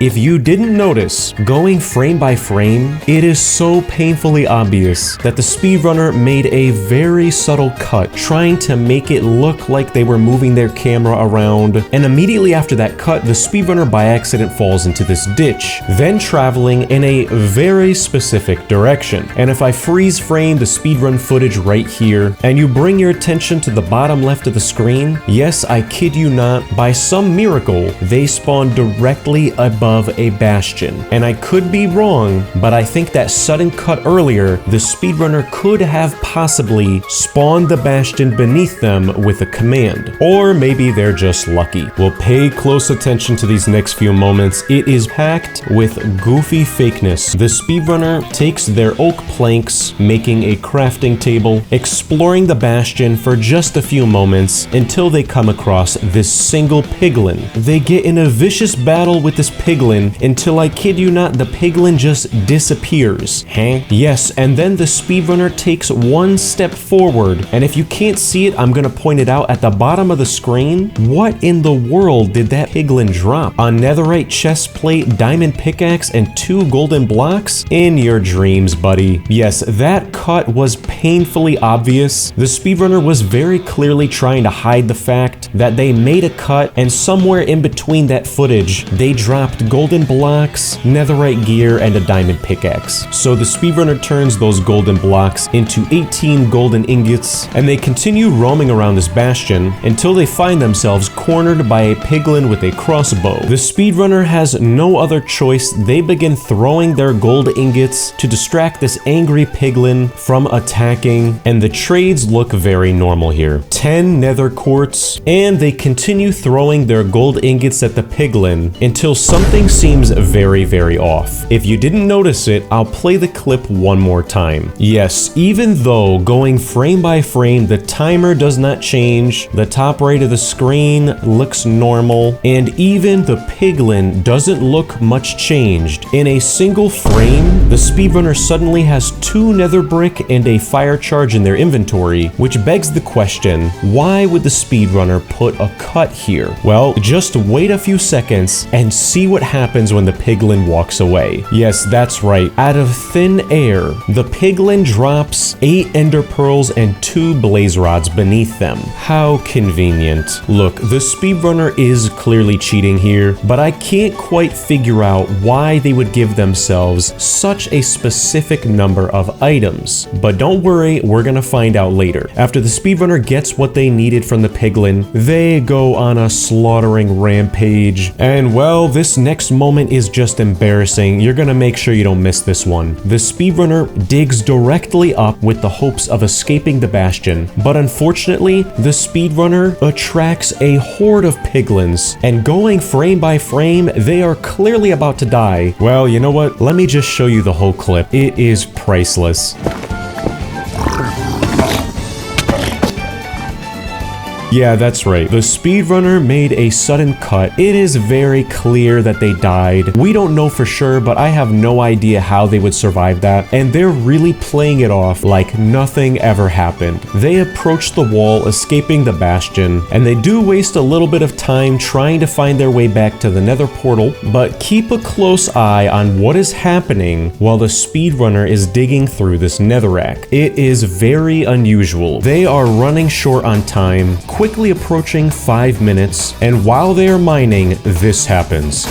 If you didn't notice, going frame by frame, it is so painfully obvious that the speedrunner made a very subtle cut, trying to make it look like they were moving their camera around, and immediately after that cut, the speedrunner by accident falls into this ditch, then traveling in a very specific direction. And if I freeze frame the speedrun footage right here, and you bring your attention to the bottom left of the screen, yes, I kid you not, by some miracle, they spawn directly above a bastion. And I could be wrong, but I think that sudden cut earlier, the speedrunner could have possibly spawned the bastion beneath them with a command. Or maybe they're just lucky. Well, pay close attention to these next few moments. It is packed with goofy fakeness. The speedrunner takes their oak planks, making a crafting table, exploring the bastion for just a few moments until they come across this single piglin. They get in a vicious battle with this piglin until, I kid you not, the piglin just disappears. Huh? Yes, and then the speedrunner takes one step forward, and if you can't see it, I'm gonna point it out at the bottom of the screen. What in the world did that piglin drop? A netherite chest plate, diamond pickaxe, and 2 golden blocks? In your dreams, buddy. Yes, that cut was painfully obvious. The speedrunner was very clearly trying to hide the fact that they made a cut, and somewhere in between that footage, they dropped collect golden blocks, netherite gear, and a diamond pickaxe. So the speedrunner turns those golden blocks into 18 golden ingots, and they continue roaming around this bastion until they find themselves cornered by a piglin with a crossbow. The speedrunner has no other choice. They begin throwing their gold ingots to distract this angry piglin from attacking, and the trades look very normal here. 10 nether quartz, and they continue throwing their gold ingots at the piglin until something seems very, very off. If you didn't notice it, I'll play the clip one more time. Yes, even though going frame by frame, the timer does not change, the top right of the screen looks normal, and even the piglin doesn't look much changed. In a single frame, the speedrunner suddenly has 2 nether brick and a fire charge in their inventory, which begs the question, why would the speedrunner put a cut here? Well, just wait a few seconds and see what happens when the piglin walks away. Yes, that's right. Out of thin air, the piglin drops 8 ender pearls and 2 blaze rods beneath them. How convenient. Look, the speedrunner is clearly cheating here, but I can't quite figure out why they would give themselves such a specific number of items. But don't worry, we're gonna find out later. After the speedrunner gets what they needed from the piglin, they go on a slaughtering rampage. And well, this next moment is just embarrassing. You're gonna make sure you don't miss this one. The speedrunner digs directly up with the hopes of escaping the bastion, but unfortunately, the speedrunner attracts a horde of piglins, and going frame by frame, they are clearly about to die. Well, you know what? Let me just show you the whole clip. It is priceless. Yeah, that's right. The speedrunner made a sudden cut. It is very clear that they died. We don't know for sure, but I have no idea how they would survive that. And they're really playing it off like nothing ever happened. They approach the wall, escaping the bastion, and they do waste a little bit of time trying to find their way back to the nether portal, but keep a close eye on what is happening while the speedrunner is digging through this netherrack. It is very unusual. They are running short on time, quickly approaching 5 minutes, and while they are mining, this happens.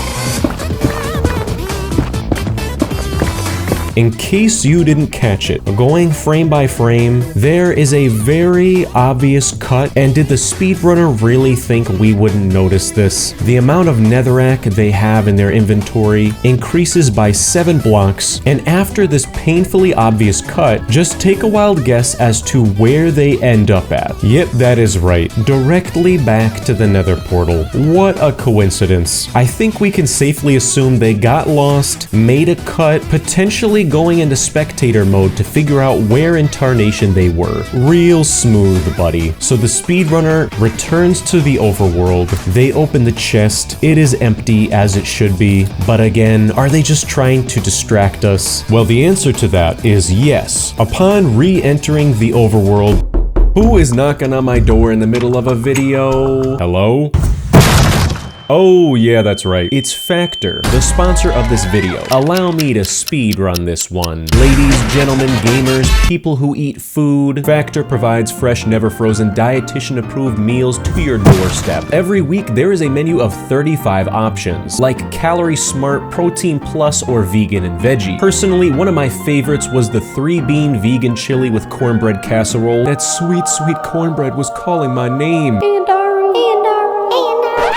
In case you didn't catch it, going frame by frame, there is a very obvious cut, and did the speedrunner really think we wouldn't notice this? The amount of netherrack they have in their inventory increases by 7 blocks, and after this painfully obvious cut, just take a wild guess as to where they end up at. Yep, that is right. Directly back to the nether portal. What a coincidence. I think we can safely assume they got lost, made a cut, potentially going into spectator mode to figure out where in tarnation they were. Real smooth, buddy. So the speedrunner returns to the overworld. They open the chest. It is empty, as it should be. But again, are they just trying to distract us? Well, the answer to that is yes. Upon re-entering the overworld, who is knocking on my door in the middle of a video? Hello? Oh yeah, that's right. It's Factor, the sponsor of this video. Allow me to speed run this one. Ladies, gentlemen, gamers, people who eat food, Factor provides fresh, never frozen, dietitian approved meals to your doorstep. Every week there is a menu of 35 options, like Calorie Smart, Protein Plus, or Vegan and Veggie. Personally, one of my favorites was the 3-bean vegan chili with cornbread casserole. That sweet, sweet cornbread was calling my name.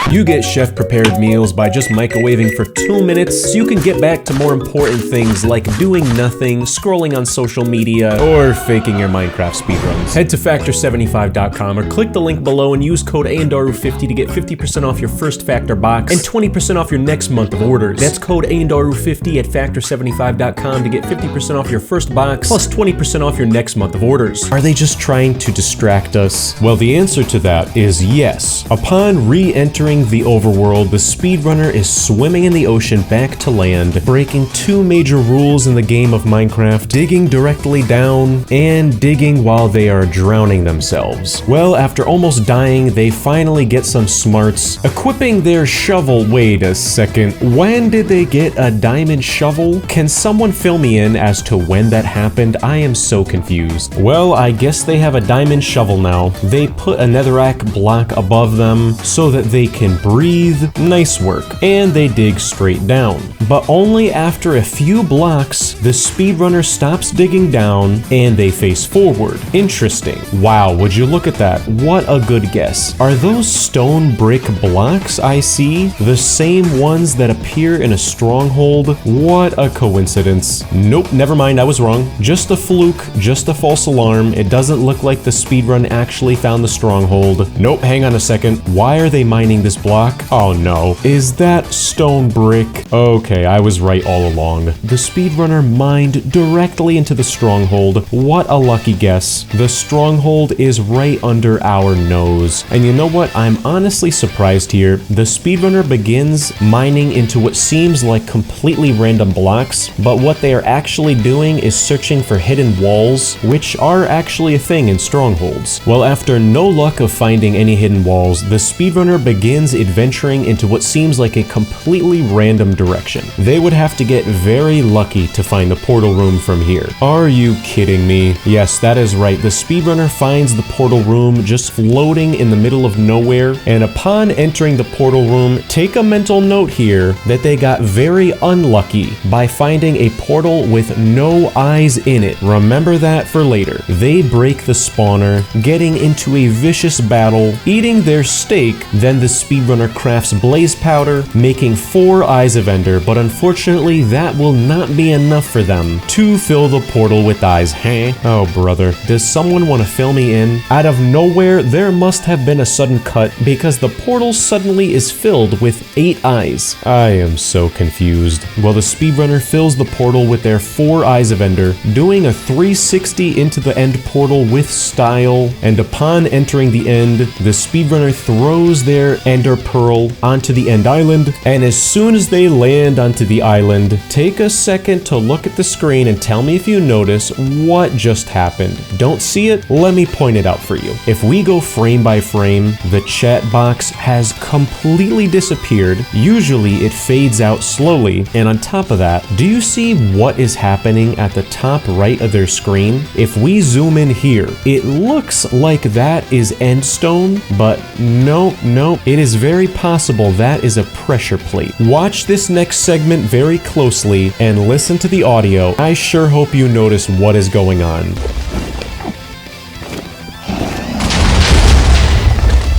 You get chef-prepared meals by just microwaving for 2 minutes so you can get back to more important things like doing nothing, scrolling on social media, or faking your Minecraft speedruns. Head to Factor75.com or click the link below and use code ANDARU50 to get 50% off your first Factor box and 20% off your next month of orders. That's code ANDARU50 at Factor75.com to get 50% off your first box plus 20% off your next month of orders. Are they just trying to distract us? Well, the answer to that is yes. Upon re-entering the overworld, the speedrunner is swimming in the ocean back to land, breaking 2 major rules in the game of Minecraft: digging directly down and digging while they are drowning themselves. Well, after almost dying, they finally get some smarts, equipping their shovel. Wait a second, when did they get a diamond shovel? Can someone fill me in as to when that happened? I am so confused. Well, I guess they have a diamond shovel now. They put a netherrack block above them so that they can can breathe, nice work, and they dig straight down. But only after a few blocks, the speedrunner stops digging down and they face forward. Interesting. Wow, would you look at that? What a good guess. Are those stone brick blocks I see the same ones that appear in a stronghold? What a coincidence. Nope, never mind, I was wrong. Just a fluke, just a false alarm. It doesn't look like the speedrun actually found the stronghold. Nope, hang on a second. Why are they mining this block? Oh no. Is that stone brick? Okay, I was right all along. The speedrunner mined directly into the stronghold. What a lucky guess. The stronghold is right under our nose. And you know what? I'm honestly surprised here. The speedrunner begins mining into what seems like completely random blocks, but what they are actually doing is searching for hidden walls, which are actually a thing in strongholds. Well, after no luck of finding any hidden walls, the speedrunner begins adventuring into what seems like a completely random direction. They would have to get very lucky to find the portal room from here. Are you kidding me? Yes, that is right. The speedrunner finds the portal room just floating in the middle of nowhere, and upon entering the portal room, take a mental note here that they got very unlucky by finding a portal with no eyes in it. Remember that for later. They break the spawner, getting into a vicious battle, eating their steak. Then the speedrunner crafts blaze powder, making 4 eyes of ender, but unfortunately that will not be enough for them to fill the portal with eyes, huh? Oh brother, does someone want to fill me in? Out of nowhere, there must have been a sudden cut because the portal suddenly is filled with 8 eyes. I am so confused. Well, the speedrunner fills the portal with their 4 eyes of ender, doing a 360 into the end portal with style, and upon entering the end, the speedrunner throws their ender pearl onto the end island, and as soon as they land onto the island, take a second to look at the screen and tell me if you notice what just happened. Don't see it? Let me point it out for you. If we go frame by frame, the chat box has completely disappeared. Usually it fades out slowly, and on top of that, do you see what is happening at the top right of their screen? If we zoom in here, it looks like that is endstone, but no, it is very possible that is a pressure plate. Watch this next segment very closely and listen to the audio. I sure hope you notice what is going on.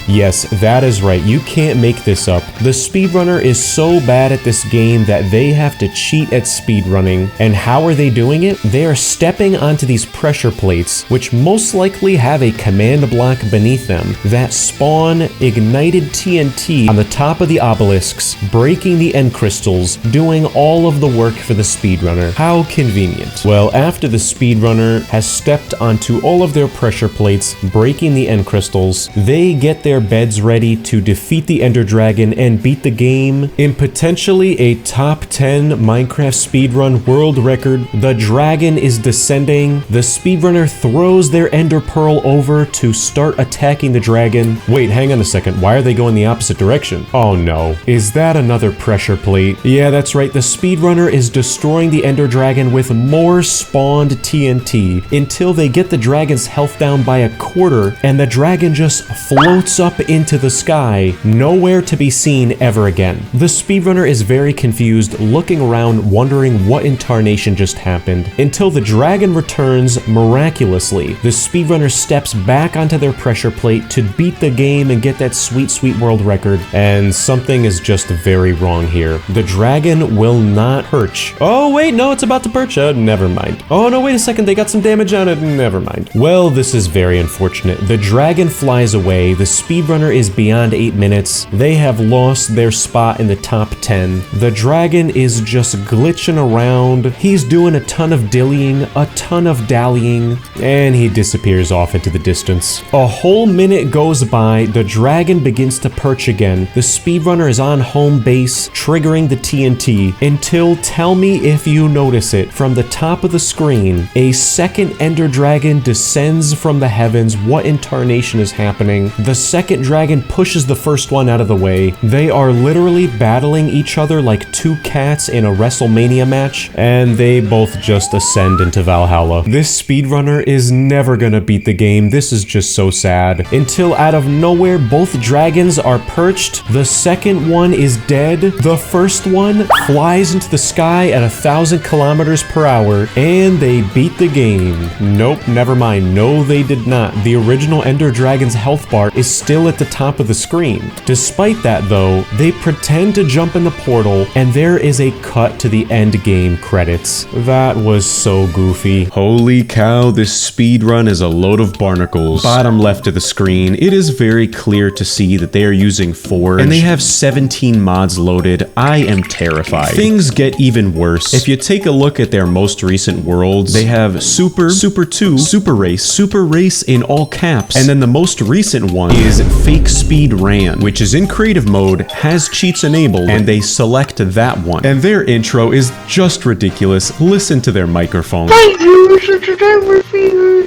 Yes, that is right. You can't make this up. The speedrunner is so bad at this game that they have to cheat at speedrunning. And how are they doing it? They are stepping onto these pressure plates, which most likely have a command block beneath them that spawn ignited TNT on the top of the obelisks, breaking the end crystals, doing all of the work for the speedrunner. How convenient. Well, after the speedrunner has stepped onto all of their pressure plates, breaking the end crystals, they get their beds ready to defeat the Ender Dragon and beat the game in potentially a top 10 Minecraft speedrun world record. The dragon is descending. The speedrunner throws their Ender Pearl over to start attacking the dragon. Wait, hang on a second. Why are they going the opposite direction? Oh no. Is that another pressure plate? Yeah, that's right. The speedrunner is destroying the Ender Dragon with more spawned TNT until they get the dragon's health down by a quarter, and the dragon just floats up into the sky, nowhere to be seen ever again. The speedrunner is very confused, looking around wondering what in tarnation just happened, until the dragon returns miraculously. The speedrunner steps back onto their pressure plate to beat the game and get that sweet world record, and something is just very wrong here. The dragon will not perch. Oh wait, no, it's about to perch. Never mind. Oh no, wait a second, they got some damage on it. Never mind. Well, this is very unfortunate. The dragon flies away. The speedrunner is beyond 8 minutes. They have lost their spot in the top 10. The dragon is just glitching around. He's doing a ton of dillying, a ton of dallying, and he disappears off into the distance. A whole minute goes by. The dragon begins to perch again. The speedrunner is on home base, triggering the TNT, until, tell me if you notice it, from the top of the screen, a second Ender Dragon descends from the heavens. What in tarnation is happening? The second second dragon pushes the first one out of the way. They are literally battling each other like two cats in a WrestleMania match, and they both just ascend into Valhalla. This speedrunner is never gonna beat the game. This is just so sad. Until out of nowhere, both dragons are perched. The second one is dead. The first one flies into the sky at 1,000 kilometers per hour, and they beat the game. Nope, never mind. No, they did not. The original Ender Dragon's health bar is still at the top of the screen. Despite that, though, they pretend to jump in the portal, and there is a cut to the end game credits. That was so goofy. Holy cow, this speedrun is a load of barnacles. Bottom left of the screen, it is very clear to see that they are using Forge, and they have 17 mods loaded. I am terrified. Things get even worse. If you take a look at their most recent worlds, they have Super, Super 2, Super Race in all caps, and then the most recent one is Fake Speed Ran, which is in creative mode, has cheats enabled, and they select that one. And their intro is just ridiculous. Listen to their microphone. Hey viewers, so today we're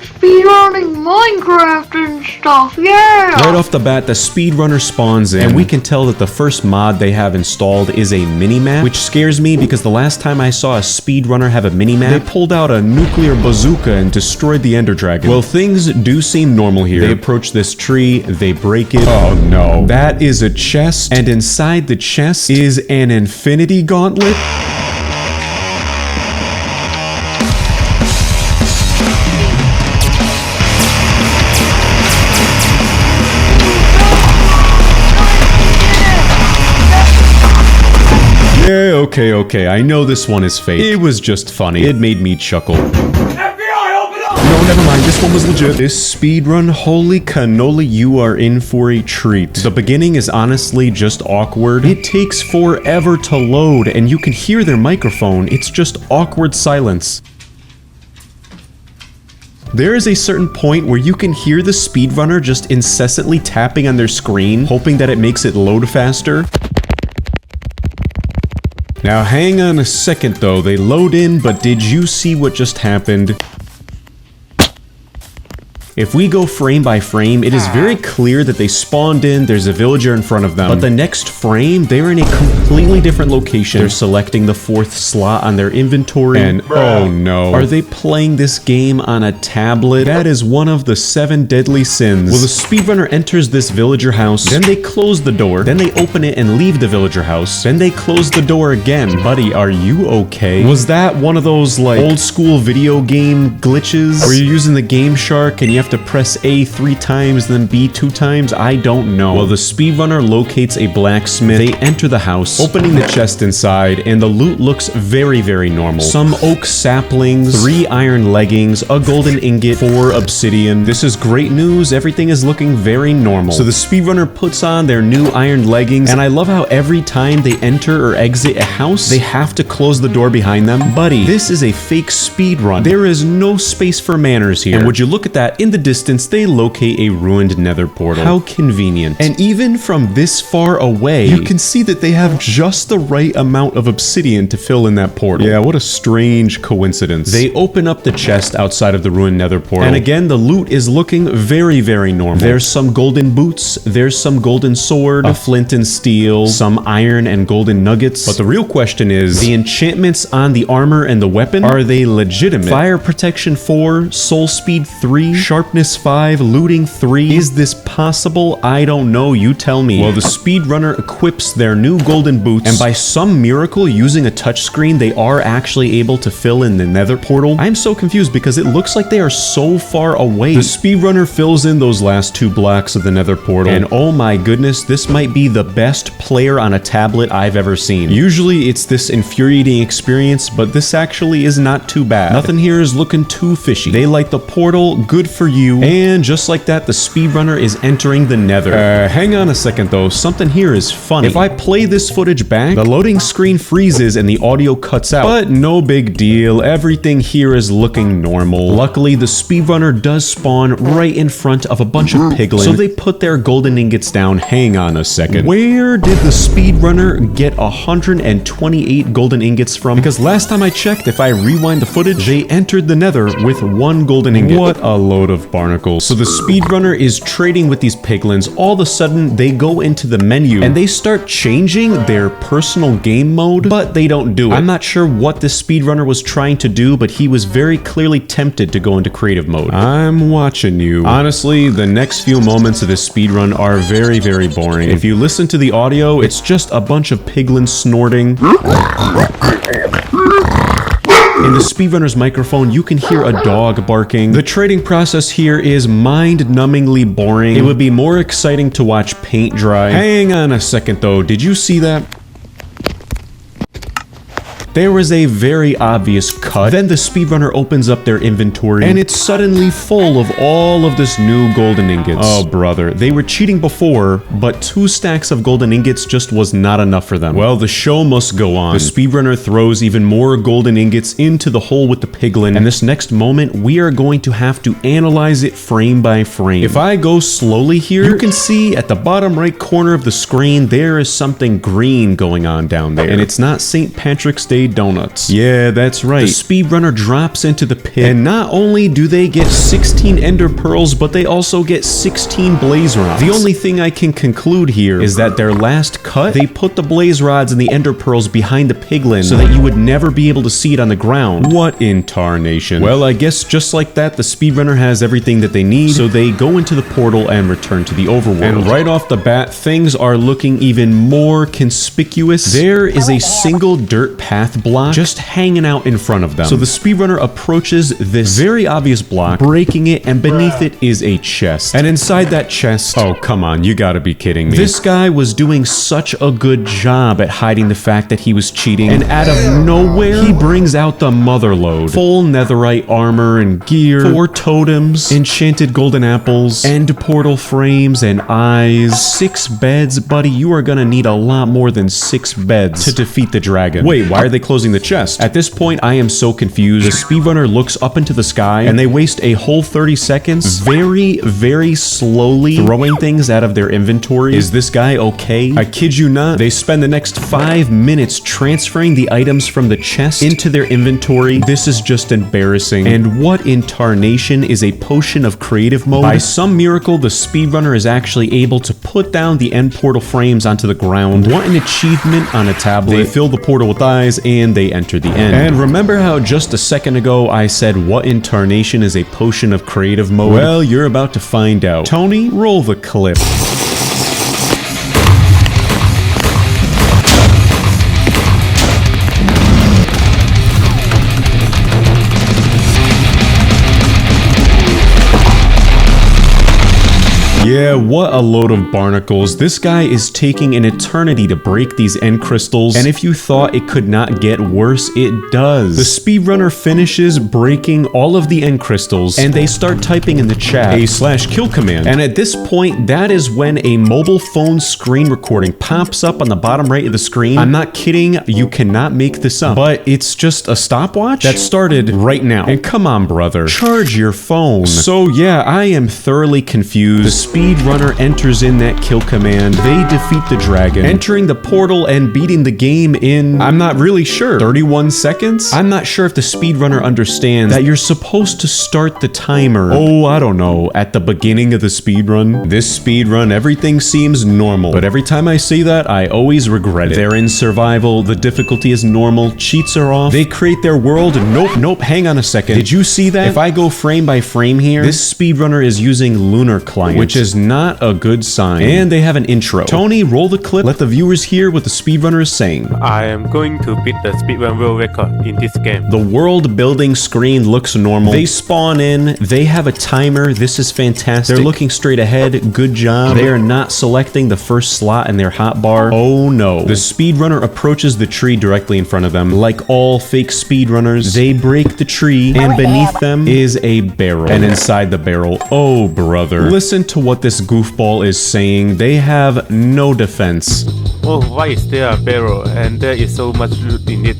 speedrunning Minecraft and stuff, yeah! Right off the bat, the speedrunner spawns in, and we can tell that the first mod they have installed is a mini-map, which scares me because the last time I saw a speedrunner have a mini-map, they pulled out a nuclear bazooka and destroyed the Ender Dragon. Well, things do seem normal here. They approach this tree, they break it. Oh no. That is a chest, and inside the chest is an infinity gauntlet. Yeah, okay, I know this one is fake. It was just funny. It made me chuckle. No, never mind, this one was legit. This speedrun, holy cannoli, you are in for a treat. The beginning is honestly just awkward. It takes forever to load, and you can hear their microphone. It's just awkward silence. There is a certain point where you can hear the speedrunner just incessantly tapping on their screen, hoping that it makes it load faster. Now hang on a second though, they load in, but did you see what just happened? If we go frame by frame, it is very clear that they spawned in, there's a villager in front of them, but the next frame, they're in a completely different location. They're selecting the 4th slot on their inventory, and oh no. Are they playing this game on a tablet? That is one of the 7 deadly sins. Well, the speedrunner enters this villager house, then they close the door, then they open it and leave the villager house, then they close the door again. Buddy, are you okay? Was that one of those, like, old school video game glitches, where you're using the Game Shark and you have to press A 3 times, then B 2 times? I don't know. Well, the speedrunner locates a blacksmith. They enter the house, opening the chest inside, and the loot looks very, very normal. Some oak saplings, 3 iron leggings, a golden ingot, 4 obsidian. This is great news. Everything is looking very normal. So the speedrunner puts on their new iron leggings, and I love how every time they enter or exit a house, they have to close the door behind them. Buddy, this is a fake speedrun. There is no space for manners here. And would you look at that, in the distance, they locate a ruined nether portal. How convenient. And even from this far away, you can see that they have just the right amount of obsidian to fill in that portal. Yeah, what a strange coincidence. They open up the chest outside of the ruined nether portal, and again, the loot is looking very, very normal. There's some golden boots, there's some golden sword, a flint and steel, some iron and golden nuggets. But the real question is, the enchantments on the armor and the weapon, are they legitimate? Fire protection 4, soul speed 3, sharpness 5, looting 3. Is this possible? I don't know, you tell me. Well, the speedrunner equips their new golden boots, and by some miracle, using a touchscreen, they are actually able to fill in the nether portal. I'm so confused because it looks like they are so far away. The speedrunner fills in those last 2 blocks of the nether portal, and oh my goodness, this might be the best player on a tablet I've ever seen. Usually it's this infuriating experience, but this actually is not too bad. Nothing here is looking too fishy. They light the portal, good for you, and just like that, the speedrunner is entering the nether. Hang on a second though, something here is funny. If I play this footage back, the loading screen freezes and the audio cuts out, but no big deal, everything here is looking normal. Luckily, the speedrunner does spawn right in front of a bunch of piglins, so they put their golden ingots down. Hang on a second. Where did the speedrunner get 128 golden ingots from? Because last time I checked, if I rewind the footage, they entered the nether with 1 golden ingot. What a load of of barnacles. So the speedrunner is trading with these piglins. All of a sudden, they go into the menu and they start changing their personal game mode, but they don't do it. I'm not sure what this speedrunner was trying to do, but he was very clearly tempted to go into creative mode. I'm watching you. Honestly, the next few moments of this speedrun are very, very boring. If you listen to the audio, it's just a bunch of piglins snorting. In the speedrunner's microphone, you can hear a dog barking. The trading process here is mind-numbingly boring. It would be more exciting to watch paint dry. Hang on a second though, did you see that? There was a very obvious cut. Then the speedrunner opens up their inventory, and it's suddenly full of all of this new golden ingots. Oh, brother. They were cheating before, but 2 stacks of golden ingots just was not enough for them. Well, the show must go on. The speedrunner throws even more golden ingots into the hole with the piglin, and this next moment, we are going to have to analyze it frame by frame. If I go slowly here, you can see at the bottom right corner of the screen, there is something green going on down there, and it's not St. Patrick's Day donuts. Yeah, that's right. The speedrunner drops into the pit, and not only do they get 16 ender pearls, but they also get 16 blaze rods. The only thing I can conclude here is that their last cut, they put the blaze rods and the ender pearls behind the piglin so that you would never be able to see it on the ground. What in tarnation? Well, I guess just like that, the speedrunner has everything that they need, so they go into the portal and return to the overworld. And right off the bat, things are looking even more conspicuous. There is a single dirt path block just hanging out in front of them. So the speedrunner approaches this very obvious block, breaking it, and beneath it is a chest. And inside that chest, oh come on, you gotta be kidding me. This guy was doing such a good job at hiding the fact that he was cheating, and out of nowhere, he brings out the motherlode. Full netherite armor and gear, 4 totems, enchanted golden apples, end portal frames and eyes, 6 beds. Buddy, you are gonna need a lot more than 6 beds to defeat the dragon. Wait, why are they closing the chest? At this point, I am so confused. The speedrunner looks up into the sky, and they waste a whole 30 seconds very, very slowly throwing things out of their inventory. Is this guy okay? I kid you not. They spend the next 5 minutes transferring the items from the chest into their inventory. This is just embarrassing. And what in tarnation is a potion of creative mode? By some miracle, the speedrunner is actually able to put down the end portal frames onto the ground. What an achievement on a tablet. They fill the portal with eyes, and they enter the end. And remember how just a second ago I said what in tarnation is a potion of creative mode? Well, you're about to find out. Tony, roll the clip. Yeah, what a load of barnacles. This guy is taking an eternity to break these end crystals, and if you thought it could not get worse, it does. The speedrunner finishes breaking all of the end crystals, and they start typing in the chat /kill command. And at this point, that is when a mobile phone screen recording pops up on the bottom right of the screen. I'm not kidding, you cannot make this up. But it's just a stopwatch that started right now. And come on, brother, charge your phone. So yeah, I am thoroughly confused. The speedrunner enters in that kill command. They defeat the dragon, entering the portal and beating the game in, I'm not really sure, 31 seconds? I'm not sure if the speedrunner understands that you're supposed to start the timer, oh, I don't know, at the beginning of the speedrun. This speedrun, everything seems normal, but every time I see that, I always regret it. They're in survival, the difficulty is normal, cheats are off, they create their world, nope, hang on a second. Did you see that? If I go frame by frame here, this speedrunner is using Lunar Client, which is not a good sign. And they have an intro. Tony, roll the clip. Let the viewers hear what the speedrunner is saying. I am going to beat the speedrun world record in this game. The world building screen looks normal. They spawn in. They have a timer. This is fantastic. They're looking straight ahead. Good job. They are not selecting the first slot in their hotbar. Oh no. The speedrunner approaches the tree directly in front of them. Like all fake speedrunners, they break the tree, and beneath them is a barrel. And inside the barrel, oh brother, listen to what this goofball is saying. They have no defense. Oh, why is there a barrel and there is so much loot in it?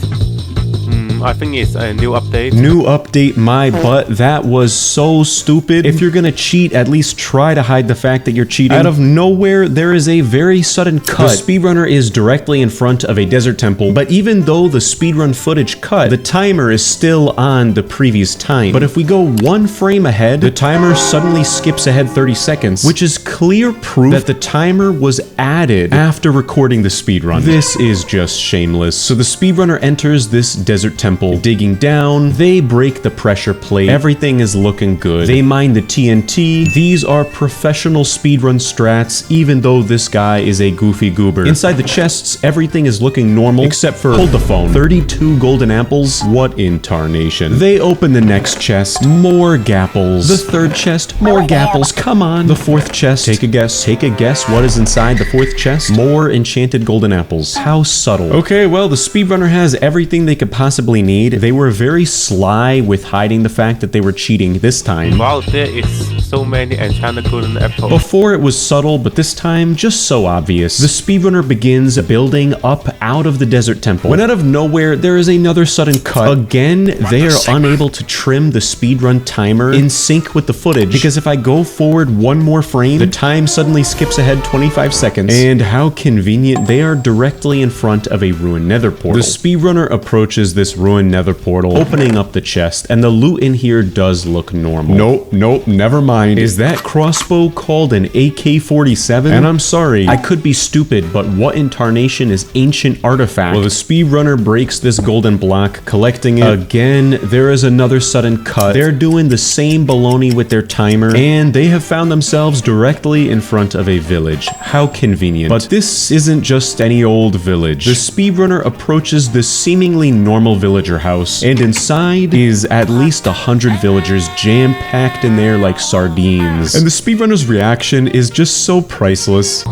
I think it's a new update. New update my butt. That was so stupid. If you're gonna cheat, at least try to hide the fact that you're cheating. Out of nowhere, there is a very sudden cut. The speedrunner is directly in front of a desert temple, but even though the speedrun footage cut, the timer is still on the previous time. But if we go one frame ahead, the timer suddenly skips ahead 30 seconds, which is clear proof that the timer was added after recording the speedrun. This is just shameless. So the speedrunner enters this desert temple, digging down, they break the pressure plate, everything is looking good. They mine the TNT. These are professional speedrun strats, even though this guy is a goofy goober. Inside the chests, everything is looking normal, except for, hold the phone, 32 golden apples? What in tarnation? They open the next chest, more gapples. The third chest, more gapples, come on. The fourth chest, take a guess what is inside the fourth chest? More enchanted golden apples. How subtle. Okay, well, the speedrunner has everything they could possibly need. They were very sly with hiding the fact that they were cheating this time. Wow, there is so many enchanted golden apples. Before it was subtle, but this time just so obvious. The speedrunner begins building up out of the desert temple. When out of nowhere, there is another sudden cut. Again, they are unable to trim the speedrun timer in sync with the footage, because if I go forward one more frame, the time suddenly skips ahead 25 seconds. And how convenient, they are directly in front of a ruined nether portal. The speedrunner approaches this ruined nether portal, opening up the chest, and the loot in here does look normal. Nope, never mind. Is that crossbow called an AK-47? And I'm sorry, I could be stupid, but what in tarnation is ancient artifact? Well, the speedrunner breaks this golden block, collecting it. Again, there is another sudden cut. They're doing the same baloney with their timer, and they have found themselves directly in front of a village. How convenient. But this isn't just any old village. The speedrunner approaches this seemingly normal villager house, and inside is at least 100 villagers jam-packed in there like sardines. And the speedrunner's reaction is just so priceless.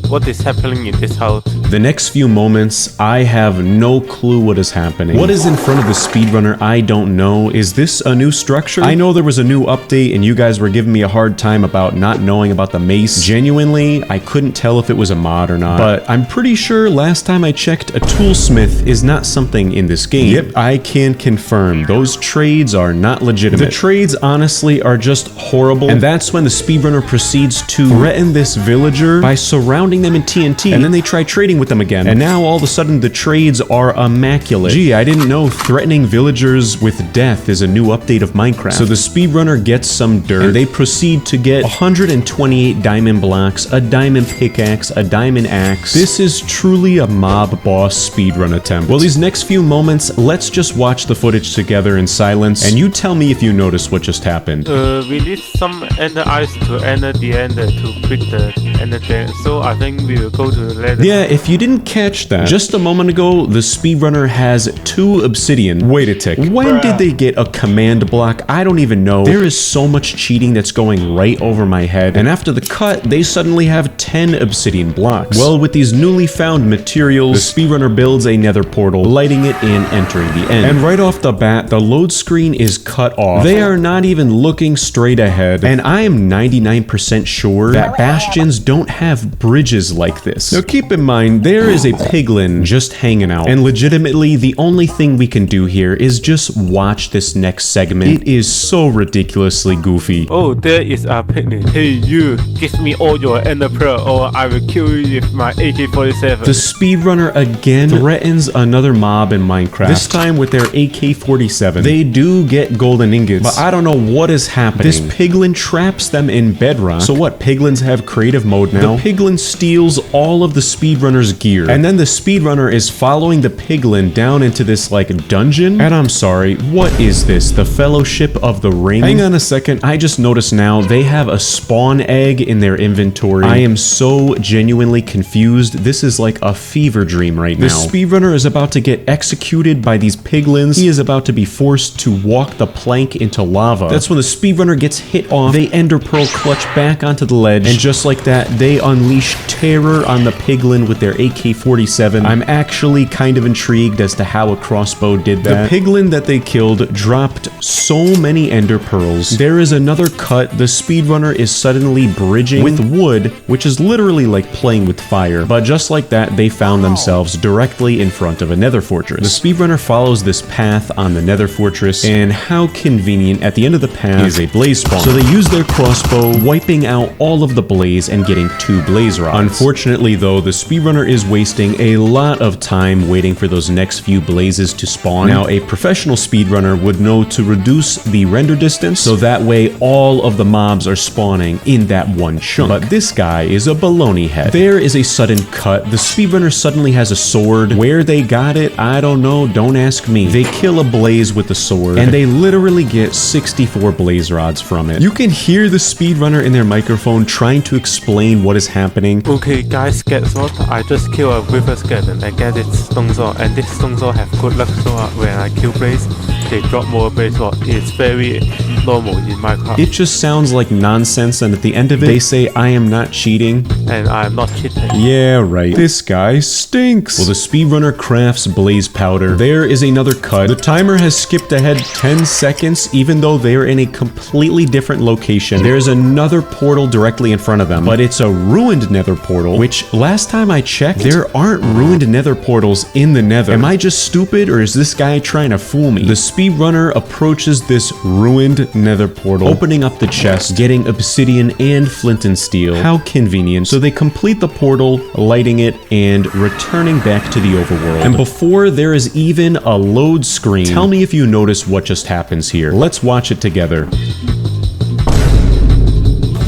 What is happening in this house? The next few moments, I have no clue what is happening. What is in front of the speedrunner, I don't know. Is this a new structure? I know there was a new update and you guys were giving me a hard time about not knowing about the mace. Genuinely, I couldn't tell if it was a mod or not. But I'm pretty sure last time I checked, a toolsmith is not something in this game. Yep, I can confirm. Those trades are not legitimate. The trades, honestly, are just horrible. And that's when the speedrunner proceeds to threaten this villager by surrounding them in TNT. And then they try trading with them again. And now all of a sudden the trades are immaculate. Gee, I didn't know threatening villagers with death is a new update of Minecraft. So the speedrunner gets some dirt and they proceed to get 128 diamond blocks, a diamond pickaxe, a diamond axe. This is truly a mob boss speedrun attempt. Well, these next few moments, let's just watch the footage together in silence and you tell me if you notice what just happened. We need some ender eyes to enter the ender to quit the ender there. So I think we will go to the ladder. Yeah, if you didn't catch that, just a moment ago, the speedrunner has 2 obsidian. Wait a tick. When did they get a command block? I don't even know. There is so much cheating that's going right over my head. And after the cut, they suddenly have 10 obsidian blocks. Well, with these newly found materials, the speedrunner builds a nether portal, lighting it and entering the end. And right off the bat, the load screen is cut off. They are not even looking straight ahead. And I am 99% sure that bastions don't have bridges like this. Now keep in mind, there is a piglin just hanging out. And legitimately, the only thing we can do here is just watch this next segment. It is so ridiculously goofy. Oh, there is a picnic. Hey, you, give me all your ender pearl or I will kill you with my AK-47. The speedrunner again threatens another mob in Minecraft, this time with their AK-47. They do get golden ingots, but I don't know what is happening. This piglin traps them in bedrock. So what, piglins have creative mode now? The piglin steals all of the speedrunner's gear, and then the speedrunner is following the piglin down into this like dungeon. And I'm sorry, what is this? The Fellowship of the Ring? Hang on a second, I just noticed now they have a spawn egg in their inventory. I am so genuinely confused. This is like a fever dream right now. The speedrunner is about to get executed by these piglins. He is about to be forced to walk the plank into lava. That's when the speedrunner gets hit off. They ender pearl clutch back onto the ledge, and just like that, they unleash terror on the piglin with their AK-47. I'm actually kind of intrigued as to how a crossbow did that. The piglin that they killed dropped so many ender pearls. There is another cut. The speedrunner is suddenly bridging with wood, which is literally like playing with fire. But just like that, they found themselves directly in front of a nether fortress. The speedrunner follows this path on the nether fortress, and how convenient, at the end of the path is a blaze spawn. So they use their crossbow, wiping out all of the blaze and getting 2 blaze rods. Unfortunately though, the speedrunner is wasting a lot of time waiting for those next few blazes to spawn. Now, a professional speedrunner would know to reduce the render distance, so that way all of the mobs are spawning in that one chunk. But this guy is a baloney head. There is a sudden cut. The speedrunner suddenly has a sword. Where they got it, I don't know, don't ask me. They kill a blaze with the sword, and they literally get 64 blaze rods from it. You can hear the speedrunner in their microphone trying to explain what is happening. Okay guys, guess what? I just kill a river skeleton and get its stone sword, and this stone sword have good luck, so when I kill blaze, they drop more blaze rod. It's very normal in Minecraft. It just sounds like nonsense, and at the end of it, they say, I am not cheating. And I'm not cheating. Yeah, right. This guy stinks. Well, the speedrunner crafts blaze powder. There is another cut. The timer has skipped ahead 10 seconds, even though they're in a completely different location. There's another portal directly in front of them, but it's a ruined nether portal, which last time I checked, there aren't ruined nether portals in the nether. Am I just stupid, or is this guy trying to fool me? The speedrunner approaches this ruined nether portal, opening up the chest, getting obsidian and flint and steel. How convenient. So they complete the portal, lighting it, and returning back to the overworld. And before there is even a load screen, tell me if you notice what just happens here. Let's watch it together.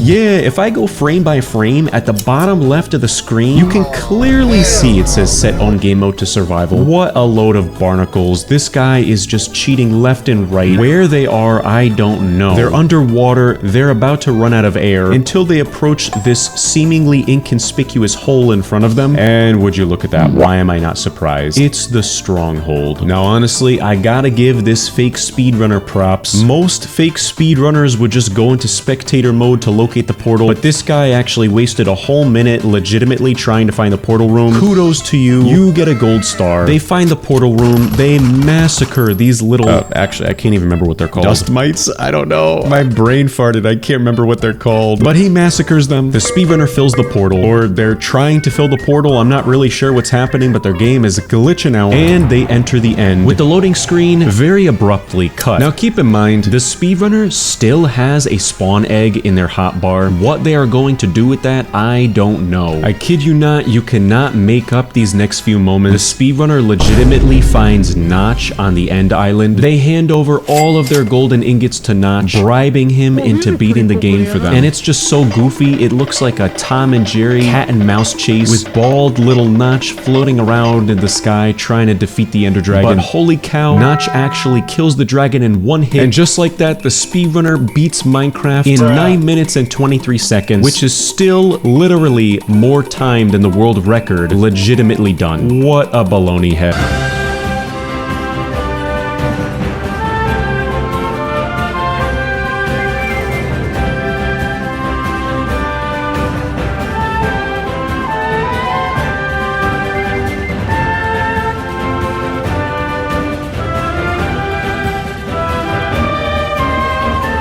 Yeah, if I go frame by frame, at the bottom left of the screen, you can clearly see it says set on game mode to survival. What a load of barnacles. This guy is just cheating left and right. Where they are, I don't know. They're underwater, they're about to run out of air, until they approach this seemingly inconspicuous hole in front of them. And would you look at that? Why am I not surprised? It's the stronghold. Now honestly, I gotta give this fake speedrunner props. Most fake speedrunners would just go into spectator mode to locate the portal, but this guy actually wasted a whole minute legitimately trying to find the portal room. Kudos to you. You get a gold star. They find the portal room. They massacre these little... actually, I can't even remember what they're called. Dust mites? I don't know. My brain farted. I can't remember what they're called. But he massacres them. The speedrunner fills the portal, or they're trying to fill the portal. I'm not really sure what's happening, but their game is glitching out, and they enter the end with the loading screen very abruptly cut. Now keep in mind, the speedrunner still has a spawn egg in their hotbar. What they are going to do with that, I don't know. I kid you not, you cannot make up these next few moments. The speedrunner legitimately finds Notch on the end island. They hand over all of their golden ingots to Notch, bribing him into beating the game for them. And it's just so goofy, it looks like a Tom and Jerry cat and mouse chase with bald little Notch floating around in the sky trying to defeat the Ender Dragon. But holy cow, Notch actually kills the dragon in one hit. And just like that, the speedrunner beats Minecraft in 9 minutes and 23 seconds, which is still literally more time than the world record legitimately done. What a baloney head.